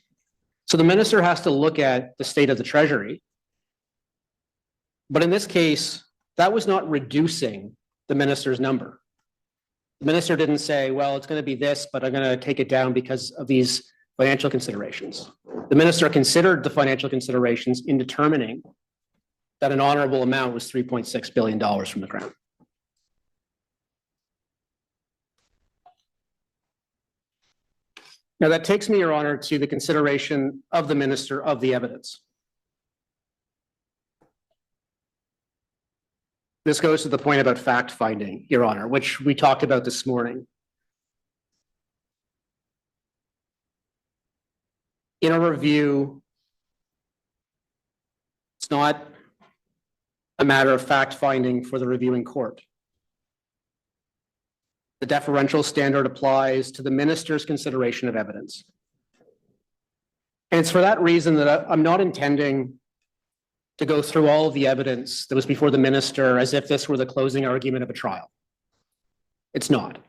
So the minister has to look at the state of the Treasury. But in this case, that was not reducing the minister's number. The minister didn't say, well, it's going to be this, but I'm going to take it down because of these financial considerations. The minister considered the financial considerations in determining that an honorable amount was $3.6 billion from the Crown. Now that takes me, Your Honor, to the consideration of the minister of the evidence. This goes to the point about fact-finding, Your Honor, which we talked about this morning. In a review, it's not a matter of fact-finding for the reviewing court. The deferential standard applies to the minister's consideration of evidence. And it's for that reason that I'm not intending to go through all of the evidence that was before the minister as if this were the closing argument of a trial. It's not.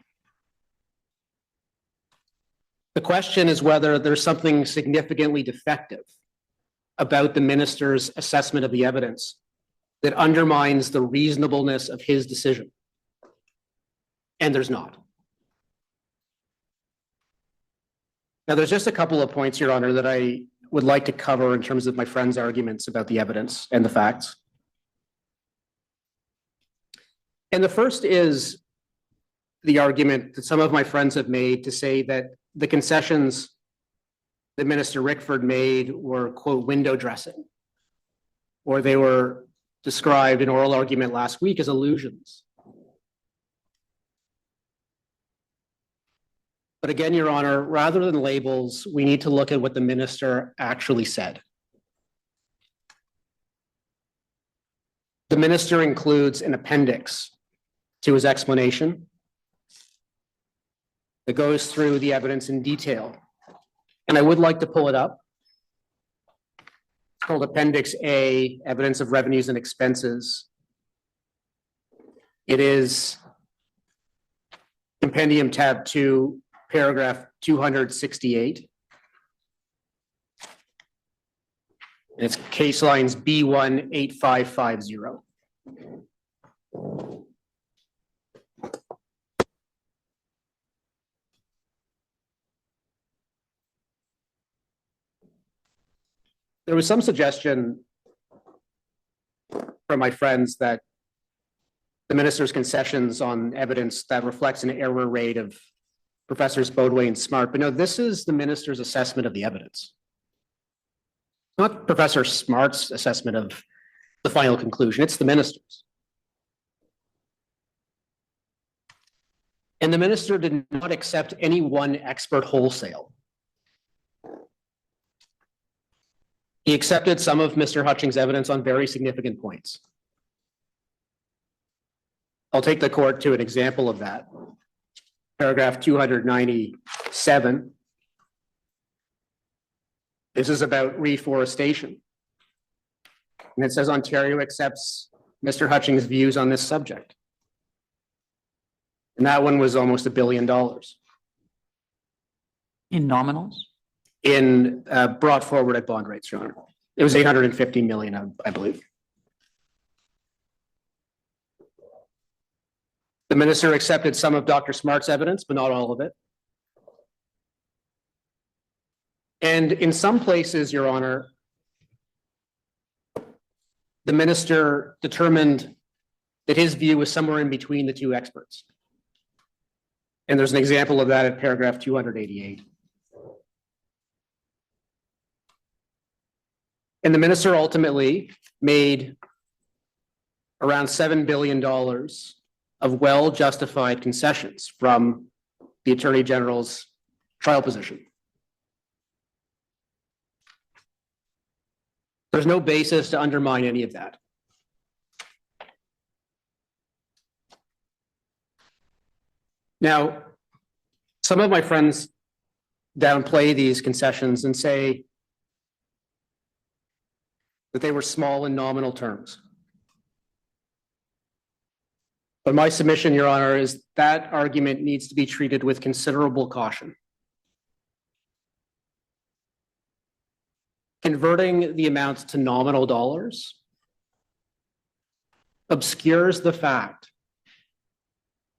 The question is whether there's something significantly defective about the minister's assessment of the evidence that undermines the reasonableness of his decision. And there's not. Now, there's just a couple of points, Your Honor, that I would like to cover in terms of my friend's arguments about the evidence and the facts. And the first is the argument that some of my friends have made to say that the concessions that Minister Rickford made were, quote, window dressing, or they were described in oral argument last week as illusions. But again, Your Honor, rather than labels, we need to look at what the minister actually said. The minister includes an appendix to his explanation that goes through the evidence in detail. And I would like to pull it up. It's called Appendix A, Evidence of Revenues and Expenses. It is Compendium Tab 2, paragraph 268. And it's case lines B18550. There was some suggestion from my friends that the minister's concessions on evidence that reflects an error rate of Professors Brodie and Smart, but no, this is the minister's assessment of the evidence. Not Professor Smart's assessment of the final conclusion, it's the minister's. And the minister did not accept any one expert wholesale. He accepted some of Mr. Hutchings' evidence on very significant points. I'll take the court to an example of that. Paragraph 297. This is about reforestation. And it says Ontario accepts Mr. Hutchings' views on this subject. And that one was almost $1 billion. In nominals? In brought forward at bond rates, Your Honor. It was 850 million, I believe. The minister accepted some of Dr. Smart's evidence, but not all of it. And in some places, Your Honor, the minister determined that his view was somewhere in between the two experts. And there's an example of that at paragraph 288. And the minister ultimately made around $7 billion of well-justified concessions from the Attorney General's trial position. There's no basis to undermine any of that. Now, some of my friends downplay these concessions and say that they were small in nominal terms. But my submission, Your Honor, is that argument needs to be treated with considerable caution. Converting the amounts to nominal dollars obscures the fact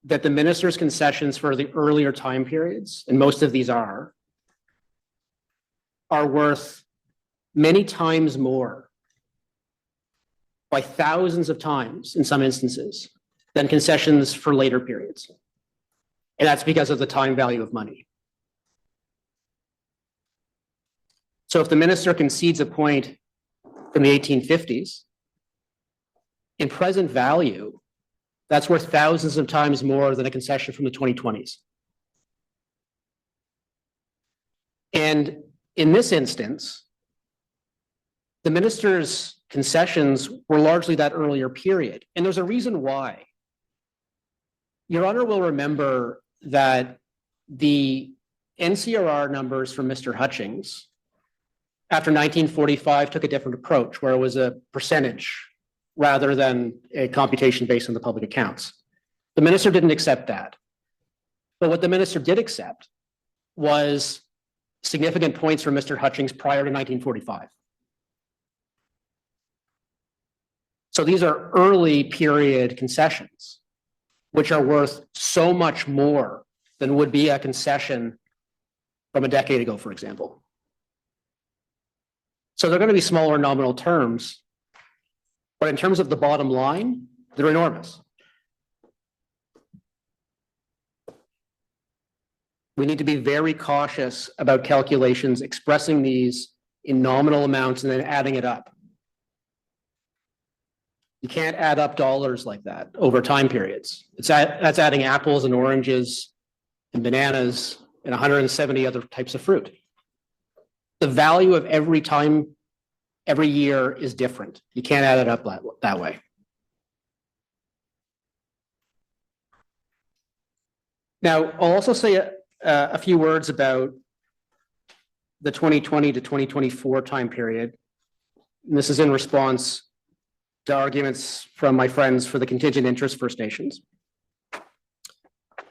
that the minister's concessions for the earlier time periods, and most of these are worth many times more, by thousands of times in some instances, than concessions for later periods. And that's because of the time value of money. So if the minister concedes a point from the 1850s, in present value, that's worth thousands of times more than a concession from the 2020s. And in this instance, the minister's concessions were largely that earlier period. And there's a reason why. Your Honor will remember that the NCRR numbers from Mr. Hutchings after 1945 took a different approach, where it was a percentage rather than a computation based on the public accounts. The minister didn't accept that. But what the minister did accept was significant points from Mr. Hutchings prior to 1945. So these are early period concessions, which are worth so much more than would be a concession from a decade ago, for example. So they're going to be smaller nominal terms, but in terms of the bottom line, they're enormous. We need to be very cautious about calculations expressing these in nominal amounts and then adding it up. You can't add up dollars like that over time periods. That's adding apples and oranges and bananas and 170 other types of fruit. The value of every year is different. You can't add it up that way. Now, I'll also say a few words about the 2020 to 2024 time period. And this is in response to arguments from my friends for the contingent interest First Nations.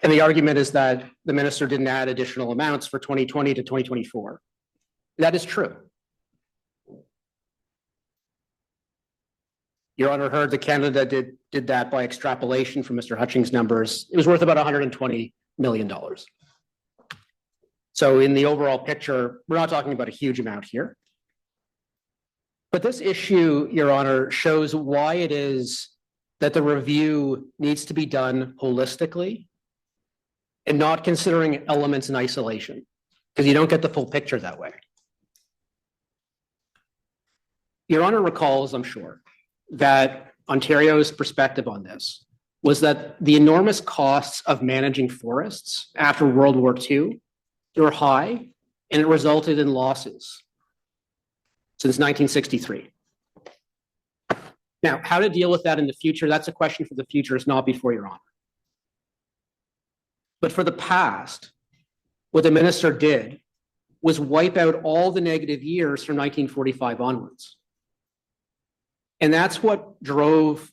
And the argument is that the minister didn't add additional amounts for 2020 to 2024. That is true. Your Honor heard that Canada did that by extrapolation from Mr. Hutchings' numbers. It was worth about $120 million. So in the overall picture, we're not talking about a huge amount here. But this issue, Your Honor, shows why it is that the review needs to be done holistically and not considering elements in isolation, because you don't get the full picture that way. Your Honor recalls, I'm sure, that Ontario's perspective on this was that the enormous costs of managing forests after World War II were high, and it resulted in losses since 1963. Now, how to deal with that in the future, that's a question for the future, it's not before Your Honor. But for the past, what the minister did was wipe out all the negative years from 1945 onwards. And that's what drove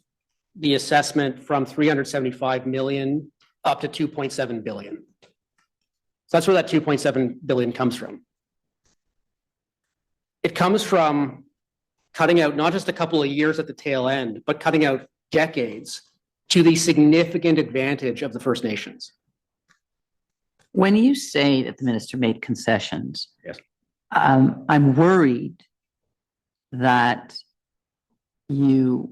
the assessment from 375 million up to 2.7 billion. So that's where that 2.7 billion comes from. It comes from cutting out not just a couple of years at the tail end, but cutting out decades to the significant advantage of the First Nations. When you say that the minister made concessions, Yes. I'm worried that you're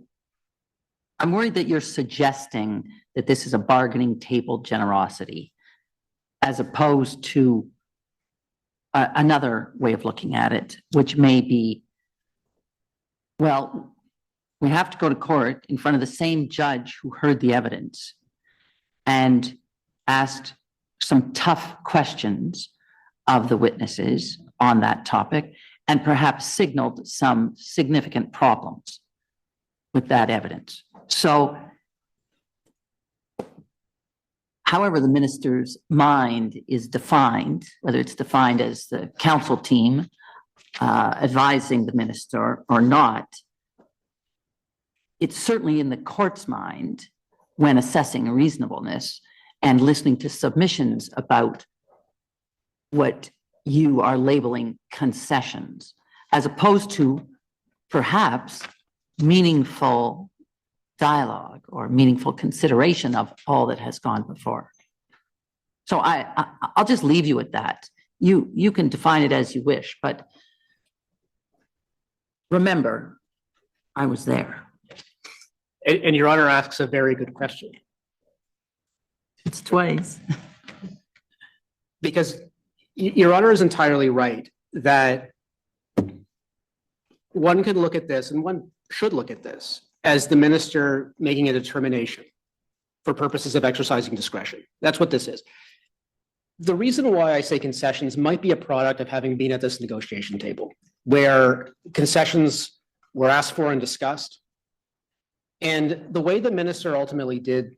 suggesting that this is a bargaining table generosity, as opposed to another way of looking at it, which may be, well, we have to go to court in front of the same judge who heard the evidence and asked some tough questions of the witnesses on that topic, and perhaps signaled some significant problems with that evidence. So, however the minister's mind is defined, whether it's defined as the counsel team advising the minister or not, it's certainly in the court's mind when assessing reasonableness and listening to submissions about what you are labeling concessions, as opposed to perhaps meaningful dialogue or meaningful consideration of all that has gone before. So I'll just leave you with that. You can define it as you wish, but remember, I was there. And Your Honor asks a very good question. It's twice. Because Your Honor is entirely right that one could look at this, and one should look at this, as the minister making a determination for purposes of exercising discretion. That's what this is. The reason why I say concessions might be a product of having been at this negotiation table, where concessions were asked for and discussed. And the way the minister ultimately did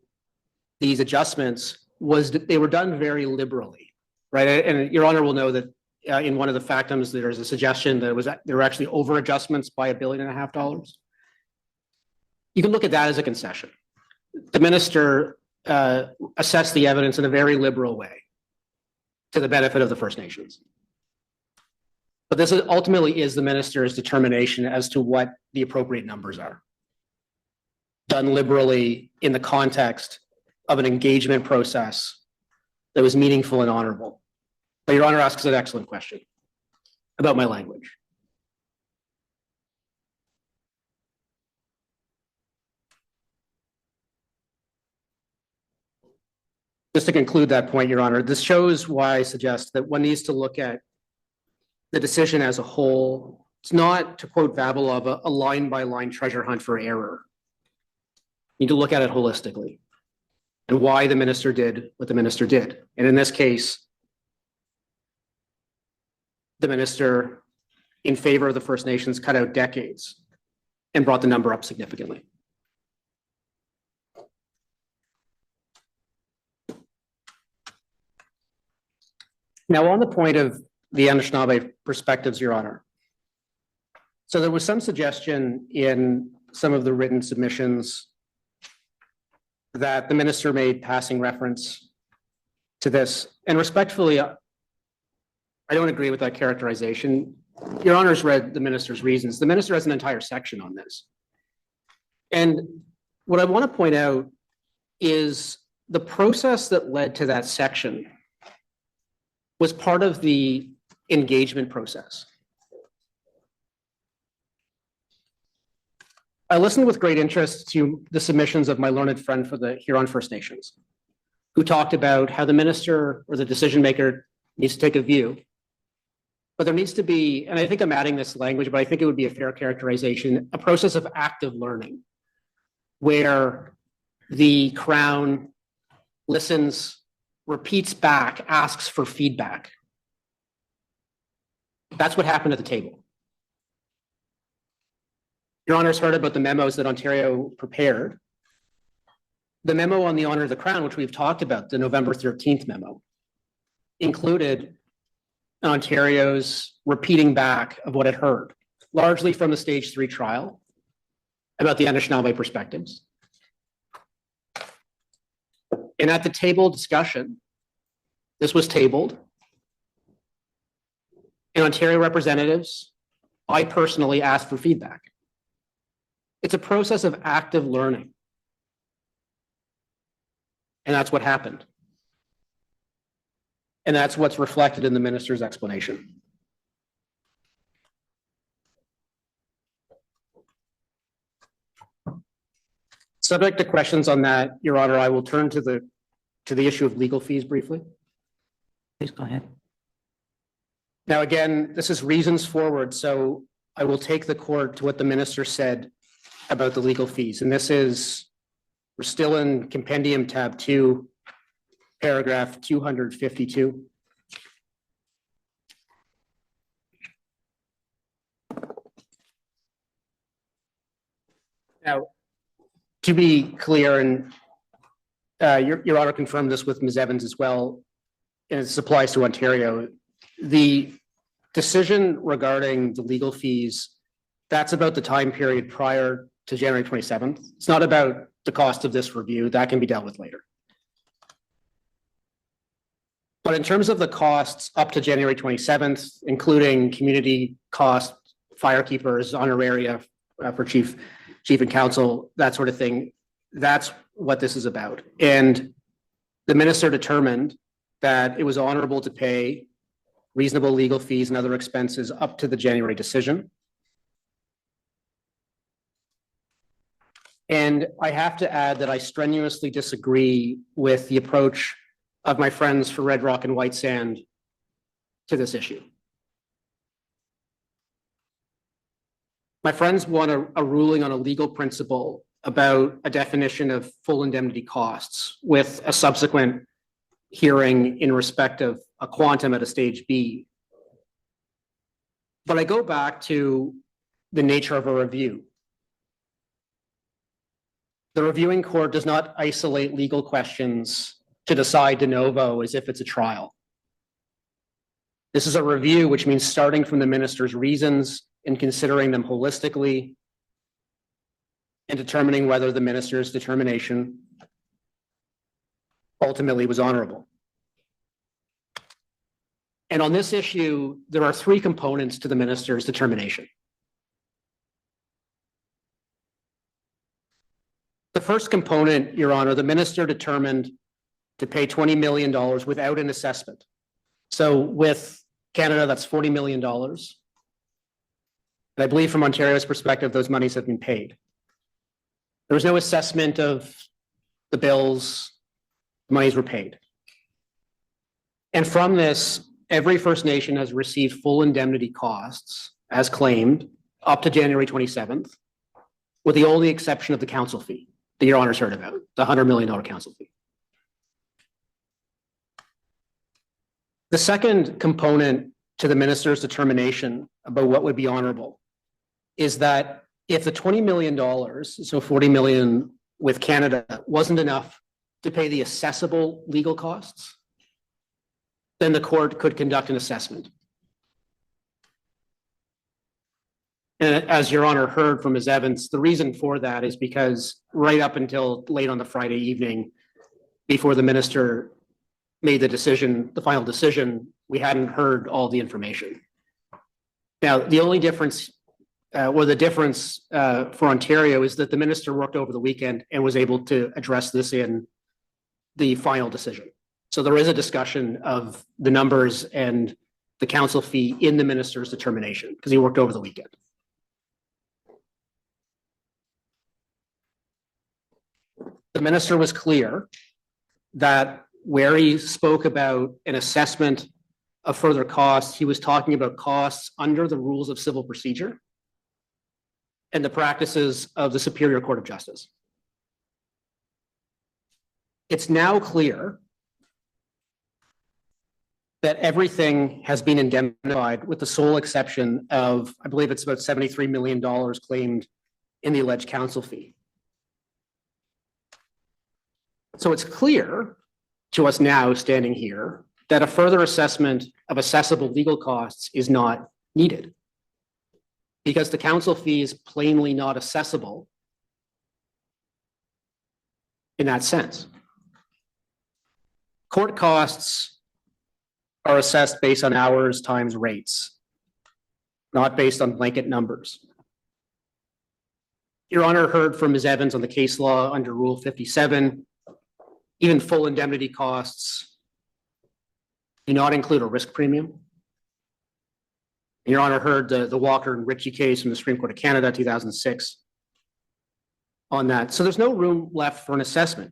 these adjustments was that they were done very liberally, right? And Your Honor will know that in one of the factums, there's a suggestion that there were actually over adjustments by $1.5 billion. You can look at that as a concession. The minister assessed the evidence in a very liberal way to the benefit of the First Nations. But this ultimately is the minister's determination as to what the appropriate numbers are. done liberally in the context of an engagement process that was meaningful and honorable. But Your Honor asks an excellent question about my language. Just to conclude that point, Your Honor, this shows why I suggest that one needs to look at the decision as a whole. It's not, to quote Vavilov, a line-by-line treasure hunt for error. You need to look at it holistically and why the minister did what the minister did. And in this case, the minister, in favor of the First Nations, cut out decades and brought the number up significantly. Now, on the point of the Anishinaabe perspectives, Your Honor. So there was some suggestion in some of the written submissions that the minister made passing reference to this. And respectfully, I don't agree with that characterization. Your Honor's read the minister's reasons. The minister has an entire section on this. And what I want to point out is the process that led to that section was part of the engagement process. I listened with great interest to the submissions of my learned friend for the Huron First Nations, who talked about how the minister or the decision maker needs to take a view. But there needs to be, and I think I'm adding this language, but I think it would be a fair characterization, a process of active learning where the Crown listens, repeats back, asks for feedback. That's what happened at the table. Your Honor's heard about the memos that Ontario prepared. The memo on the honor of the Crown, which we've talked about, the November 13th memo, included Ontario's repeating back of what it heard, largely from the Stage 3 trial about the Anishinaabe perspectives. And at the table discussion, this was tabled. And Ontario representatives, I personally asked for feedback. It's a process of active learning. And that's what happened. And that's what's reflected in the minister's explanation. Subject to questions on that, Your Honor, I will turn to the issue of legal fees briefly. Please go ahead. Now, again, this is reasons forward, so I will take the court to what the minister said about the legal fees. And this is, we're still in Compendium Tab 2, paragraph 252. Now, to be clear, and Your Honor confirmed this with Ms. Evans as well, and this applies to Ontario, the decision regarding the legal fees, that's about the time period prior to January 27th. It's not about the cost of this review. That can be dealt with later. But in terms of the costs up to January 27th, including community costs, firekeepers, honoraria for chief and counsel, that sort of thing, that's what this is about. And the minister determined that it was honorable to pay reasonable legal fees and other expenses up to the January decision. And I have to add that I strenuously disagree with the approach of my friends for Red Rock and White Sand to this issue. My friends want a ruling on a legal principle about a definition of full indemnity costs with a subsequent hearing in respect of a quantum at a stage B. But I go back to the nature of a review. The reviewing court does not isolate legal questions to decide de novo as if it's a trial. This is a review, which means starting from the minister's reasons and considering them holistically and determining whether the minister's determination ultimately was honorable. And on this issue, there are three components to the minister's determination. The first component, Your Honor, the minister determined to pay $20 million without an assessment. So with Canada, that's $40 million. And I believe from Ontario's perspective, those monies have been paid. There was no assessment of the bills, monies were paid. And from this, every First Nation has received full indemnity costs as claimed up to January 27th, with the only exception of the counsel fee that Your Honor's heard about, the $100 million counsel fee. The second component to the minister's determination about what would be honorable is that if the $20 million, so $40 million with Canada, wasn't enough to pay the assessable legal costs, then the court could conduct an assessment. And as Your Honor heard from Ms. Evans, the reason for that is because right up until late on the Friday evening, before the minister made the decision, the final decision, we hadn't heard all the information. Now, the only difference, or the difference for Ontario is that the minister worked over the weekend and was able to address this in the final decision. So there is a discussion of the numbers and the counsel fee in the minister's determination because he worked over the weekend. The minister was clear that where he spoke about an assessment of further costs, he was talking about costs under the rules of civil procedure and the practices of the Superior Court of Justice. It's now clear that everything has been indemnified with the sole exception of, I believe it's about $73 million claimed in the alleged counsel fee. So it's clear to us now standing here that a further assessment of assessable legal costs is not needed because the counsel fee is plainly not assessable in that sense. Court costs are assessed based on hours times rates, not based on blanket numbers. Your Honor heard from Ms. Evans on the case law under Rule 57. Even full indemnity costs do not include a risk premium. And Your Honor heard the Walker and Ritchie case from the Supreme Court of Canada, 2006, on that. So there's no room left for an assessment.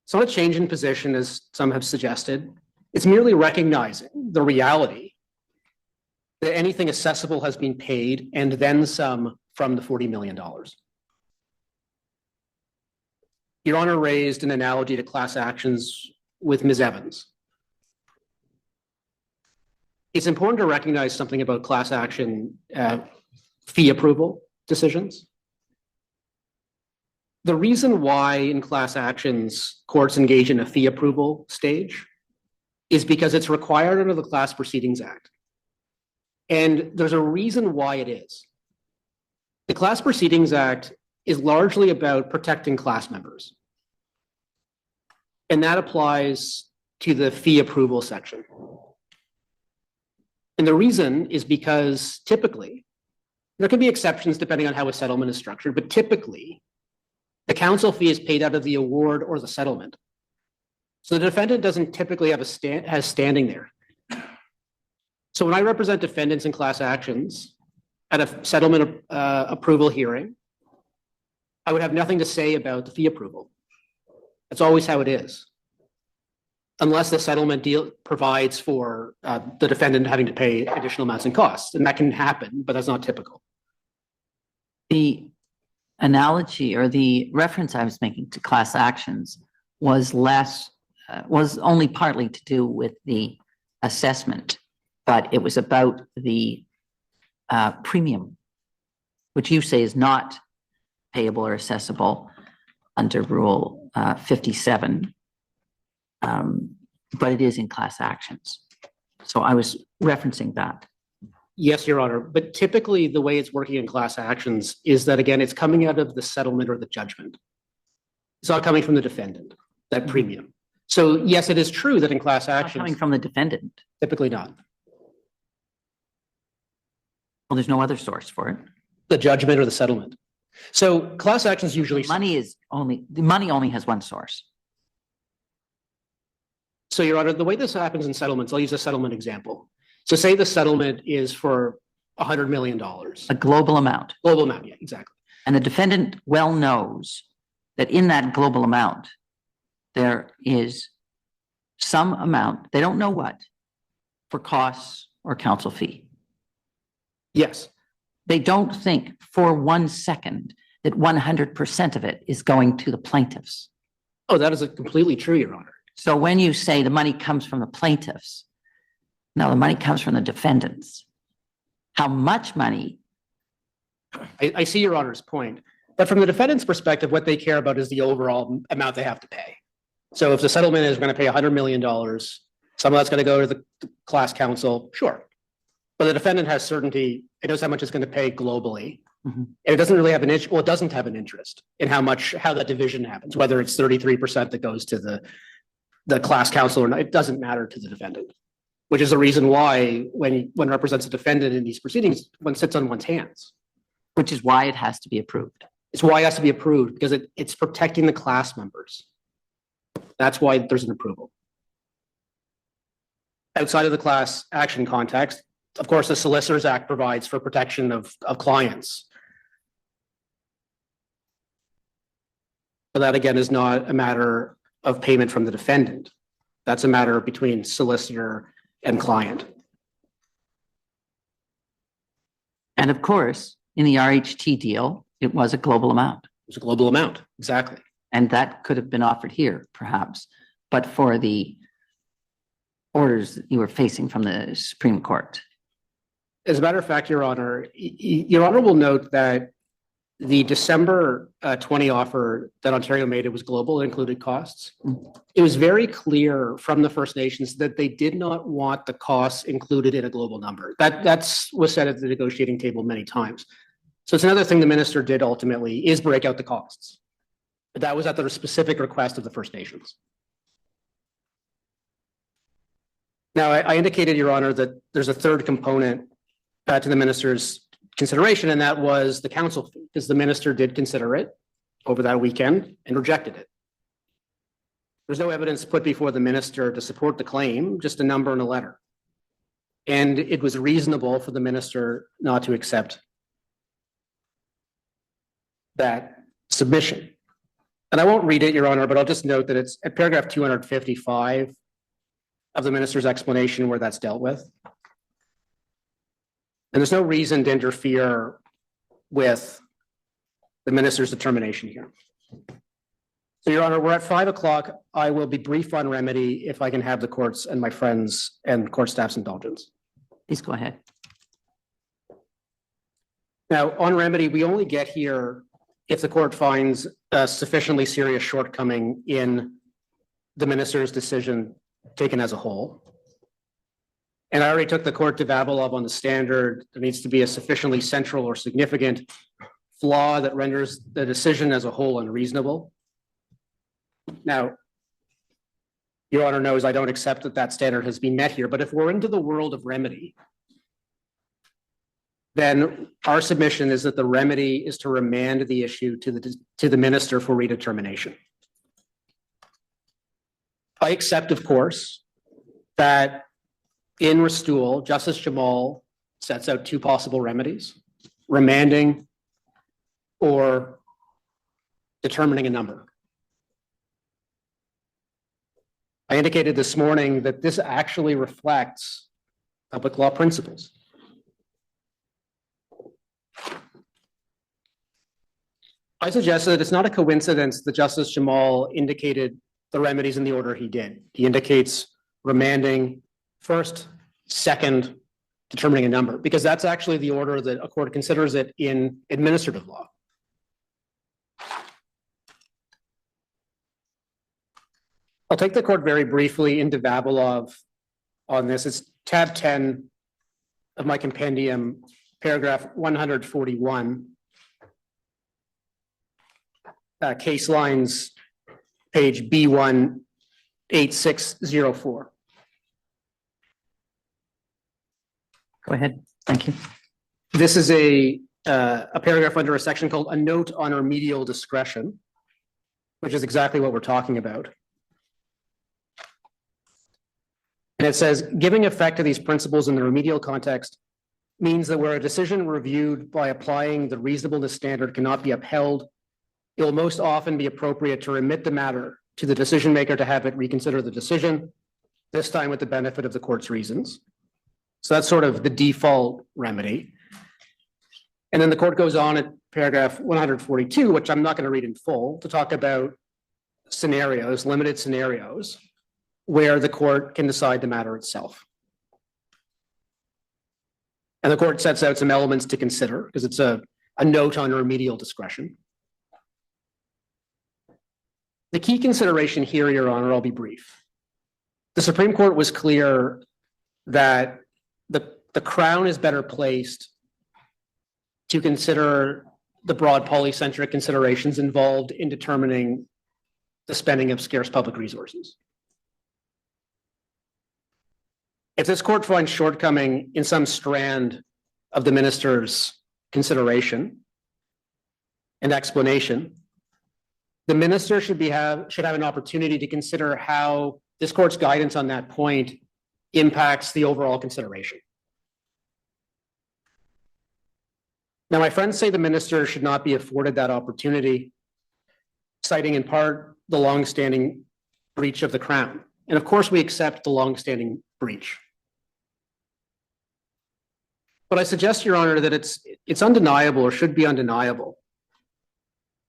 It's not a change in position, as some have suggested. It's merely recognizing the reality that anything accessible has been paid and then some from the $40 million. Your Honor raised an analogy to class actions with Ms. Evans. It's important to recognize something about class action fee approval decisions. The reason why in class actions courts engage in a fee approval stage is because it's required under the Class Proceedings Act. And there's a reason why it is. The Class Proceedings Act is largely about protecting class members. And that applies to the fee approval section. And the reason is because typically, there can be exceptions depending on how a settlement is structured, but typically, the counsel fee is paid out of the award or the settlement. So the defendant doesn't typically have has standing there. So when I represent defendants in class actions at a settlement approval hearing, I would have nothing to say about the fee approval. That's always how it is. Unless the settlement deal provides for the defendant having to pay additional amounts and costs. And that can happen, but that's not typical. The analogy or the reference I was making to class actions was was only partly to do with the assessment, but it was about the premium, which you say is not payable or accessible under Rule 57, but it is in class actions. So I was referencing that. Yes, Your Honor, but typically the way it's working in class actions is that, again, it's coming out of the settlement or the judgment. It's not coming from the defendant, that premium. So yes, it is true that in class Not actions, coming from the defendant. typically not. Well, there's no other source for it. The judgment or the settlement. So class actions usually. The money only has one source. So Your Honor, the way this happens in settlements, I'll use a settlement example. So say the settlement is for $100 million. A global amount. Global amount, yeah, exactly. And the defendant well knows that in that global amount, there is some amount, they don't know what, for costs or counsel fee. Yes. They don't think for 1 second that 100% of it is going to the plaintiffs. Oh, that is completely true, Your Honor. So when you say the money comes from the plaintiffs, no, the money comes from the defendants. How much money? I see Your Honor's point. But from the defendant's perspective, what they care about is the overall amount they have to pay. So if the settlement is going to pay $100 million, some of that's going to go to the class counsel, sure. But the defendant has certainty, it knows how much it's going to pay globally. Mhm. And it doesn't really have it doesn't have an interest in how that division happens, whether it's 33% that goes to the class counsel or not, it doesn't matter to the defendant. Which is the reason why when one represents a defendant in these proceedings, one sits on one's hands. Which is why it has to be approved. It's why it has to be approved, because it's protecting the class members. That's why there's an approval. Outside of the class action context, of course, the Solicitors Act provides for protection of clients. But that again is not a matter of payment from the defendant. That's a matter between solicitor and client. And of course, in the RHT deal, it was a global amount. It's a global amount, exactly. And that could have been offered here, perhaps, but for the orders that you were facing from the Supreme Court. As a matter of fact, Your Honor, Your Honor will note that the December 20 offer that Ontario made, it was global, it included costs. It was very clear from the First Nations that they did not want the costs included in a global number. That's was said at the negotiating table many times. So it's another thing the minister did ultimately is break out the costs. But that was at the specific request of the First Nations. Now, I indicated, Your Honor, that there's a third component to the minister's consideration, and that was the counsel fee, because the minister did consider it over that weekend and rejected it. There's no evidence put before the minister to support the claim, just a number and a letter. And it was reasonable for the minister not to accept that submission. And I won't read it, Your Honor, but I'll just note that it's at paragraph 255 of the minister's explanation where that's dealt with. And there's no reason to interfere with the minister's determination here. So, Your Honor, we're at 5 o'clock. I will be brief on remedy if I can have the courts and my friends and court staff's indulgence. Please go ahead. Now, on remedy, we only get here if the court finds a sufficiently serious shortcoming in the minister's decision taken as a whole. And I already took the court to Vavilov on the standard. There needs to be a sufficiently central or significant flaw that renders the decision as a whole unreasonable. Now, Your Honor knows I don't accept that that standard has been met here, but if we're into the world of remedy, then our submission is that the remedy is to remand the issue to the minister for redetermination. I accept, of course, that in Restool, Justice Jamal sets out 2 possible remedies: remanding or determining a number. I indicated this morning that this actually reflects public law principles. I suggest that it's not a coincidence that Justice Jamal indicated the remedies in the order he did. He indicates remanding first, second, determining a number, because that's actually the order that a court considers it in administrative law. I'll take the court very briefly into Vavilov on this. It's tab 10 of my compendium, paragraph 141. Case lines, page B1 8604. Go ahead. Thank you. This is a a paragraph under a section called a note on remedial discretion, which is exactly what we're talking about. And it says, giving effect to these principles in the remedial context means that where a decision reviewed by applying the reasonableness standard cannot be upheld, it will most often be appropriate to remit the matter to the decision maker to have it reconsider the decision, this time with the benefit of the court's reasons. So that's sort of the default remedy. And then the court goes on at paragraph 142, which I'm not going to read in full, to talk about scenarios, limited scenarios, where the court can decide the matter itself. And the court sets out some elements to consider because it's a note on remedial discretion. The key consideration here, Your Honor, I'll be brief. The Supreme Court was clear that the Crown is better placed to consider the broad polycentric considerations involved in determining the spending of scarce public resources. If this court finds shortcoming in some strand of the minister's consideration and explanation, the minister should have an opportunity to consider how this court's guidance on that point impacts the overall consideration. Now, my friends say the minister should not be afforded that opportunity, citing in part the longstanding breach of the Crown. And of course, we accept the longstanding breach. But I suggest, Your Honor, that it's undeniable or should be undeniable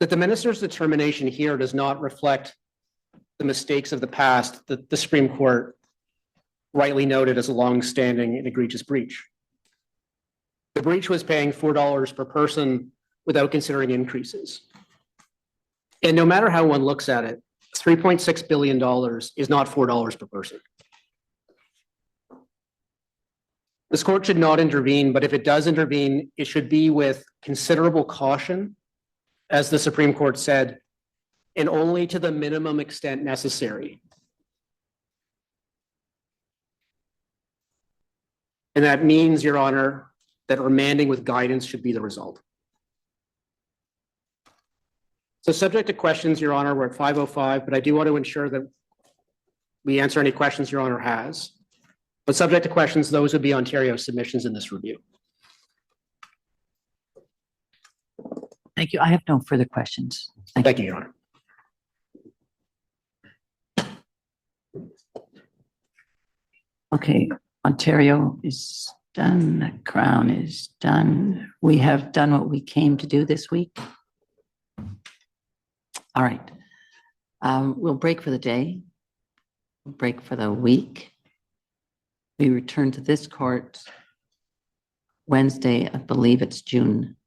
that the minister's determination here does not reflect the mistakes of the past that the Supreme Court rightly noted as a longstanding and egregious breach. The breach was paying $4 per person without considering increases. And no matter how one looks at it, $3.6 billion is not $4 per person. This court should not intervene, but if it does intervene, it should be with considerable caution, as the Supreme Court said, and only to the minimum extent necessary. And that means, Your Honor, that remanding with guidance should be the result. So subject to questions, Your Honor, we're at 5:05, but I do want to ensure that we answer any questions Your Honor has. But subject to questions, those would be Ontario submissions in this review. Thank you. I have no further questions. Thank you, Your Honor. Okay, Ontario is done. The Crown is done. We have done what we came to do this week. All right. We'll break for the day. We'll break for the week. We return to this court Wednesday, I believe it's June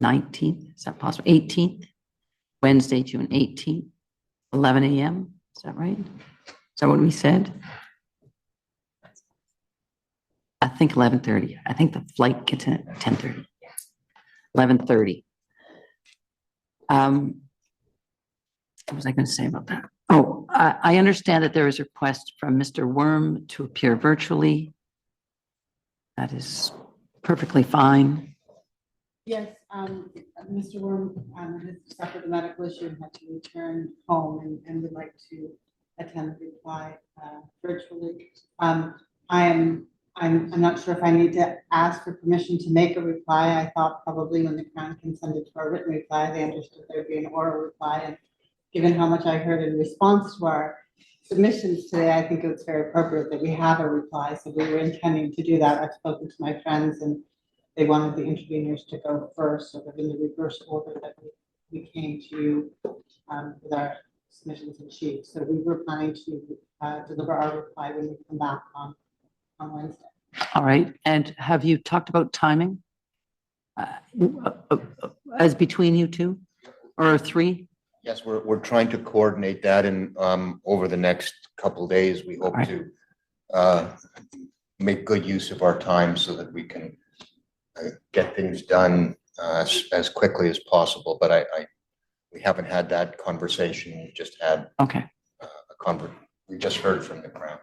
19th. Is that possible? 18th? Wednesday, June 18th, 11 a.m. Is that right? Is that what we said? I think 11:30. I think the flight gets in at 10:30. 11:30. What was I going to say about that? Oh, I understand that there is a request from Mr. Worm to appear virtually. That is perfectly fine. Yes, Mr. Worm has suffered a medical issue and had to return home and would like to attend the reply virtually. I'm not sure if I need to ask for permission to make a reply. I thought probably when the Crown consented to our written reply, they understood there'd be an oral reply. And given how much I heard in response to our submissions today, I think it's very appropriate that we have a reply. So we were intending to do that. I've spoken to my friends and they wanted the interveners to go first, sort of in the reverse order that we came to with our submissions in chief. So we were planning to deliver our reply when we come back on Wednesday. All right. And have you talked about timing as between you two or three? Yes, we're trying to coordinate that, and over the next couple of days, we hope to make good use of our time so that we can get things done as quickly as possible. But we haven't had that conversation. We just had we just heard from the Crown.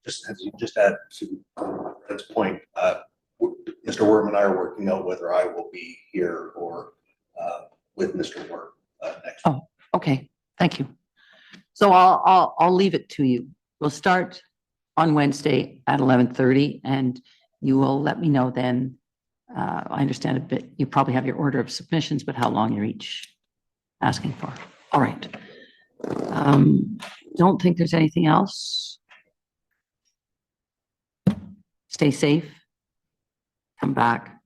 Just add to Ed's point, Mr. Worm and I are working out whether I will be here or with Mr. Worm next. Oh, okay, thank you. So I'll leave it to you. We'll start on Wednesday at 11:30 and you will let me know then. I understand a bit, you probably have your order of submissions, but how long you're each asking for. All right. Don't think there's anything else. Stay safe. Come back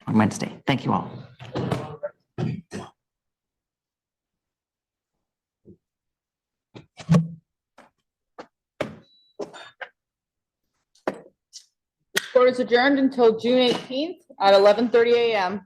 on Wednesday. Thank you all. Court is adjourned until June 18th at 11:30 a.m.